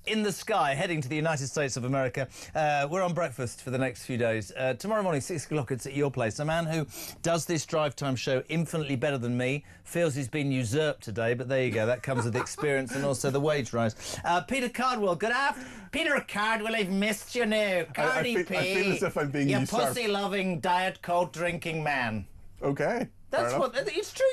in the sky, heading to the United States of America. We're on breakfast for the next few days. Tomorrow morning, 6 o'clock, it's at your place. A man who does this drive time show infinitely better than me, feels he's been usurped today, but there you go, that comes with experience and also the wage rise. Peter Cardwell, good afternoon. Peter Cardwell, I've missed you now. Cardi P. I feel as if I'm being you usurped. pussy-loving, Diet Coke drinking man. Okay. That's what. It's true.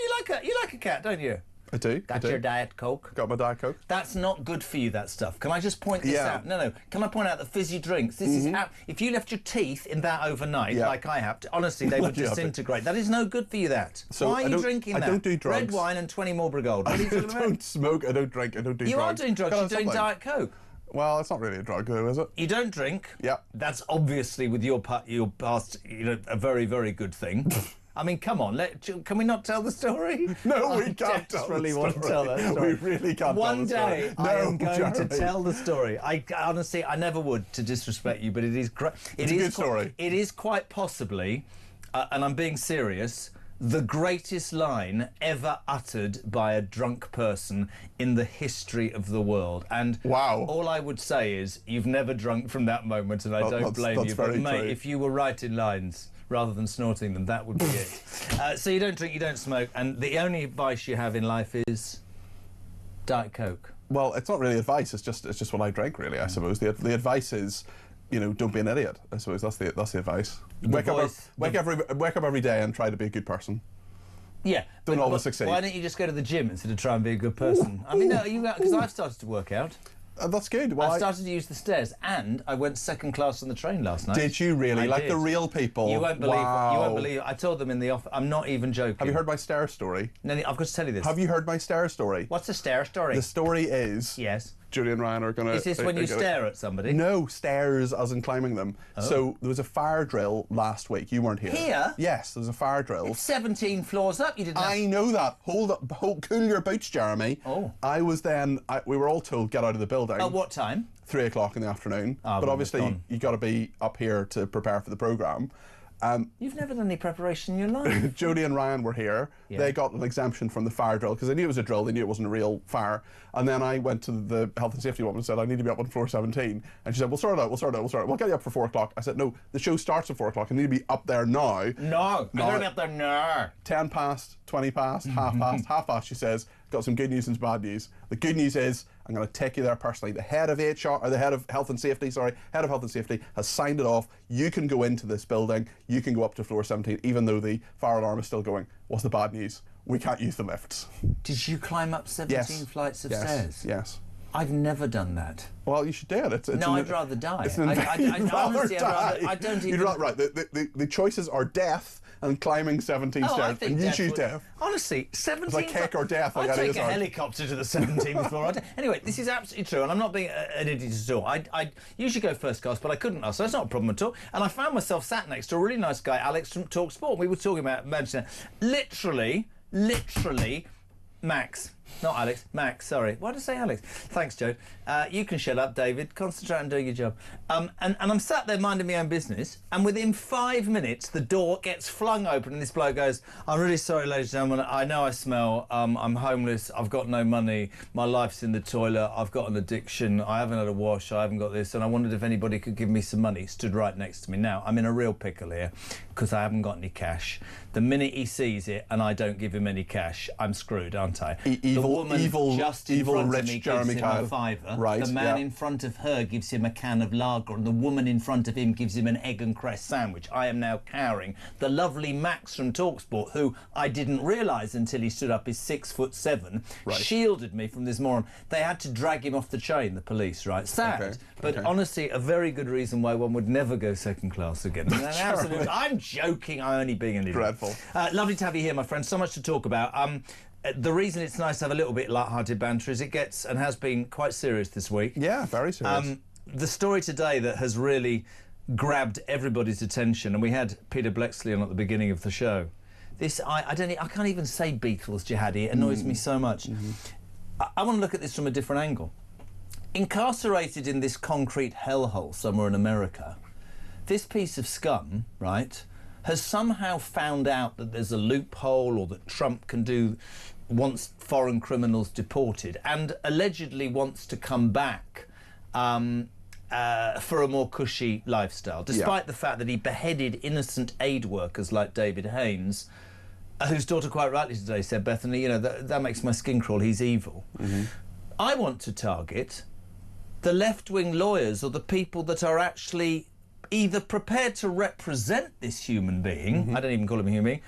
You like a cat, don't you? I do. Got your Diet Coke. Got my Diet Coke. That's not good for you, that stuff. Can I just point this out? No. Can I point out that fizzy drinks, this is if you left your teeth in that overnight, like I have, honestly, they would disintegrate. That is no good for you, that. So why are you drinking that? I don't do drugs. Red wine and 20 Marlboro Gold. What are you talking about? I don't smoke, I don't drink, I don't do drugs. You are doing drugs, you're doing Diet Coke. Well, it's not really a drug, though, is it? You don't drink. Yeah. That's obviously, with your past, a very, very good thing. I mean, come on, can we not tell the story? No, we can't tell the story. I desperately want to tell that story. We really can't tell the story. One day, I am going to tell the story. Honestly, I never would, to disrespect you, but it is great. It's a good story. It is quite possibly, and I'm being serious, the greatest line ever uttered by a drunk person in the history of the world. And all I would say is, you've never drunk from that moment, and I don't blame you. But mate, if you were writing lines rather than snorting them, that would be it. So you don't drink, you don't smoke, and the only advice you have in life is Diet Coke. Well, it's not really advice. It's just what I drink, really. I suppose the advice is, don't be an idiot. I suppose that's the advice. Wake up every day and try to be a good person. Yeah. Don't always succeed. Why don't you just go to the gym instead of try and be a good person? I mean, no, because I've started to work out. That's good. Well, I started to use the stairs, and I went second class on the train last night. Did you really? Like the real people? You won't believe. You won't believe. I told them in the office. I'm not even joking. Have you heard my stair story? No, I've got to tell you this. Have you heard my stair story? What's the stair story? The story is. Yes. Julie and Ryan are going to... Is this when you stare at somebody? No, stairs as in climbing them. Oh. So there was a fire drill last week. You weren't here. Here? Yes, there was a fire drill. It's 17 floors up. You didn't I know that. Hold up. Cool your boots, Jeremy. Oh. I was then... we were all told, get out of the building. At what time? 3 o'clock in the afternoon. But obviously, you got to be up here to prepare for the programme. You've never done any preparation in your life. Jodie and Ryan were here. Yeah. They got an exemption from the fire drill because they knew it was a drill. They knew it wasn't a real fire. And then I went to the health and safety woman and said, I need to be up on floor 17. And she said, we'll sort it out. We'll get you up for 4 o'clock. I said, no, the show starts at 4 o'clock. I need to be up there now. No, I'm going to be up there now. 10 past, 20 past, half past, she says, got some good news and some bad news. The good news is, I'm going to take you there personally. The head of HR, or the head of health and safety, has signed it off. You can go into this building. You can go up to floor 17, even though the fire alarm is still going. What's the bad news? We can't use the lifts. Did you climb up 17 flights of stairs? Yes. I've never done that. Well, you should do it. I'd rather die. Honestly, I don't even... Right. The choices are death and climbing 17 stairs, and you choose death. Honestly, 17... It's like cake or death. I'd take a helicopter to the 17th floor. Anyway, this is absolutely true, and I'm not being an idiot at all. I usually go first class, but I couldn't ask, so that's not a problem at all. And I found myself sat next to a really nice guy, Alex from talkSPORT. We were talking about Manchester. Literally, Max. Not Alex. Max, sorry. Why did I say Alex? Thanks, Joe. You can shut up, David. Concentrate on doing your job. And I'm sat there minding my own business, and within 5 minutes, the door gets flung open, and this bloke goes, I'm really sorry, ladies and gentlemen. I know I smell. I'm homeless. I've got no money. My life's in the toilet. I've got an addiction. I haven't had a wash. I haven't got this. And I wondered if anybody could give me some money. He stood right next to me. Now, I'm in a real pickle here because I haven't got any cash. The minute he sees it and I don't give him any cash, I'm screwed, aren't I? Evil, rich Jeremy Kyle. A fiver. Right, the man in front of her gives him a can of lager, and the woman in front of him gives him an egg and cress sandwich. I am now cowering. The lovely Max from talkSPORT, who I didn't realise until he stood up, is 6'7", shielded me from this moron. They had to drag him off the train, the police, right? Sad, but honestly, a very good reason why one would never go second class again. I'm joking. I'm only being an idiot. Dreadful. Lovely to have you here, my friend. So much to talk about. The reason it's nice to have a little bit light-hearted banter is it gets and has been quite serious this week. Yeah, very serious. The story today that has really grabbed everybody's attention, and we had Peter Blexley on at the beginning of the show. This, I can't even say Beatles jihadi. It annoys me so much. I want to look at this from a different angle. Incarcerated in this concrete hellhole somewhere in America, this piece of scum, right, has somehow found out that there's a loophole, or that Trump wants foreign criminals deported, and allegedly wants to come back for a more cushy lifestyle, despite the fact that he beheaded innocent aid workers like David Haynes, whose daughter quite rightly today said, Bethany, you know, that makes my skin crawl, he's evil. I want to target the left-wing lawyers, or the people that are actually either prepared to represent this human being, I don't even call him a human being,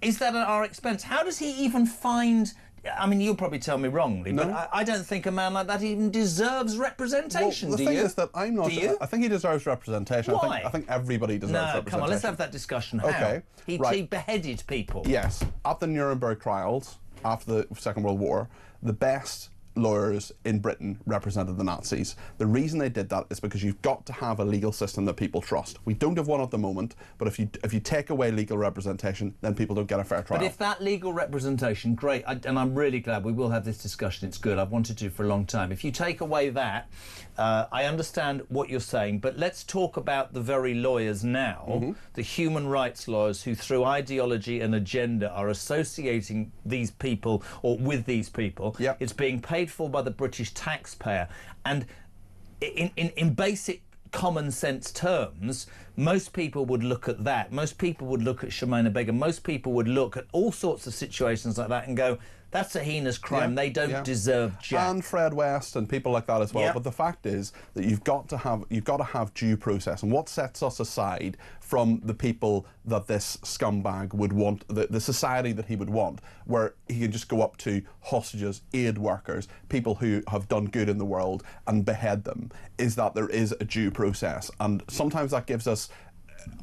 is that at our expense? How does he even find... I mean, you'll probably tell me wrongly, but I don't think a man like that even deserves representation. Well, the thing is that I'm not... Do you? I think he deserves representation. Why? I think everybody deserves representation. Come on, let's have that discussion. How? Okay, He beheaded people. Yes. At the Nuremberg trials, after the Second World War, the best lawyers in Britain represented the Nazis. The reason they did that is because you've got to have a legal system that people trust. We don't have one at the moment, but if you take away legal representation, then people don't get a fair trial. But if that legal representation, great, and I'm really glad we will have this discussion, it's good, I've wanted to for a long time. If you take away that, I understand what you're saying, but let's talk about the very lawyers now, the human rights lawyers who through ideology and agenda are associating these people, or with these people. It's being paid for by the British taxpayer, and in basic common sense terms, most people would look at that, most people would look at Shemaina Begum, most people would look at all sorts of situations like that and go, that's a heinous crime, they don't deserve jack. And Fred West and people like that as well. But the fact is that you've got to have due process. And what sets us aside from the people that this scumbag would want, the society that he would want, where he can just go up to hostages, aid workers, people who have done good in the world and behead them, is that there is a due process. And sometimes that gives us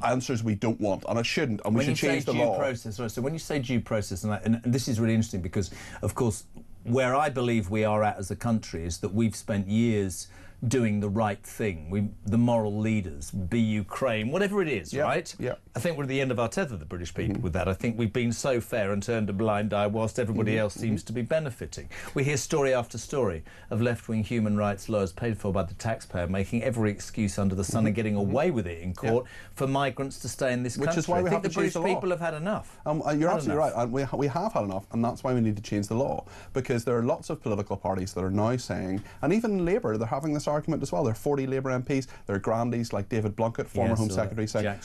answers we don't want, and it shouldn't, and we should change the law. So when you say due process, and this is really interesting because, of course, where I believe we are at as a country is that we've spent years doing the right thing. The moral leaders, be Ukraine, whatever it is, right? I think we're at the end of our tether, the British people, with that. I think we've been so fair and turned a blind eye whilst everybody else seems to be benefiting. We hear story after story of left-wing human rights lawyers paid for by the taxpayer making every excuse under the sun and getting away with it in court for migrants to stay in this country. Which is why we have to change the law. I think the British people have had enough. You're absolutely right. And we have had enough, and that's why we need to change the law, because there are lots of political parties that are now saying, and even Labour, they're having this argument as well. There are 40 Labour MPs, there are grandees like David Blunkett, former Home Secretary, saying Jack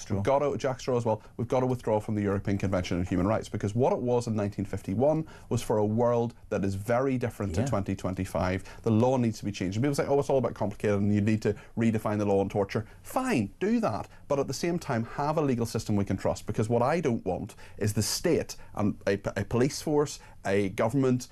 Straw as well, we've got to withdraw from the European Convention on Human Rights, because what it was in 1951 was for a world that is very different to 2025. The law needs to be changed. And people say, oh, it's all about complicated and you need to redefine the law on torture. Fine, do that. But at the same time, have a legal system we can trust, because what I don't want is the state and a police force, a government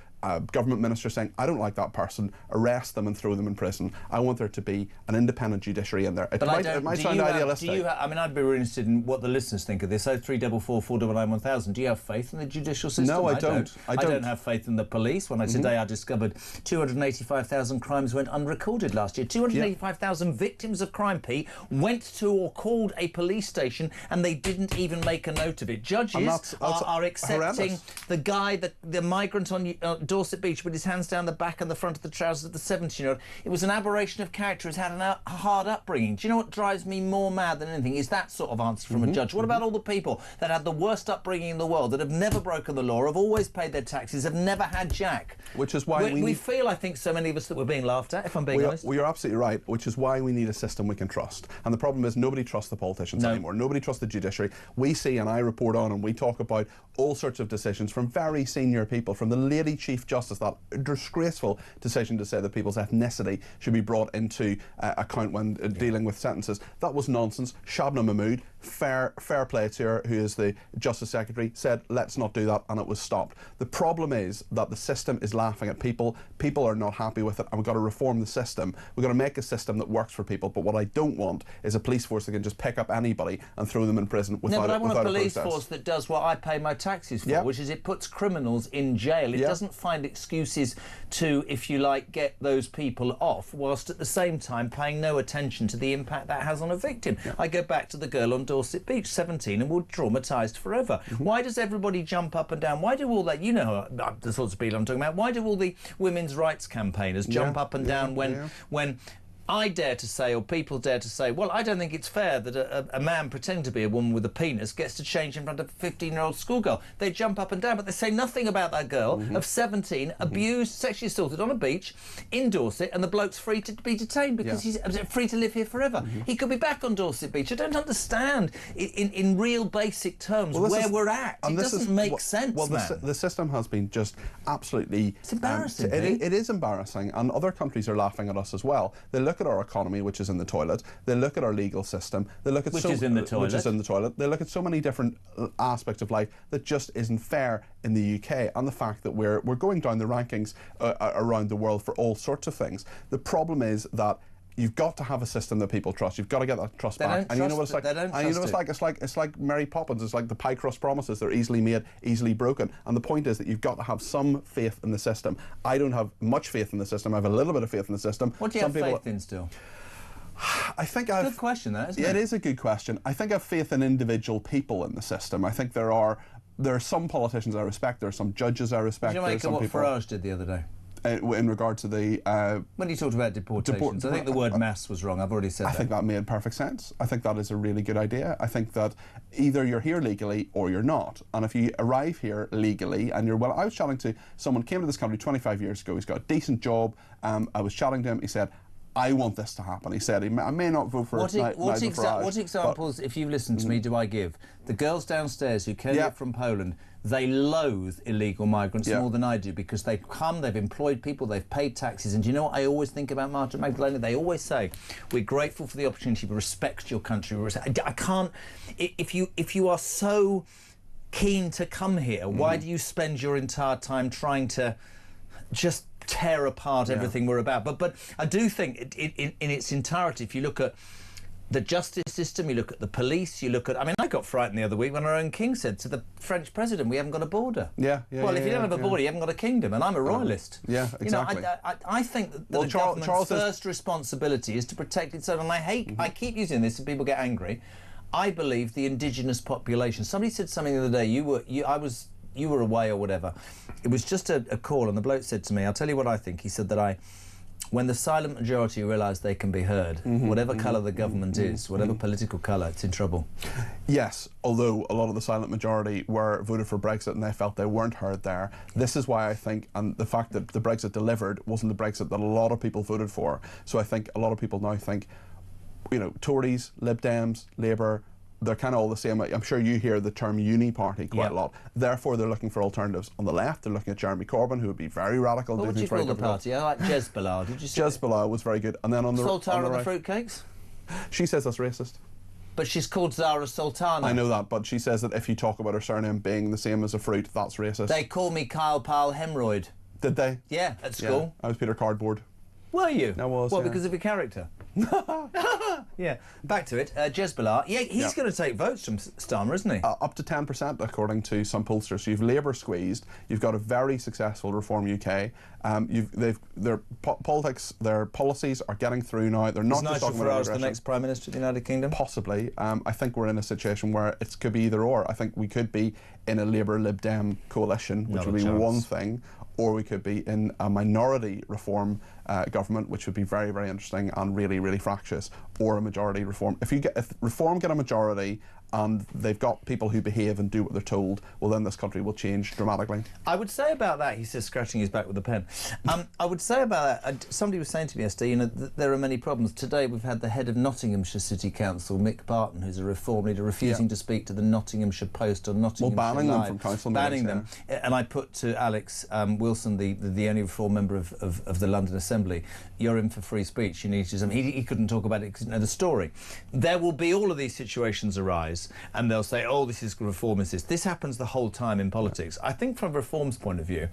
minister saying, I don't like that person, arrest them and throw them in prison. I want there to be an independent judiciary in there. It might sound idealistic. I mean, I'd be really interested in what the listeners think of this. 0344 499 1000. Do you have faith in the judicial system? No, I don't. I don't have faith in the police. Today I discovered 285,000 crimes went unrecorded last year. 285,000 victims of crime, Pete, went to or called a police station and they didn't even make a note of it. Judges are accepting horrendous. the guy, the migrant on Dorset Beach with his hands down the back and the front of the trousers of the 17-year-old. It was an aberration of character. He's had a hard upbringing. Do you know what drives me more mad than anything is that sort of answer from a judge. What about all the people that had the worst upbringing in the world, that have never broken the law, have always paid their taxes, have never had jack? Which is why we feel, I think, so many of us that we're being laughed at, if I'm being honest. Well, you're absolutely right, which is why we need a system we can trust. And the problem is nobody trusts the politicians anymore. Nobody trusts the judiciary. We see, and I report on, and we talk about all sorts of decisions from very senior people, from the Lady Chief Justice, that disgraceful decision to say that people's ethnicity should be brought into account when dealing with sentences. That was nonsense. Shabna Mahmood, fair play to her, who is the Justice Secretary, said let's not do that, and it was stopped. The problem is that the system is laughing at people. People are not happy with it, and we've got to reform the system. We've got to make a system that works for people. But what I don't want is a police force that can just pick up anybody and throw them in prison without No, but I want a police process. force that does what I pay my taxes for, which is it puts criminals in jail. It doesn't find excuses to, if you like, get those people off, whilst at the same time paying no attention to the impact that has on a victim. I go back to the girl on Dorset Beach, 17, and was traumatised forever. Why does everybody jump up and down? Why do all that, you know the sorts of people I'm talking about, why do all the women's rights campaigners jump up and down when I dare to say, or people dare to say, well, I don't think it's fair that a man pretending to be a woman with a penis gets to change in front of a 15-year-old schoolgirl. They jump up and down, but they say nothing about that girl of 17, abused, sexually assaulted on a beach in Dorset, and the bloke's free to be detained because he's free to live here forever. He could be back on Dorset Beach. I don't understand, in real basic terms, where we're at. It doesn't make sense, man. The system has been just absolutely... It's embarrassing, it is embarrassing, and other countries are laughing at us as well. They look at our economy, which is in the toilet. They look at our legal system. They look at which is in the toilet. They look at so many different aspects of life that just isn't fair in the UK, and the fact that we're going down the rankings around the world for all sorts of things. The problem is that you've got to have a system that people trust. You've got to get that trust back. And you know what it's like? It's like Mary Poppins. It's like the pie crust promises. They're easily made, easily broken. And the point is that you've got to have some faith in the system. I don't have much faith in the system. I have a little bit of faith in the system. What do you have faith in still? I think it's a good question, that, isn't it? It is a good question. I think I have faith in individual people in the system. I think there are some politicians I respect. There are some judges I respect. Did you make what Farage did the other day? In regard to the... when he talked about deportations, I think the word mass was wrong. I've already said that. I think that made perfect sense. I think that is a really good idea. I think that either you're here legally or you're not. And if you arrive here legally and you're... Well, I was chatting to someone who came to this country 25 years ago. He's got a decent job. I was chatting to him. He said, I want this to happen. He said, I may not vote for what examples, if you've listened to me, do I give? The girls downstairs who came up from Poland, they loathe illegal migrants more than I do, because they've come, they've employed people, they've paid taxes. And do you know what I always think about Marta Magdalena? They always say, we're grateful for the opportunity to respect your country. I can't... If you are so keen to come here, why do you spend your entire time trying to just tear apart everything we're about? But I do think in its entirety, if you look at the justice system, you look at the police, you look at... I mean, I got frightened the other week when our own king said to the French president, we haven't got a border. If you don't have a border, you haven't got a kingdom, and I'm a royalist. Exactly. You know, I think that the government's first responsibility is to protect its own, and I keep using this and people get angry. I believe the indigenous population... Somebody said something the other day, you were away or whatever. It was just a call, and the bloke said to me, I'll tell you what I think. He said that when the silent majority realise they can be heard, whatever colour the government is, whatever political colour, it's in trouble. Yes, although a lot of the silent majority voted for Brexit and they felt they weren't heard there. This is why I think, and the fact that the Brexit delivered wasn't the Brexit that a lot of people voted for. So I think a lot of people now think, you know, Tories, Lib Dems, Labour, they're kind of all the same. I'm sure you hear the term uni party quite a lot. Therefore, they're looking for alternatives. On the left, they're looking at Jeremy Corbyn, who would be very radical. What would you call the party? I like Jezbollah. Did you say? Jezbollah was very good. And then on the Sultana on the of the fruitcakes? She says that's racist. But she's called Zara Sultana. I know that, but she says that if you talk about her surname being the same as a fruit, that's racist. They call me Kyle Pal Hemorrhoid. Did they? Yeah, at school. I was Peter Cardboard. Were you? I was. Well, because of your character. Yeah, back to it. Jezbollah. Yeah, he's going to take votes from Starmer, isn't he? Up to 10%, according to some pollsters. So you've Labour squeezed. You've got a very successful Reform UK. Their politics, their policies are getting through now. They're not just talking about immigration. Is Nigel Farage the next Prime Minister of the United Kingdom? Possibly. I think we're in a situation where it could be either or. I think we could be in a Labour Lib Dem coalition, which would be one thing, or we could be in a minority Reform government, which would be very, very interesting and really, really fractious, or a majority Reform. If Reform get a majority and they've got people who behave and do what they're told, well, then this country will change dramatically. I would say about that, he says, scratching his back with a pen. I would say about that, somebody was saying to me yesterday, you know, there are many problems. Today we've had the head of Nottinghamshire City Council, Mick Barton, who's a Reform leader, refusing to speak to the Nottinghamshire Post or Nottinghamshire banning Live. them from council banning meetings, them. And I put to Alex Wilson, the only Reform member of the London Assembly, you're in for free speech, you need to... He couldn't talk about it because he didn't know the story. There will be all of these situations arise, and they'll say, oh, this is Reform is this. This happens the whole time in politics. I think from Reform's point of view,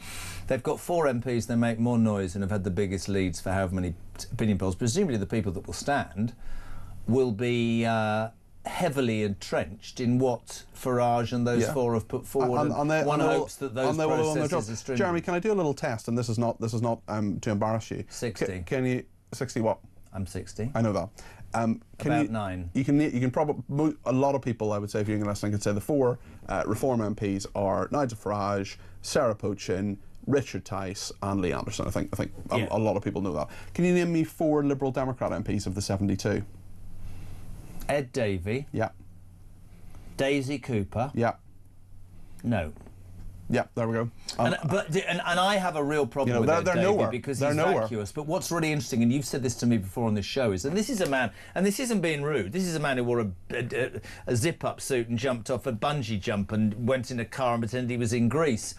they've got 4 MPs, they make more noise and have had the biggest leads for however many opinion polls. Presumably the people that will stand will be heavily entrenched in what Farage and those 4 have put forward, and one hopes that those processes are stringent. Jeremy, can I do a little test? And this is not to embarrass you. 60. Can you 60 what? I'm 60. I know that. About 9. You can probably, a lot of people, I would say, if you're listening, could say the 4 Reform MPs are Nigel Farage, Sarah Pochin, Richard Tice and Lee Anderson. I think a lot of people know that. Can you name me 4 Liberal Democrat MPs of the 72? Ed Davey. Yeah. Daisy Cooper. Yeah. No. Yeah, there we go. And I have a real problem with Ed Davey because he's vacuous. But what's really interesting, and you've said this to me before on this show, is, and this is a man, and this isn't being rude, this is a man who wore a zip-up suit and jumped off a bungee jump and went in a car and pretended he was in Greece.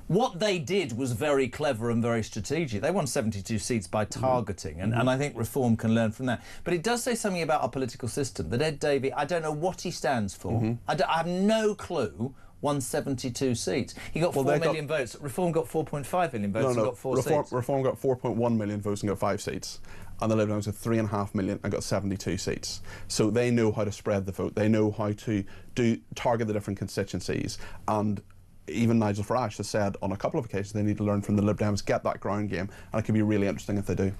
What they did was very clever and very strategic. They won 72 seats by targeting, and I think Reform can learn from that. But it does say something about our political system, that Ed Davey, I don't know what he stands for. I have no clue. Won 72 seats. He got 4 million votes. Reform got 4.5 million votes and got 4 seats. Reform got 4.1 million votes and got 5 seats. And the Lib Dems had 3.5 million and got 72 seats. So they know how to spread the vote. They know how to target the different constituencies. And even Nigel Farage has said on a couple of occasions they need to learn from the Lib Dems, get that ground game, and it could be really interesting if they do.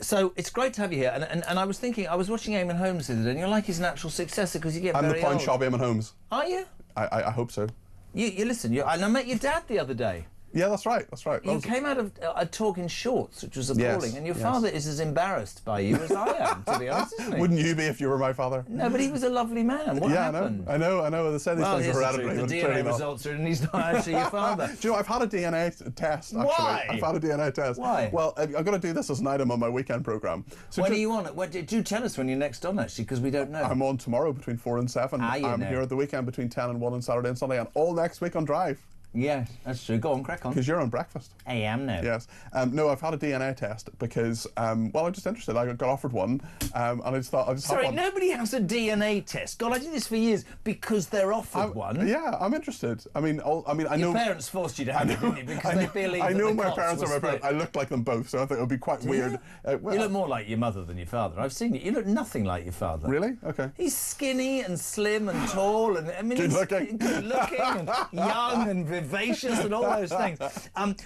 So it's great to have you here. And I was thinking, I was watching Eamon Holmes the other day, and you're like his natural successor because you get very old. I'm the pawn shop Eamon Holmes. Are you? I hope so. You listen, and I met your dad the other day. Yeah, that's right, that's right. You came out of a talk in shorts, which was appalling, and your father is as embarrassed by you as I am, to be honest, isn't he? Wouldn't you be if you were my father? No, but he was a lovely man. What happened? I know. They said these things are hereditary. The DNA results are, and he's not actually your father. Do you know, I've had a DNA test, actually. Why? I've had a DNA test. Why? Well, I'm going to do this as an item on my weekend programme. So when are you on it? Do tell us when you're next on, actually, because we don't know. I'm on tomorrow between 4 and 7. I'm here at the weekend between 10 and 1 on Saturday and Sunday, and all next week on Drive. Yeah, that's true. Go on, crack on. Because you're on breakfast. I am now. Yes. No, I've had a DNA test because, I'm just interested. I got offered one, and I just thought I'd just have one. Sorry, nobody has a DNA test. God, I did this for years because they're offered one. Yeah, I'm interested. I know your parents forced you to have it, didn't you? Because they believe I know that my parents are my parents. I look like them both, so I think it would be quite weird. You look more like your mother than your father. I've seen you. You look nothing like your father. Really? Okay. He's skinny and slim and tall, and good looking and young and vivacious and all those things.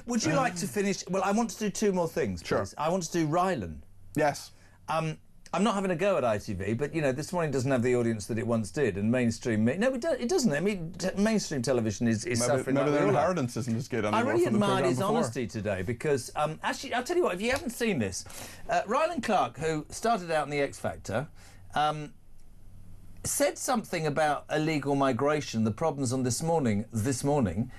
Would you like to finish? Well, I want to do 2 more things, please. Sure. I want to do Ryland. Yes. I'm not having a go at ITV, but, this morning doesn't have the audience that it once did, and mainstream... No, it doesn't. I mean, mainstream television is suffering. Maybe their inheritance isn't as good anymore. I really admired his honesty today, because, actually, I'll tell you what, if you haven't seen this, Ryland Clark, who started out in the X Factor, said something about illegal migration, the problems on this morning,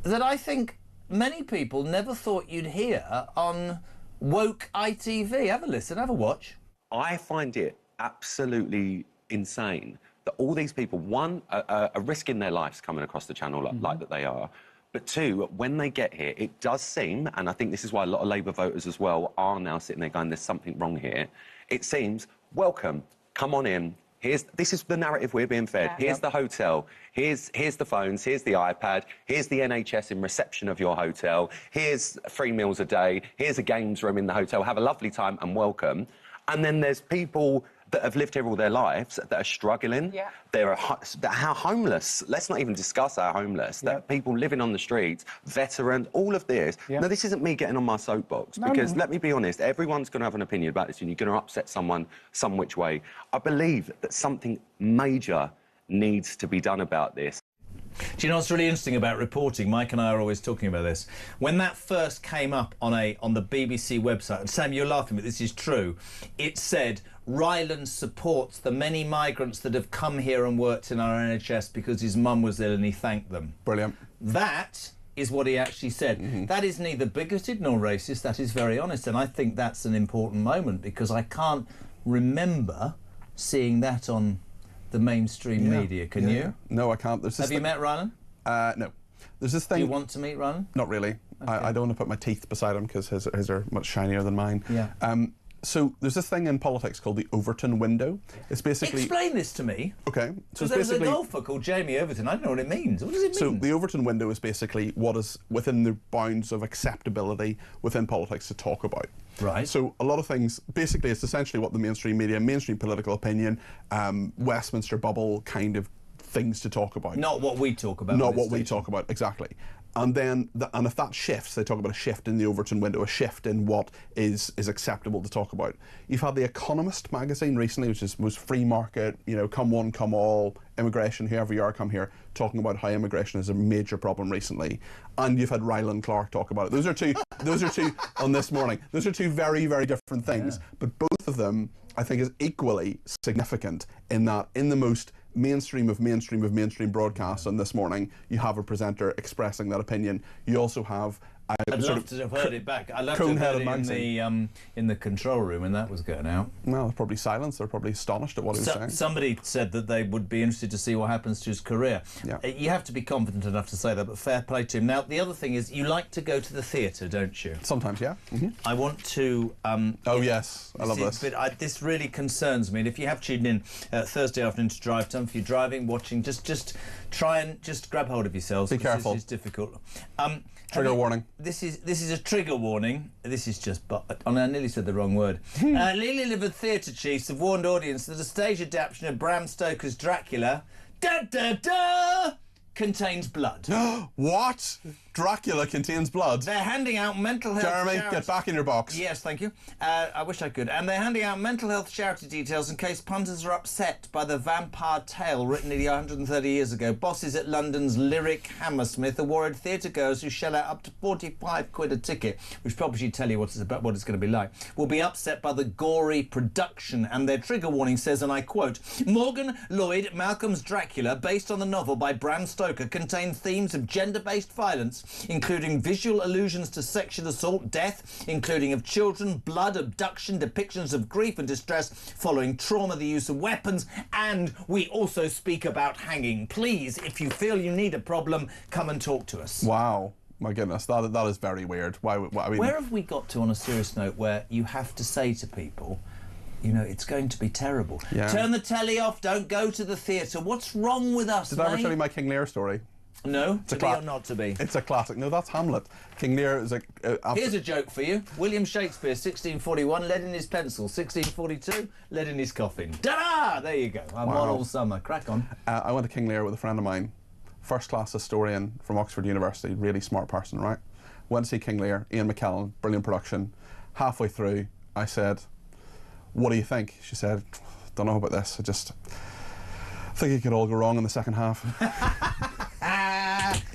that I think many people never thought you'd hear on woke ITV. Have a listen, have a watch. I find it absolutely insane that all these people, one, are risking their lives coming across the channel like that they are, but 2, when they get here, it does seem, and I think this is why a lot of Labour voters as well are now sitting there going, there's something wrong here. It seems, welcome, come on in. This is the narrative we're being fed. Here's the hotel. Here's the phones. Here's the iPad. Here's the NHS in reception of your hotel. Here's 3 meals a day. Here's a games room in the hotel. Have a lovely time and welcome. And then there's people that have lived here all their lives that are struggling. Yeah. They're homeless. Let's not even discuss our homeless. That are people living on the streets, veterans, all of this. Yeah. Now, this isn't me getting on my soapbox because, let me be honest, everyone's going to have an opinion about this and you're going to upset someone some which way. I believe that something major needs to be done about this. Do you know what's really interesting about reporting? Mike and I are always talking about this. When that first came up on the BBC website, and Sam, you're laughing, but this is true, it said, Ryland supports the many migrants that have come here and worked in our NHS because his mum was ill and he thanked them. Brilliant. That is what he actually said. That is neither bigoted nor racist, that is very honest, and I think that's an important moment because I can't remember seeing that on the mainstream media. Can you? No, I can't. Have you met Ryland? No. There's this thing... Do you want to meet Ryland? Not really. Okay. I don't want to put my teeth beside him because his are much shinier than mine. Yeah. So there's this thing in politics called the Overton window. It's basically... Explain this to me. Okay. So there's a golfer called Jamie Overton. I don't know what it means. What does it mean? So the Overton window is basically what is within the bounds of acceptability within politics to talk about. Right. So a lot of things, basically it's essentially what the mainstream media, mainstream political opinion, Westminster bubble kind of things to talk about. Not what we talk about. Not what we talk about, exactly. And then, and if that shifts, they talk about a shift in the Overton window, a shift in what is acceptable to talk about. You've had The Economist magazine recently, which was free market, you know, come one, come all, immigration, whoever you are, come here, talking about how immigration is a major problem recently. And you've had Ryland Clark talk about it. Those are two on This Morning. Those are two very, very different things, but both of them, I think, is equally significant in that in the most mainstream of mainstream broadcasts on This Morning, you have a presenter expressing that opinion. You also have I'd love to have heard it back. I'd love to have heard it in the control room when that was going out. Well, there's probably silence. They're probably astonished at what he was saying. Somebody said that they would be interested to see what happens to his career. Yeah. You have to be confident enough to say that, but fair play to him. Now, the other thing is, you like to go to the theatre, don't you? Sometimes, yeah. Mm-hmm. I want to... oh, yes. I love this. But this really concerns me. And if you have tuned in Thursday afternoon to Drive Time, if you're driving, watching, just try and just grab hold of yourselves. Be careful. This is difficult. Trigger warning. This is a trigger warning. This is just... I nearly said the wrong word. Legally Livered theatre chiefs have warned audience that a stage adaptation of Bram Stoker's Dracula... contains blood. What? Dracula contains blood? They're handing out mental health... Jeremy, get back in your box. Yes, thank you. I wish I could. And they're handing out mental health charity details in case punters are upset by the vampire tale written nearly 130 years ago. Bosses at London's Lyric Hammersmith are worried theatregoers who shell out up to 45 quid a ticket, which probably should tell you what it's going to be like, will be upset by the gory production. And their trigger warning says, and I quote, Morgan Lloyd Malcolm's Dracula, based on the novel by Bram Stoker, contained themes of gender-based violence, including visual allusions to sexual assault, death, including of children, blood, abduction, depictions of grief and distress following trauma, the use of weapons, and we also speak about hanging. Please, if you feel you need a problem, come and talk to us. Wow. My goodness, that is very weird. I mean, where have we got to, on a serious note, where you have to say to people, you know, it's going to be terrible. Yeah. Turn the telly off, don't go to the theatre. What's wrong with us, Did I ever tell you my King Lear story? No, to be or not to be. It's a classic. No, that's Hamlet. King Lear is Here's a joke for you. William Shakespeare, 1641, lead in his pencil. 1642, lead in his coffin. Ta-da! There you go. I'm on all summer. Crack on. I went to King Lear with a friend of mine, first-class historian from Oxford University, really smart person, right? Went to see King Lear, Ian McKellen, brilliant production. Halfway through, I said, what do you think? She said, don't know about this. I just think it could all go wrong in the second half.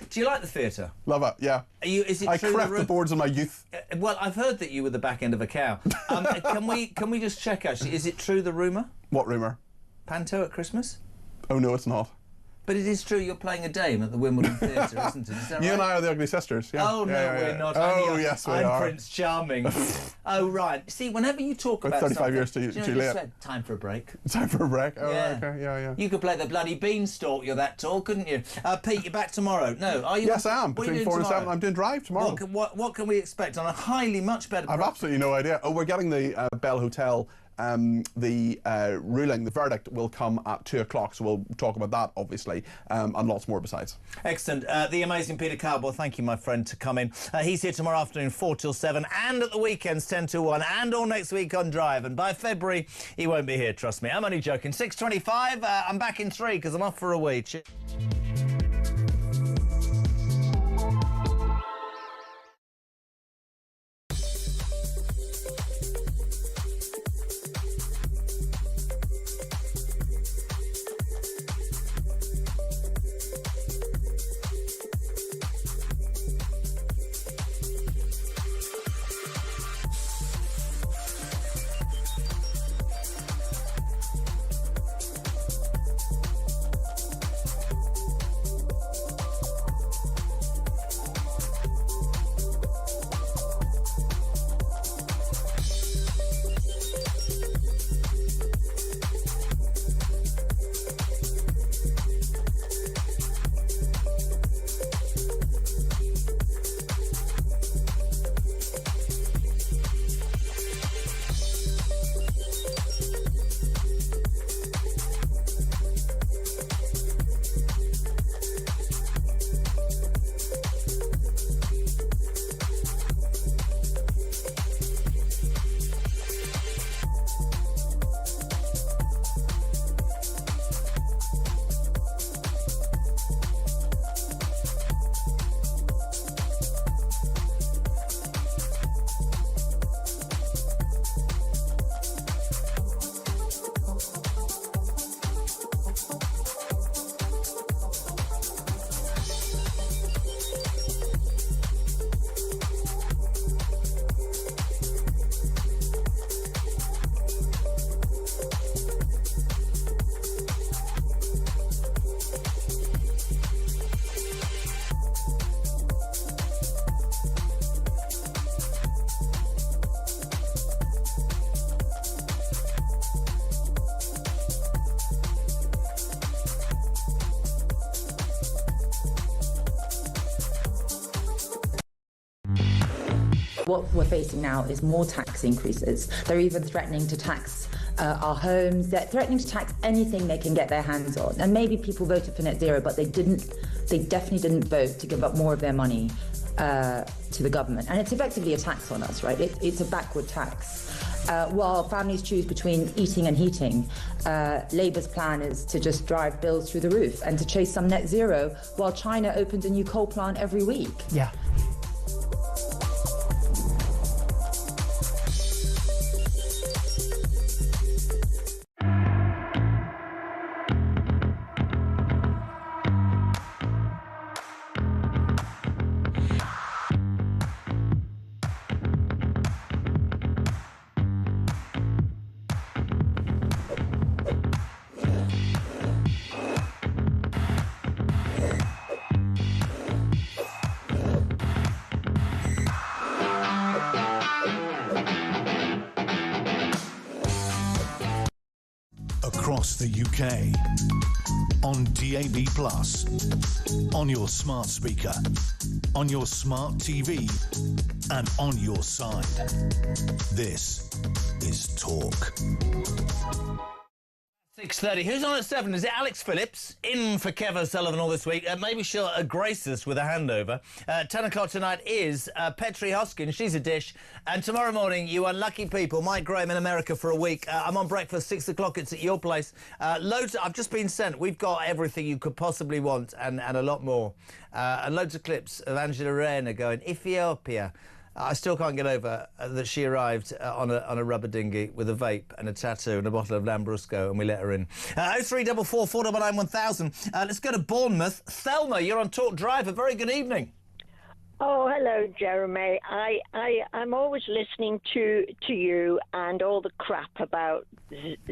Do you like the theatre? Love it, yeah. Is it I true crept the boards in my youth. Well, I've heard that you were the back end of a cow. Can we just check, actually, is it true, the rumour? What rumour? Panto at Christmas? Oh, no, it's not. But it is true you're playing a dame at the Wimbledon Theatre, isn't it? Is that right? You and I are the Ugly Sisters, yeah. Oh, no, we're not. Oh, yes, we are. I'm Prince Charming. Oh, right. See, whenever you talk about 35 years too late. Said, time for a break. Time for a break? Oh, yeah. Okay, yeah. You could play the bloody beanstalk, you're that tall, couldn't you? Pete, you're back tomorrow. No, are you? Yes, I am. Between 4 and 7, I'm doing Drive tomorrow. What can we expect on a highly much better... I've absolutely no idea. Oh, we're getting the Bell Hotel... the ruling, the verdict, will come at 2 o'clock, so we'll talk about that, obviously, and lots more besides. Excellent. The amazing Peter Carboy, thank you, my friend, to come in. He's here tomorrow afternoon, 4 till 7, and at the weekends, 10 till 1, and all next week on Drive. And by February, he won't be here, trust me. I'm only joking. 6:25, I'm back in 3, because I'm off for a week. What we're facing now is more tax increases. They're even threatening to tax our homes. They're threatening to tax anything they can get their hands on. And maybe people voted for net zero, but they definitely didn't vote to give up more of their money to the government. And it's effectively a tax on us, right? It's a backward tax. While families choose between eating and heating, Labour's plan is to just drive bills through the roof and to chase some net zero while China opens a new coal plant every week. Yeah. Across the UK, on DAB+, on your smart speaker, on your smart TV, and on your side. This is Talk. 6:30. Who's on at 7? Is it Alex Phillips? In for Kev O'Sullivan all this week. Maybe she'll grace us with a handover. 10 o'clock tonight is Petri Hoskin. She's a dish. And tomorrow morning, you unlucky people, Mike Graham in America for a week. I'm on breakfast, 6 o'clock. It's at your place. Loads. I've just been sent. We've got everything you could possibly want and a lot more. And loads of clips of Angela Rayner going, Ethiopia. I still can't get over that she arrived on a rubber dinghy with a vape and a tattoo and a bottle of Lambrusco, and we let her in. 0344 499 1000. Let's go to Bournemouth. Thelma, you're on Talk Drive. A very good evening. Oh, hello, Jeremy. I'm always listening to you and all the crap about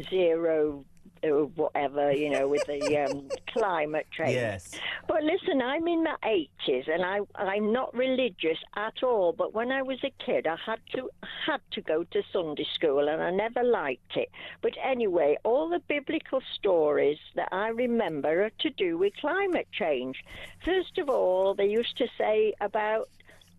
zero or whatever, you know, with the climate change. Yes. But listen, I'm in my 80s and I'm not religious at all. But when I was a kid, I had to go to Sunday school and I never liked it. But anyway, all the biblical stories that I remember are to do with climate change. First of all, they used to say about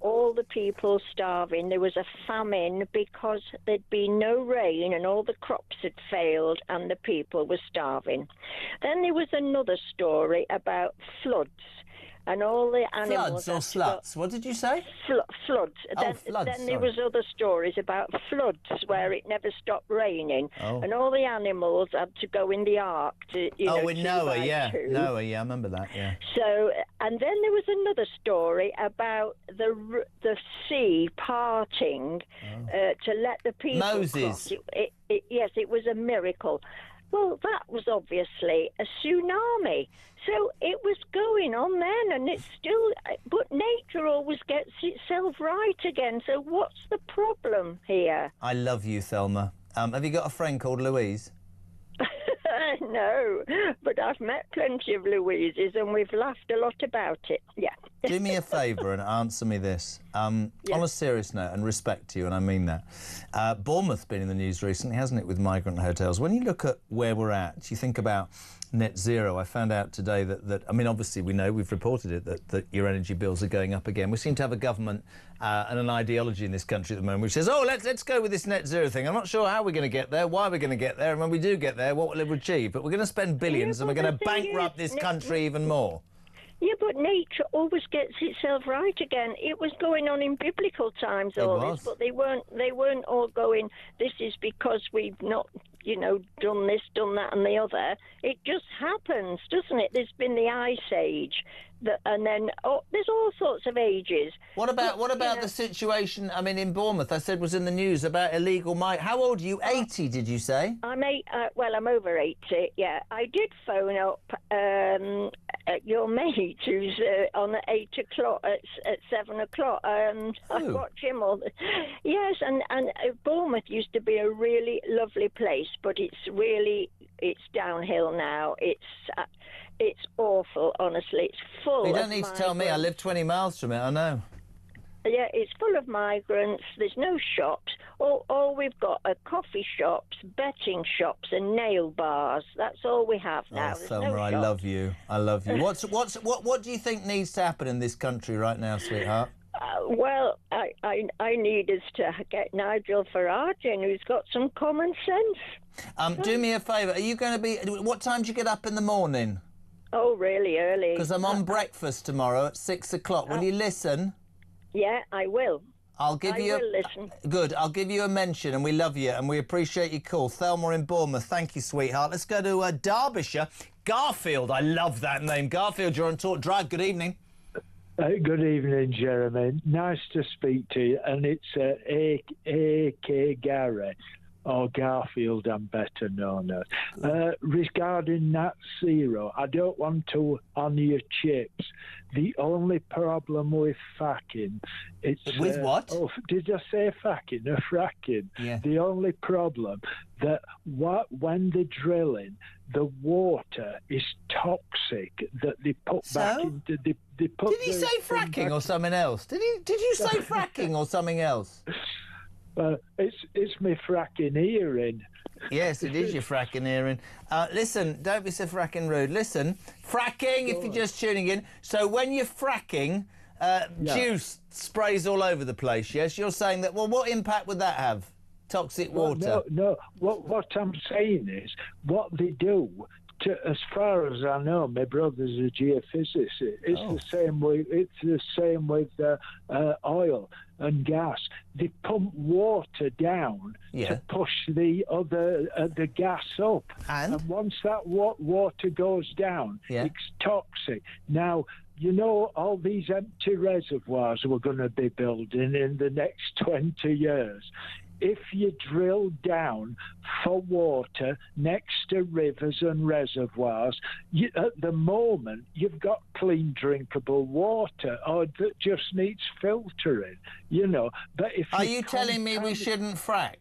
all the people starving. There was a famine because there'd been no rain and all the crops had failed and the people were starving. Then there was another story about floods and all the animals... Floods or sluts? What did you say? Floods. Floods, then there was other stories about floods where it never stopped raining and all the animals had to go in the ark to, with Noah, yeah. Noah, yeah, I remember that, yeah. So, and then there was another story about the sea parting to let the people Moses. cross. Yes, it was a miracle. Well, that was obviously a tsunami. So it was going on then, and it's still... But nature always gets itself right again, so what's the problem here? I love you, Thelma. Have you got a friend called Louise? No, but I've met plenty of Louises, and we've laughed a lot about it, yeah. Do me a favour and answer me this. On a serious note, and respect to you, and I mean that. Bournemouth's been in the news recently, hasn't it, with migrant hotels. When you look at where we're at, you think about net zero. I found out today that I mean, obviously we know, we've reported it, that your energy bills are going up again. We seem to have a government and an ideology in this country at the moment which says, oh, let's go with this net zero thing. I'm not sure how we're going to get there, why we're going to get there, and when we do get there, what will it achieve? But we're going to spend billions and we're going to bankrupt this country even more. Yeah, but nature always gets itself right again. It was going on in biblical times, this, but they weren't all going, this is because we've not, done this, done that and the other. It just happens, doesn't it? There's been the Ice Age, and then there's all sorts of ages. What about the situation, I mean, in Bournemouth, I said was in the news about illegal How old are you? 80, did you say? I'm over 80, yeah. I did phone up your mate who's on at 8 o'clock, at 7 o'clock. I watch him all the... Yes, and Bournemouth used to be a really lovely place, but it's downhill now. It's awful, honestly. It's full. You don't need to tell me. I live 20 miles from it. I know. Yeah, it's full of migrants. There's no shops. All we've got are coffee shops, betting shops, and nail bars. That's all we have now. Oh, Thelma, I love you. I love you. What do you think needs to happen in this country right now, sweetheart? Well, I need us to get Nigel Farage in, who's got some common sense. Do me a favour. Are you going to be... What time do you get up in the morning? Oh, really early. Because I'm on breakfast tomorrow at 6 o'clock. Will you listen? Yeah, I will. I'll give you will listen. Good. I'll give you a mention, and we love you, and we appreciate your call. Thelma in Bournemouth, thank you, sweetheart. Let's go to Derbyshire. Garfield, I love that name. Garfield, you're on Talk Drive. Good evening. Good evening, Jeremy. Nice to speak to you. And it's A.K. Gary, or Garfield, I'm better known as. Regarding Nat Zero, I don't want to on your chips. The only problem with fracking, it's... With what? Oh, did I say fracking? Fracking. Yeah. The only problem that when they're drilling, the water is toxic that they put back into... They put Did he say fracking or something else? Did you say fracking or something else? It's my fracking hearing. Yes, it is your fracking hearing. Listen, don't be so fracking rude. Listen, fracking, if you're just tuning in. So when you're fracking, juice sprays all over the place, yes? You're saying that, well, what impact would that have? Toxic water? No. What I'm saying is, what they do, as far as I know, my brother's a geophysicist. It's the same with oil and gas. They pump water down to push the gas up, and once that water goes down, it's toxic. Now, you know, all these empty reservoirs we're going to be building in the next 20 years. If you drill down for water next to rivers and reservoirs, at the moment you've got clean drinkable water, or that just needs filtering, you know. But if Are you telling me we shouldn't frack?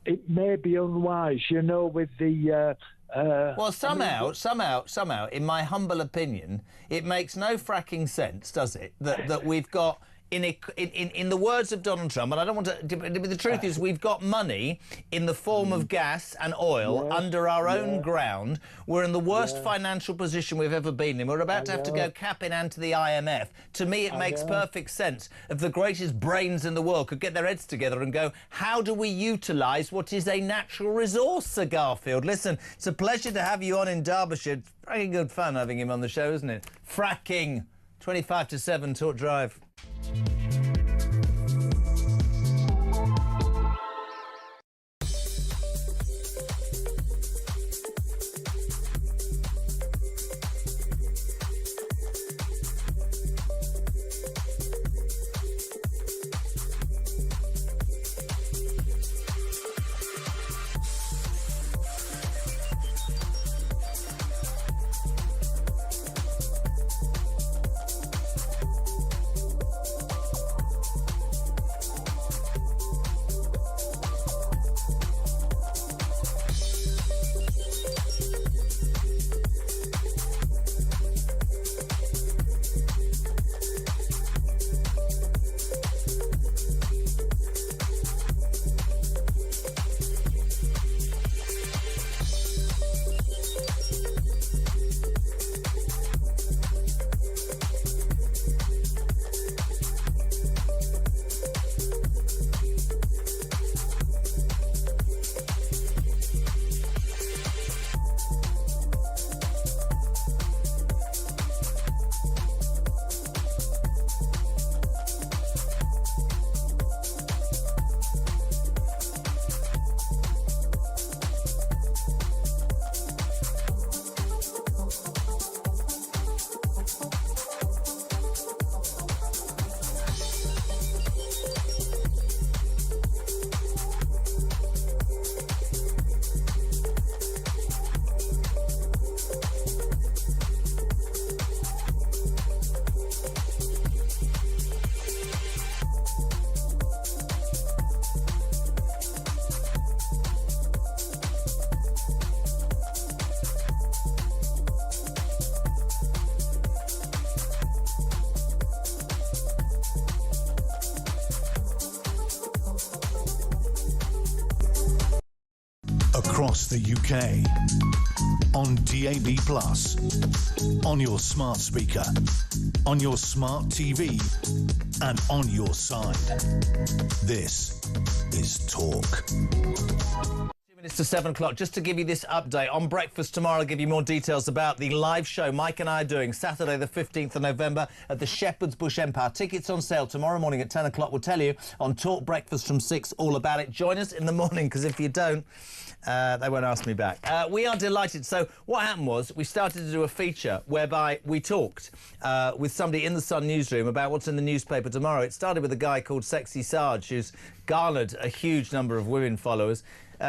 It may be unwise, you know, with the... well, somehow, in my humble opinion, it makes no fracking sense, does it? That we've got... In the words of Donald Trump, and I don't want to... The truth is, we've got money in the form of gas and oil under our own ground. We're in the worst financial position we've ever been in. We're about to have to go cap in hand to the IMF. To me, it makes perfect sense. If the greatest brains in the world could get their heads together and go, how do we utilise what is a natural resource, Sir Garfield? Listen, it's a pleasure to have you on in Derbyshire. It's very good fun having him on the show, isn't it? Fracking. 25 to 7, Talk Drive. across the UK, on DAB+, on your smart speaker, on your smart TV, and on your side. This is Talk. 2 minutes to 7 o'clock. Just to give you this update, on Breakfast tomorrow I'll give you more details about the live show Mike and I are doing Saturday the 15th of November at the Shepherd's Bush Empire. Tickets on sale tomorrow morning at 10 o'clock. We'll tell you on Talk Breakfast from 6 all about it. Join us in the morning, because if you don't, they won't ask me back. We are delighted. So what happened was we started to do a feature whereby we talked with somebody in the Sun newsroom about what's in the newspaper tomorrow. It started with a guy called Sexy Sarge, who's garnered a huge number of women followers.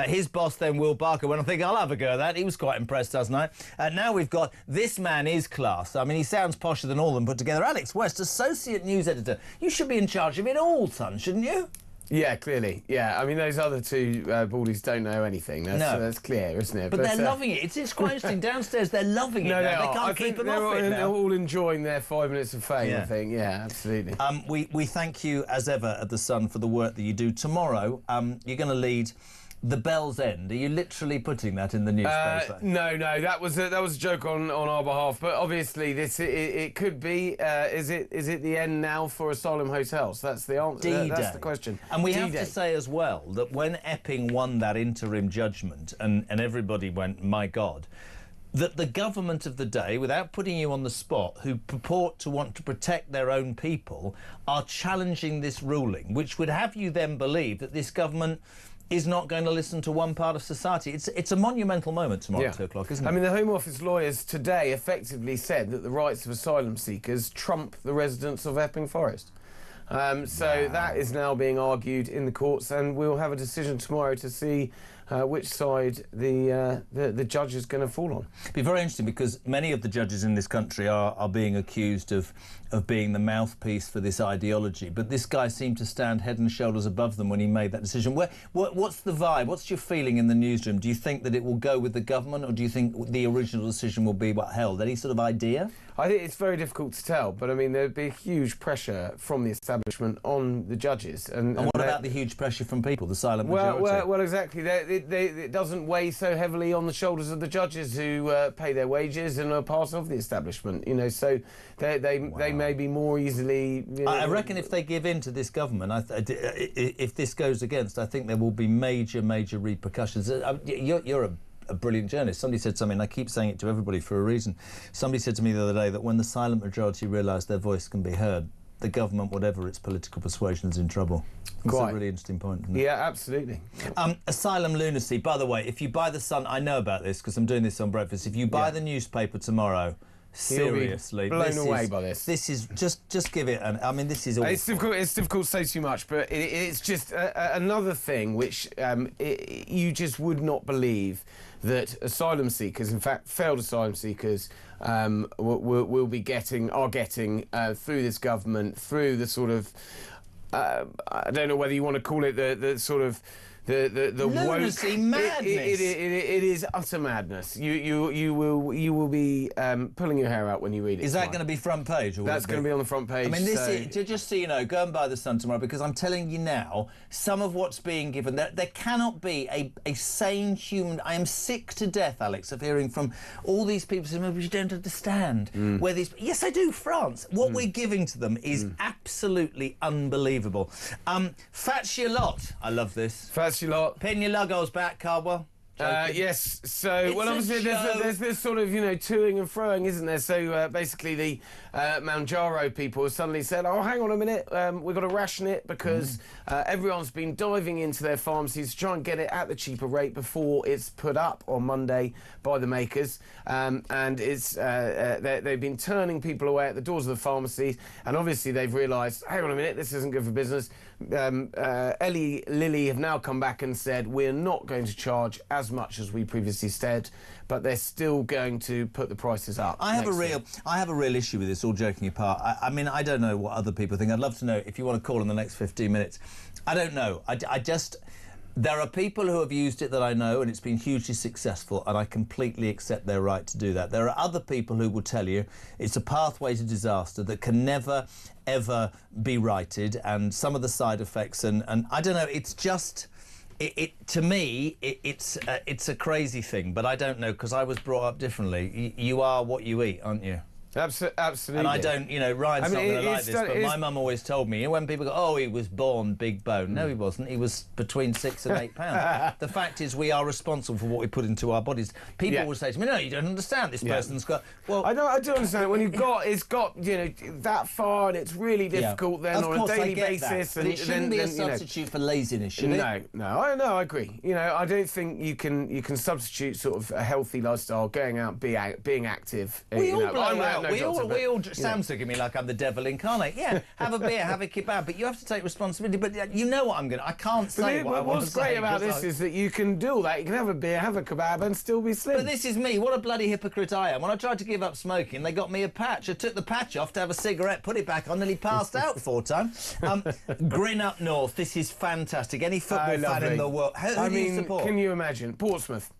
His boss then, Will Barker, went, I think I'll have a go at that. He was quite impressed last night. Now we've got This Man Is Class. I mean, he sounds posher than all of them put together. Alex West, Associate News Editor. You should be in charge of it all, son, shouldn't you? Yeah, clearly. Yeah, I mean, those other two baldies don't know anything. That's clear, isn't it? But they're loving it. It's quite interesting. Downstairs, they're loving it. No, now. They can't keep them off it now. They're all enjoying their 5 minutes of fame, I think. Yeah, absolutely. We thank you, as ever, at The Sun for the work that you do. Tomorrow, you're going to lead The Bell's End. Are you literally putting that in the newspaper? No, that was a joke on our behalf. But obviously, it could be. Is it the end now for asylum hotels? That's the answer. That's the question. And we have to say as well that when Epping won that interim judgment, and everybody went, my God, that the government of the day, without putting you on the spot, who purport to want to protect their own people, are challenging this ruling, which would have you then believe that this government is not going to listen to one part of society. It's a monumental moment tomorrow at 2 o'clock, isn't it? I mean, the Home Office lawyers today effectively said that the rights of asylum seekers trump the residents of Epping Forest. So that is now being argued in the courts, and we'll have a decision tomorrow to see which side the judge is going to fall on. It'd be very interesting, because many of the judges in this country are being accused of being the mouthpiece for this ideology, but this guy seemed to stand head and shoulders above them when he made that decision. What's the vibe? What's your feeling in the newsroom? Do you think that it will go with the government, or do you think the original decision will be held? Any sort of idea? I think it's very difficult to tell, but I mean, there'd be huge pressure from the establishment on the judges. And what about the huge pressure from people, the silent majority? Well, exactly. It doesn't weigh so heavily on the shoulders of the judges who pay their wages and are part of the establishment. You know, so they may be more easily. I reckon if they give in to this government, if this goes against, I think there will be major repercussions. You're a brilliant journalist. Somebody said something, and I keep saying it to everybody for a reason. Somebody said to me the other day that when the silent majority realise their voice can be heard, the government, whatever its political persuasion, is in trouble. That's a really interesting point, isn't it? Yeah, absolutely. Asylum lunacy. By the way, if you buy The Sun, I know about this because I'm doing this on Breakfast. If you buy the newspaper tomorrow, seriously, blown away by this. This is just give it. I mean, this is awful. It's difficult to say too much, but it's just another thing which you just would not believe that asylum seekers, in fact, failed asylum seekers, are getting through this government, through the sort of I don't know whether you want to call it the sort of the lunacy, madness. It is utter madness. You will be pulling your hair out when you read it. Is that going to be front page? Or that's going to be on the front page. I mean, just so you know, go and buy The Sun tomorrow, because I'm telling you now, some of what's being given, there cannot be a sane human. I am sick to death, Alex, of hearing from all these people saying, "Well, you don't understand where these." Yes, I do. France. What we're giving to them is absolutely unbelievable. Fats your lot. I love this. Fats your lot. Pin your luggos back, Cardwell. Yes, so, well, obviously there's this sort of, toing and froing, isn't there? So basically the Manjaro people suddenly said, oh, hang on a minute, we've got to ration it because everyone's been diving into their pharmacies to try and get it at the cheaper rate before it's put up on Monday by the makers. And it's they've been turning people away at the doors of the pharmacies, and obviously they've realised, hang on a minute, this isn't good for business. Lilly have now come back and said, we're not going to charge as much as we previously said, but they're still going to put the prices up. I have a real issue with this, all joking apart. I mean, I don't know what other people think. I'd love to know if you want to call in the next 15 minutes. I don't know. There are people who have used it that I know, and it's been hugely successful, and I completely accept their right to do that. There are other people who will tell you it's a pathway to disaster that can never, ever be righted, and some of the side effects, and I don't know, it's just... To me, it's a crazy thing, but I don't know, because I was brought up differently. You are what you eat, aren't you? Absolutely. And I don't, Ryan's not going to like this, but my mum always told me, when people go, oh, he was born big bone. No, he wasn't. He was between 6 and 8 pounds. The fact is, we are responsible for what we put into our bodies. People will say to me, no, you don't understand. This person's got... Well, I do understand. When it's got that far, and it's really difficult then on a daily basis. But it shouldn't be a substitute for laziness, should it? No, I agree. I don't think you can substitute sort of a healthy lifestyle, going out, being active. We all blow out. Sam's looking at me like I'm the devil incarnate. Yeah, have a beer, have a kebab, but you have to take responsibility. But you know what I can't say what I want to say. What's great about this is that you can do all that. You can have a beer, have a kebab, and still be slim. But this is me. What a bloody hypocrite I am. When I tried to give up smoking, they got me a patch. I took the patch off to have a cigarette, put it back on, nearly passed out 4 times. Grin up north. This is fantastic. Any football fan in the world. Who do you support? Can you imagine? Portsmouth.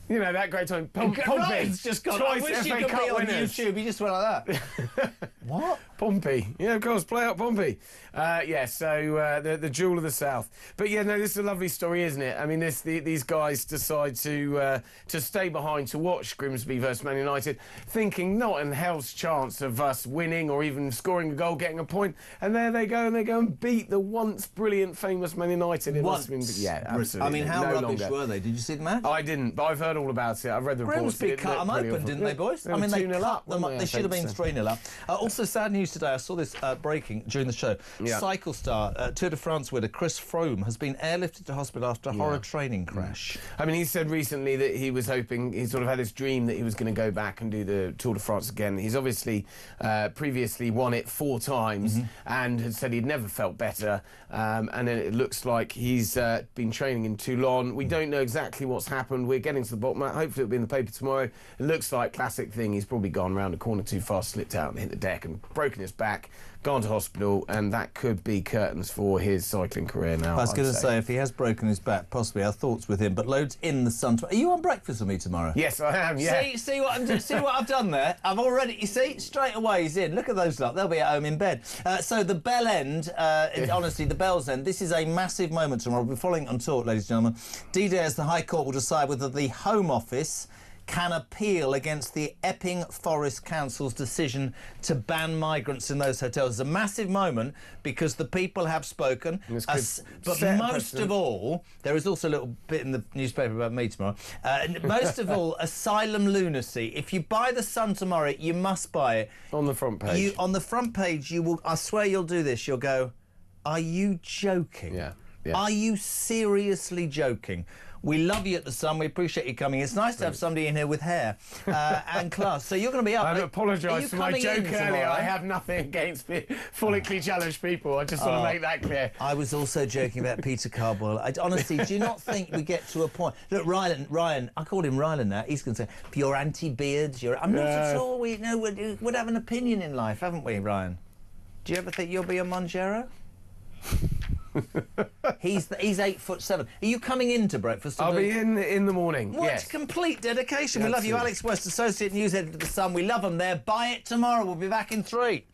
That great time. Pompey. It's just gone. I wish you could be on YouTube. You just went like that. What? Pompey. Yeah, of course. Play up Pompey. So the jewel of the South. But this is a lovely story, isn't it? I mean, these guys decide to stay behind to watch Grimsby versus Man United, thinking not in hell's chance of us winning or even scoring a goal, getting a point. And there they go, and beat the once brilliant, famous Man United. Yeah, absolutely. I mean, how rubbish were they? Did you see the match? I didn't, but I've heard all about it. I've read the reports. Grimsby cut them open, didn't they, boys? I mean, they cut them up. They should have been 3-0 up. Also, sad news today. I saw this breaking during the show. Cycle star, Tour de France winner Chris Froome has been airlifted to hospital after a horror training crash. I mean, he said recently that he was hoping, he sort of had this dream that he was going to go back and do the Tour de France again. He's obviously previously won it 4 times and had said he'd never felt better. And then it looks like he's been training in Toulon. We don't know exactly what's happened. We're getting to the bottom of it. Hopefully it'll be in the paper tomorrow. It looks like classic thing. He's probably gone round a corner too fast, slipped out and hit the deck and broken his back, gone to hospital, and that could be curtains for his cycling career now. I was going to say, if he has broken his back, possibly our thoughts with him, but loads in the sun. Are you on breakfast with me tomorrow? Yes, I am, yeah. See what I've done there? I've already, you see, straight away he's in. Look at those lot. They'll be at home in bed. So the Bell End, honestly, the Bell's End, this is a massive moment tomorrow. We'll be following on talk, ladies and gentlemen. D-Day as the High Court will decide whether the Home Office can appeal against the Epping Forest Council's decision to ban migrants in those hotels. It's a massive moment because the people have spoken. But most of all, there is also a little bit in the newspaper about me tomorrow. Most of all, asylum lunacy. If you buy The Sun tomorrow, you must buy it. On the front page. On the front page, you will. I swear you'll do this. You'll go, are you joking? Yeah. Are you seriously joking? We love you at The Sun. We appreciate you coming. It's nice to have somebody in here with hair and class. So you're going to be up. I apologise for my joke earlier. I have nothing against follically challenged people. I just want to make that clear. I was also joking about Peter Carboyle. Honestly, do you not think we get to a point... Look, Ryan, I called him Ryland now. He's going to say, you're anti-beards. I'm not at all. We'd have an opinion in life, haven't we, Ryan? Do you ever think you'll be a Monjero? He's 8'7". Are you coming into breakfast? I'll be in the morning. What complete dedication. We love you, Alex West, Associate News Editor of The Sun. We love them there. Buy it tomorrow. We'll be back in 3.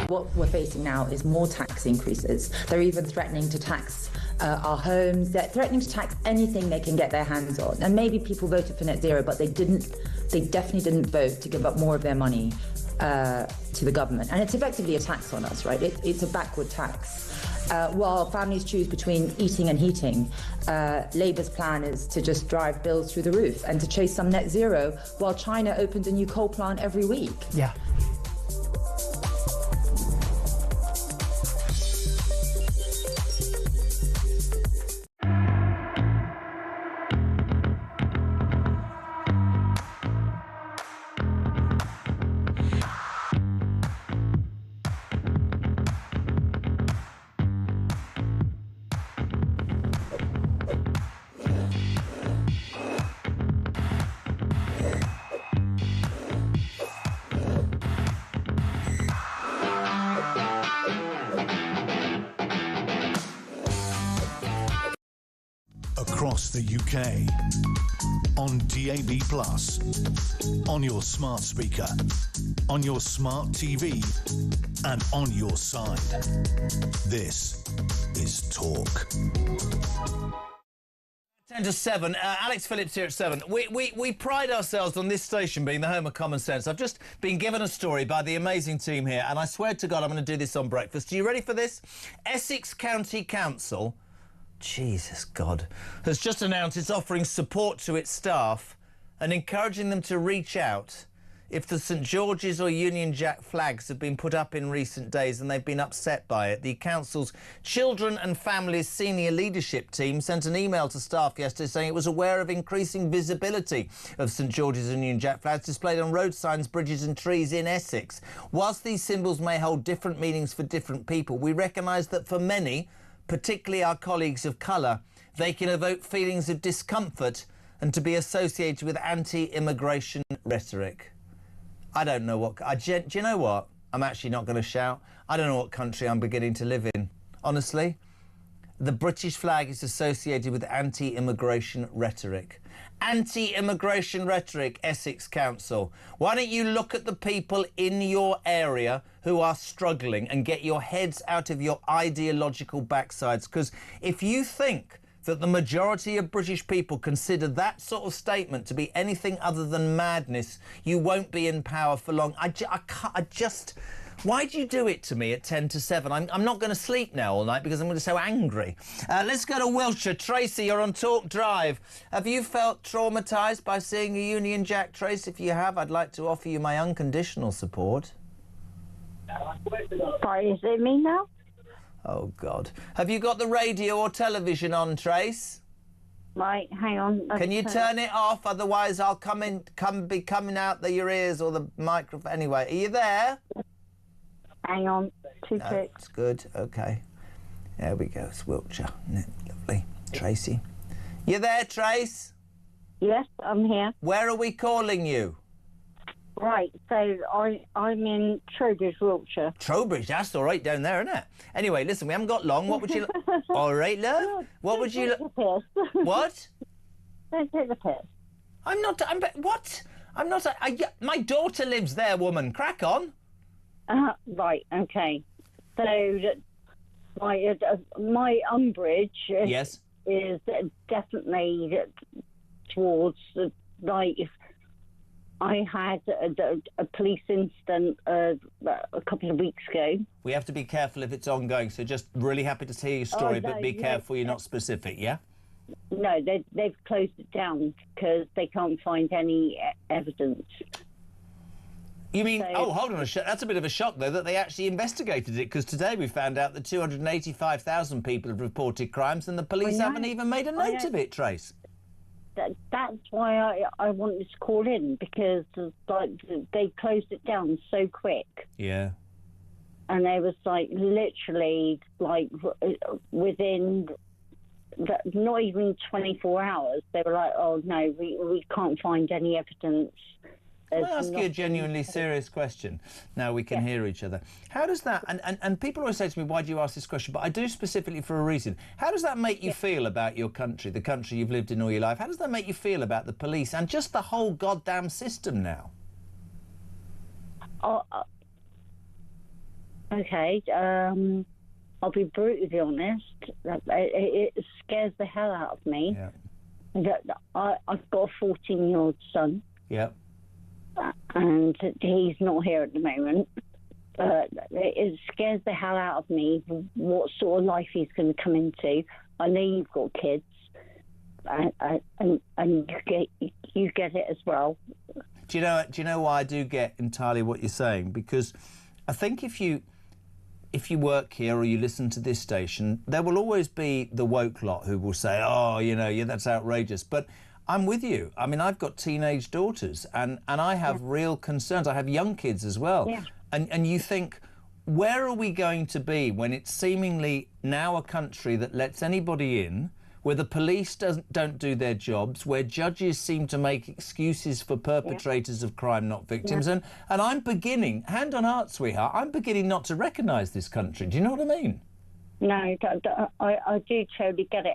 What we're facing now is more tax increases. They're even threatening to tax our homes. They're threatening to tax anything they can get their hands on. And maybe people voted for net zero, but they definitely didn't vote to give up more of their money to the government. And it's effectively a tax on us, right? It's a backward tax. While families choose between eating and heating, Labour's plan is to just drive bills through the roof and to chase some net zero while China opens a new coal plant every week. Yeah. Across the UK, on DAB+, on your smart speaker, on your smart TV, and on your side. This is Talk. 10 to 7. Alex Phillips here at 7. We pride ourselves on this station being the home of common sense. I've just been given a story by the amazing team here, and I swear to God I'm going to do this on breakfast. Are you ready for this? Essex County Council, Jesus God, has just announced it's offering support to its staff and encouraging them to reach out if the St George's or Union Jack flags have been put up in recent days and they've been upset by it. The council's Children and Families senior leadership team sent an email to staff yesterday saying it was aware of increasing visibility of St George's and Union Jack flags displayed on road signs, bridges and trees in Essex. Whilst these symbols may hold different meanings for different people, we recognise that for many, particularly our colleagues of colour, they can evoke feelings of discomfort and to be associated with anti-immigration rhetoric. I don't know what... do you know what? I'm actually not going to shout. I don't know what country I'm beginning to live in. Honestly, the British flag is associated with anti-immigration rhetoric. Anti-immigration rhetoric, Essex Council. Why don't you look at the people in your area who are struggling and get your heads out of your ideological backsides? Because if you think that the majority of British people consider that sort of statement to be anything other than madness, you won't be in power for long. I just... Why do you do it to me at 10 to 7? I'm not going to sleep now all night because I'm going to be so angry. Let's go to Wiltshire. Tracy, you're on Talk Drive. Have you felt traumatised by seeing a Union Jack, Trace? If you have, I'd like to offer you my unconditional support. Sorry, is it me now? Oh, God. Have you got the radio or television on, Trace? Right, hang on. Can you turn it off? Otherwise, I'll be coming out your ears or the microphone. Anyway, are you there? Hang on, two ticks. That's good, OK. There we go, it's Wiltshire, isn't it? Lovely. Tracy. You there, Trace? Yes, I'm here. Where are we calling you? Right, so I'm in Trowbridge, Wiltshire. Trowbridge, that's all right down there, isn't it? Anyway, listen, we haven't got long. What would you... all right, love? What would you... What? Don't take the piss. I'm not... what? I'm not... my daughter lives there, woman. Crack on. Right, OK. So my umbrage yes. is definitely towards I had a police incident a couple of weeks ago. We have to be careful if it's ongoing, so just really happy to hear your story, but be careful you're not specific, yeah? No, they've closed it down because they can't find any evidence. You mean, oh, hold on, that's a bit of a shock, though, that they actually investigated it, because today we found out that 285,000 people have reported crimes and the police haven't even made a note of it, Trace. That's why I wanted to call in, because they closed it down so quick. Yeah. And they was literally within not even 24 hours, they were like, oh no, we can't find any evidence. Can I ask you a genuinely serious question? Now we can hear each other. How does that, and people always say to me, why do you ask this question? But I do specifically for a reason. How does that make you feel about your country, the country you've lived in all your life? How does that make you feel about the police and just the whole goddamn system now? Okay, I'll be brutally honest. It scares the hell out of me. Yeah. I've got a 14-year-old son. Yeah. And he's not here at the moment. It scares the hell out of me what sort of life he's going to come into. I know you've got kids, and you get it as well. Do you know why I do get entirely what you're saying? Because I think if you work here or you listen to this station, there will always be the woke lot who will say, oh, yeah, that's outrageous. But I'm with you. I mean, I've got teenage daughters and I have real concerns. I have young kids as well. Yeah. And you think, where are we going to be when it's seemingly now a country that lets anybody in, where the police don't do their jobs, where judges seem to make excuses for perpetrators of crime, not victims. And I'm beginning, hand on heart, sweetheart, I'm beginning not to recognise this country. Do you know what I mean? No, I do totally get it.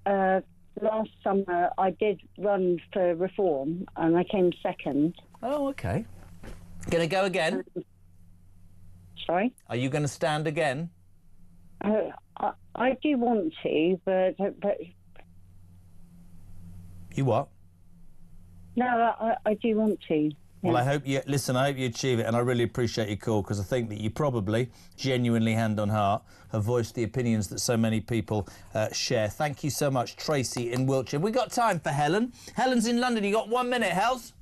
And last summer I did run for reform and I came second. Oh, OK. Going to go again? Sorry? Are you going to stand again? I do want to, but You what? no, I do want to. Well, I hope you achieve it, and I really appreciate your call, because I think that you probably, genuinely, hand on heart, have voiced the opinions that so many people share. Thank you so much, Tracy in Wiltshire. We got time for Helen. Helen's in London. You got 1 minute, Hels.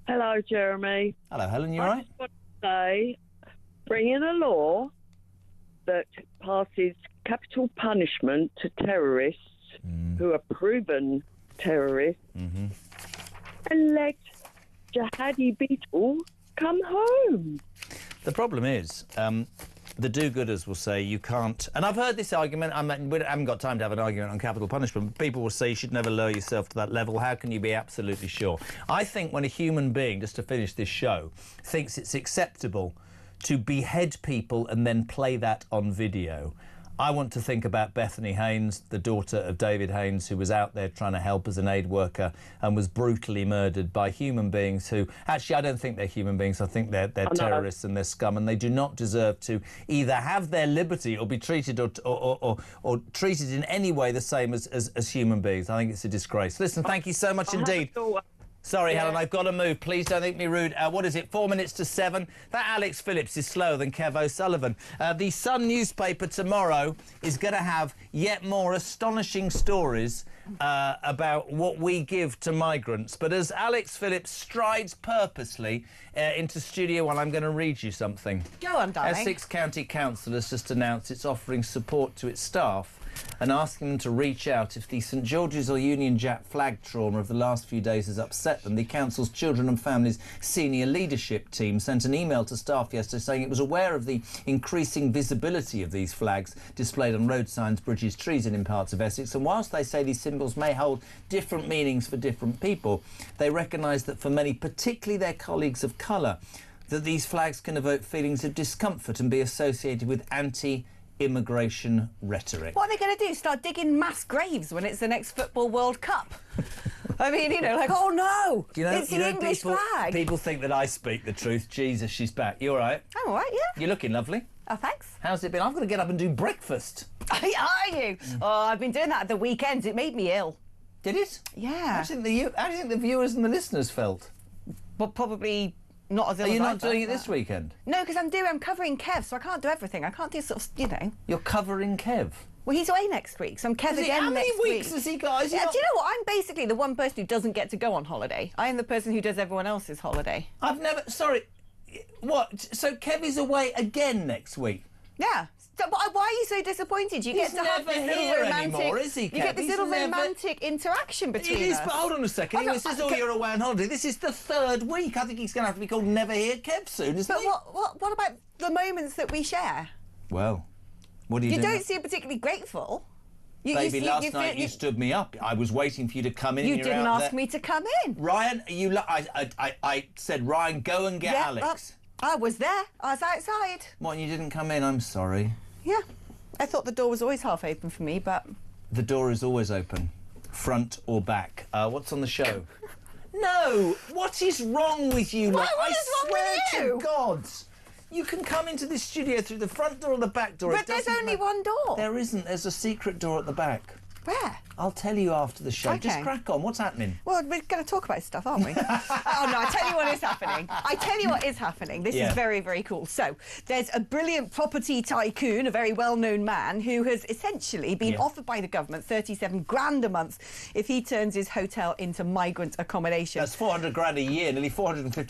Hello, Jeremy. Hello, Helen. You all right? I just want to say, bring in a law that passes capital punishment to terrorists who are proven terrorists, and let Jihadi Beetle come home. The problem is, the do-gooders will say you can't... And I've heard this argument. We haven't got time to have an argument on capital punishment. People will say you should never lower yourself to that level. How can you be absolutely sure? I think when a human being, just to finish this show, thinks it's acceptable to behead people and then play that on video, I want to think about Bethany Haynes, the daughter of David Haynes, who was out there trying to help as an aid worker and was brutally murdered by human beings who... Actually, I don't think they're human beings. I think they're terrorists and they're scum, and they do not deserve to either have their liberty or be treated or treated in any way the same as human beings. I think it's a disgrace. Listen, thank you so much indeed. Sorry, Helen, I've got to move. Please don't think me rude. What is it, 4 minutes to 7? That Alex Phillips is slower than Kev O'Sullivan. The Sun newspaper tomorrow is going to have yet more astonishing stories about what we give to migrants. But as Alex Phillips strides purposely into Studio One, I'm going to read you something. Go on, darling. Essex County Council has just announced it's offering support to its staff and asking them to reach out if the St George's or Union Jack flag trauma of the last few days has upset them. The council's Children and Families senior leadership team sent an email to staff yesterday saying it was aware of the increasing visibility of these flags displayed on road signs, bridges, trees and in parts of Essex, and whilst they say these symbols may hold different meanings for different people, they recognise that for many, particularly their colleagues of colour, that these flags can evoke feelings of discomfort and be associated with anti-immigration rhetoric. What are they going to do? Start digging mass graves when it's the next Football World Cup? I mean, like, oh no, it's the English flag. People think that I speak the truth. Jesus, she's back. You all right? I'm all right, yeah. You're looking lovely. Oh, thanks. How's it been? I've got to get up and do breakfast. Are you? Oh, I've been doing that at the weekends. It made me ill. Did it? Yeah. How do you think the viewers and the listeners felt? Well, probably not as ill as I Are you not doing it this weekend? No, because I'm covering Kev, so I can't do everything. I can't do sort of, You're covering Kev? Well, he's away next week, so I'm Kev again next week. How many weeks has he got? Yeah, do you know what? I'm basically the one person who doesn't get to go on holiday. I am the person who does everyone else's holiday. Sorry, what? So Kev is away again next week? Yeah. So why are you so disappointed? You get to have this little romantic... anymore, is he, Kev? You get this little romantic interaction between us. It is, but hold on a second. This is all you're away on holiday. This is the third week. I think he's going to have to be called Never Hear Kev soon, isn't he? But what about the moments that we share? Well, what do you do? You don't seem particularly grateful. Baby, last night you stood me up. I was waiting for you to come in. You and didn't ask me to come in. Ryan, I said, Ryan, go and get Alex. I was there. I was outside. What, and you didn't come in? I'm sorry. Yeah. I thought the door was always half open for me, but... The door is always open, front or back. What's on the show? No, No, what is wrong with you? Why, lot? what I is wrong swear with you? to God. You can come into this studio through the front door or the back door. But there's only one door. There isn't. There's a secret door at the back. Where? I'll tell you after the show. Okay. Just crack on. What's happening? Well, we're going to talk about stuff, aren't we? Oh, no, I tell you what is happening. I tell you what is happening. This is very, very cool. So, there's a brilliant property tycoon, a very well-known man, who has essentially been offered by the government 37 grand a month if he turns his hotel into migrant accommodation. That's 400 grand a year, nearly 450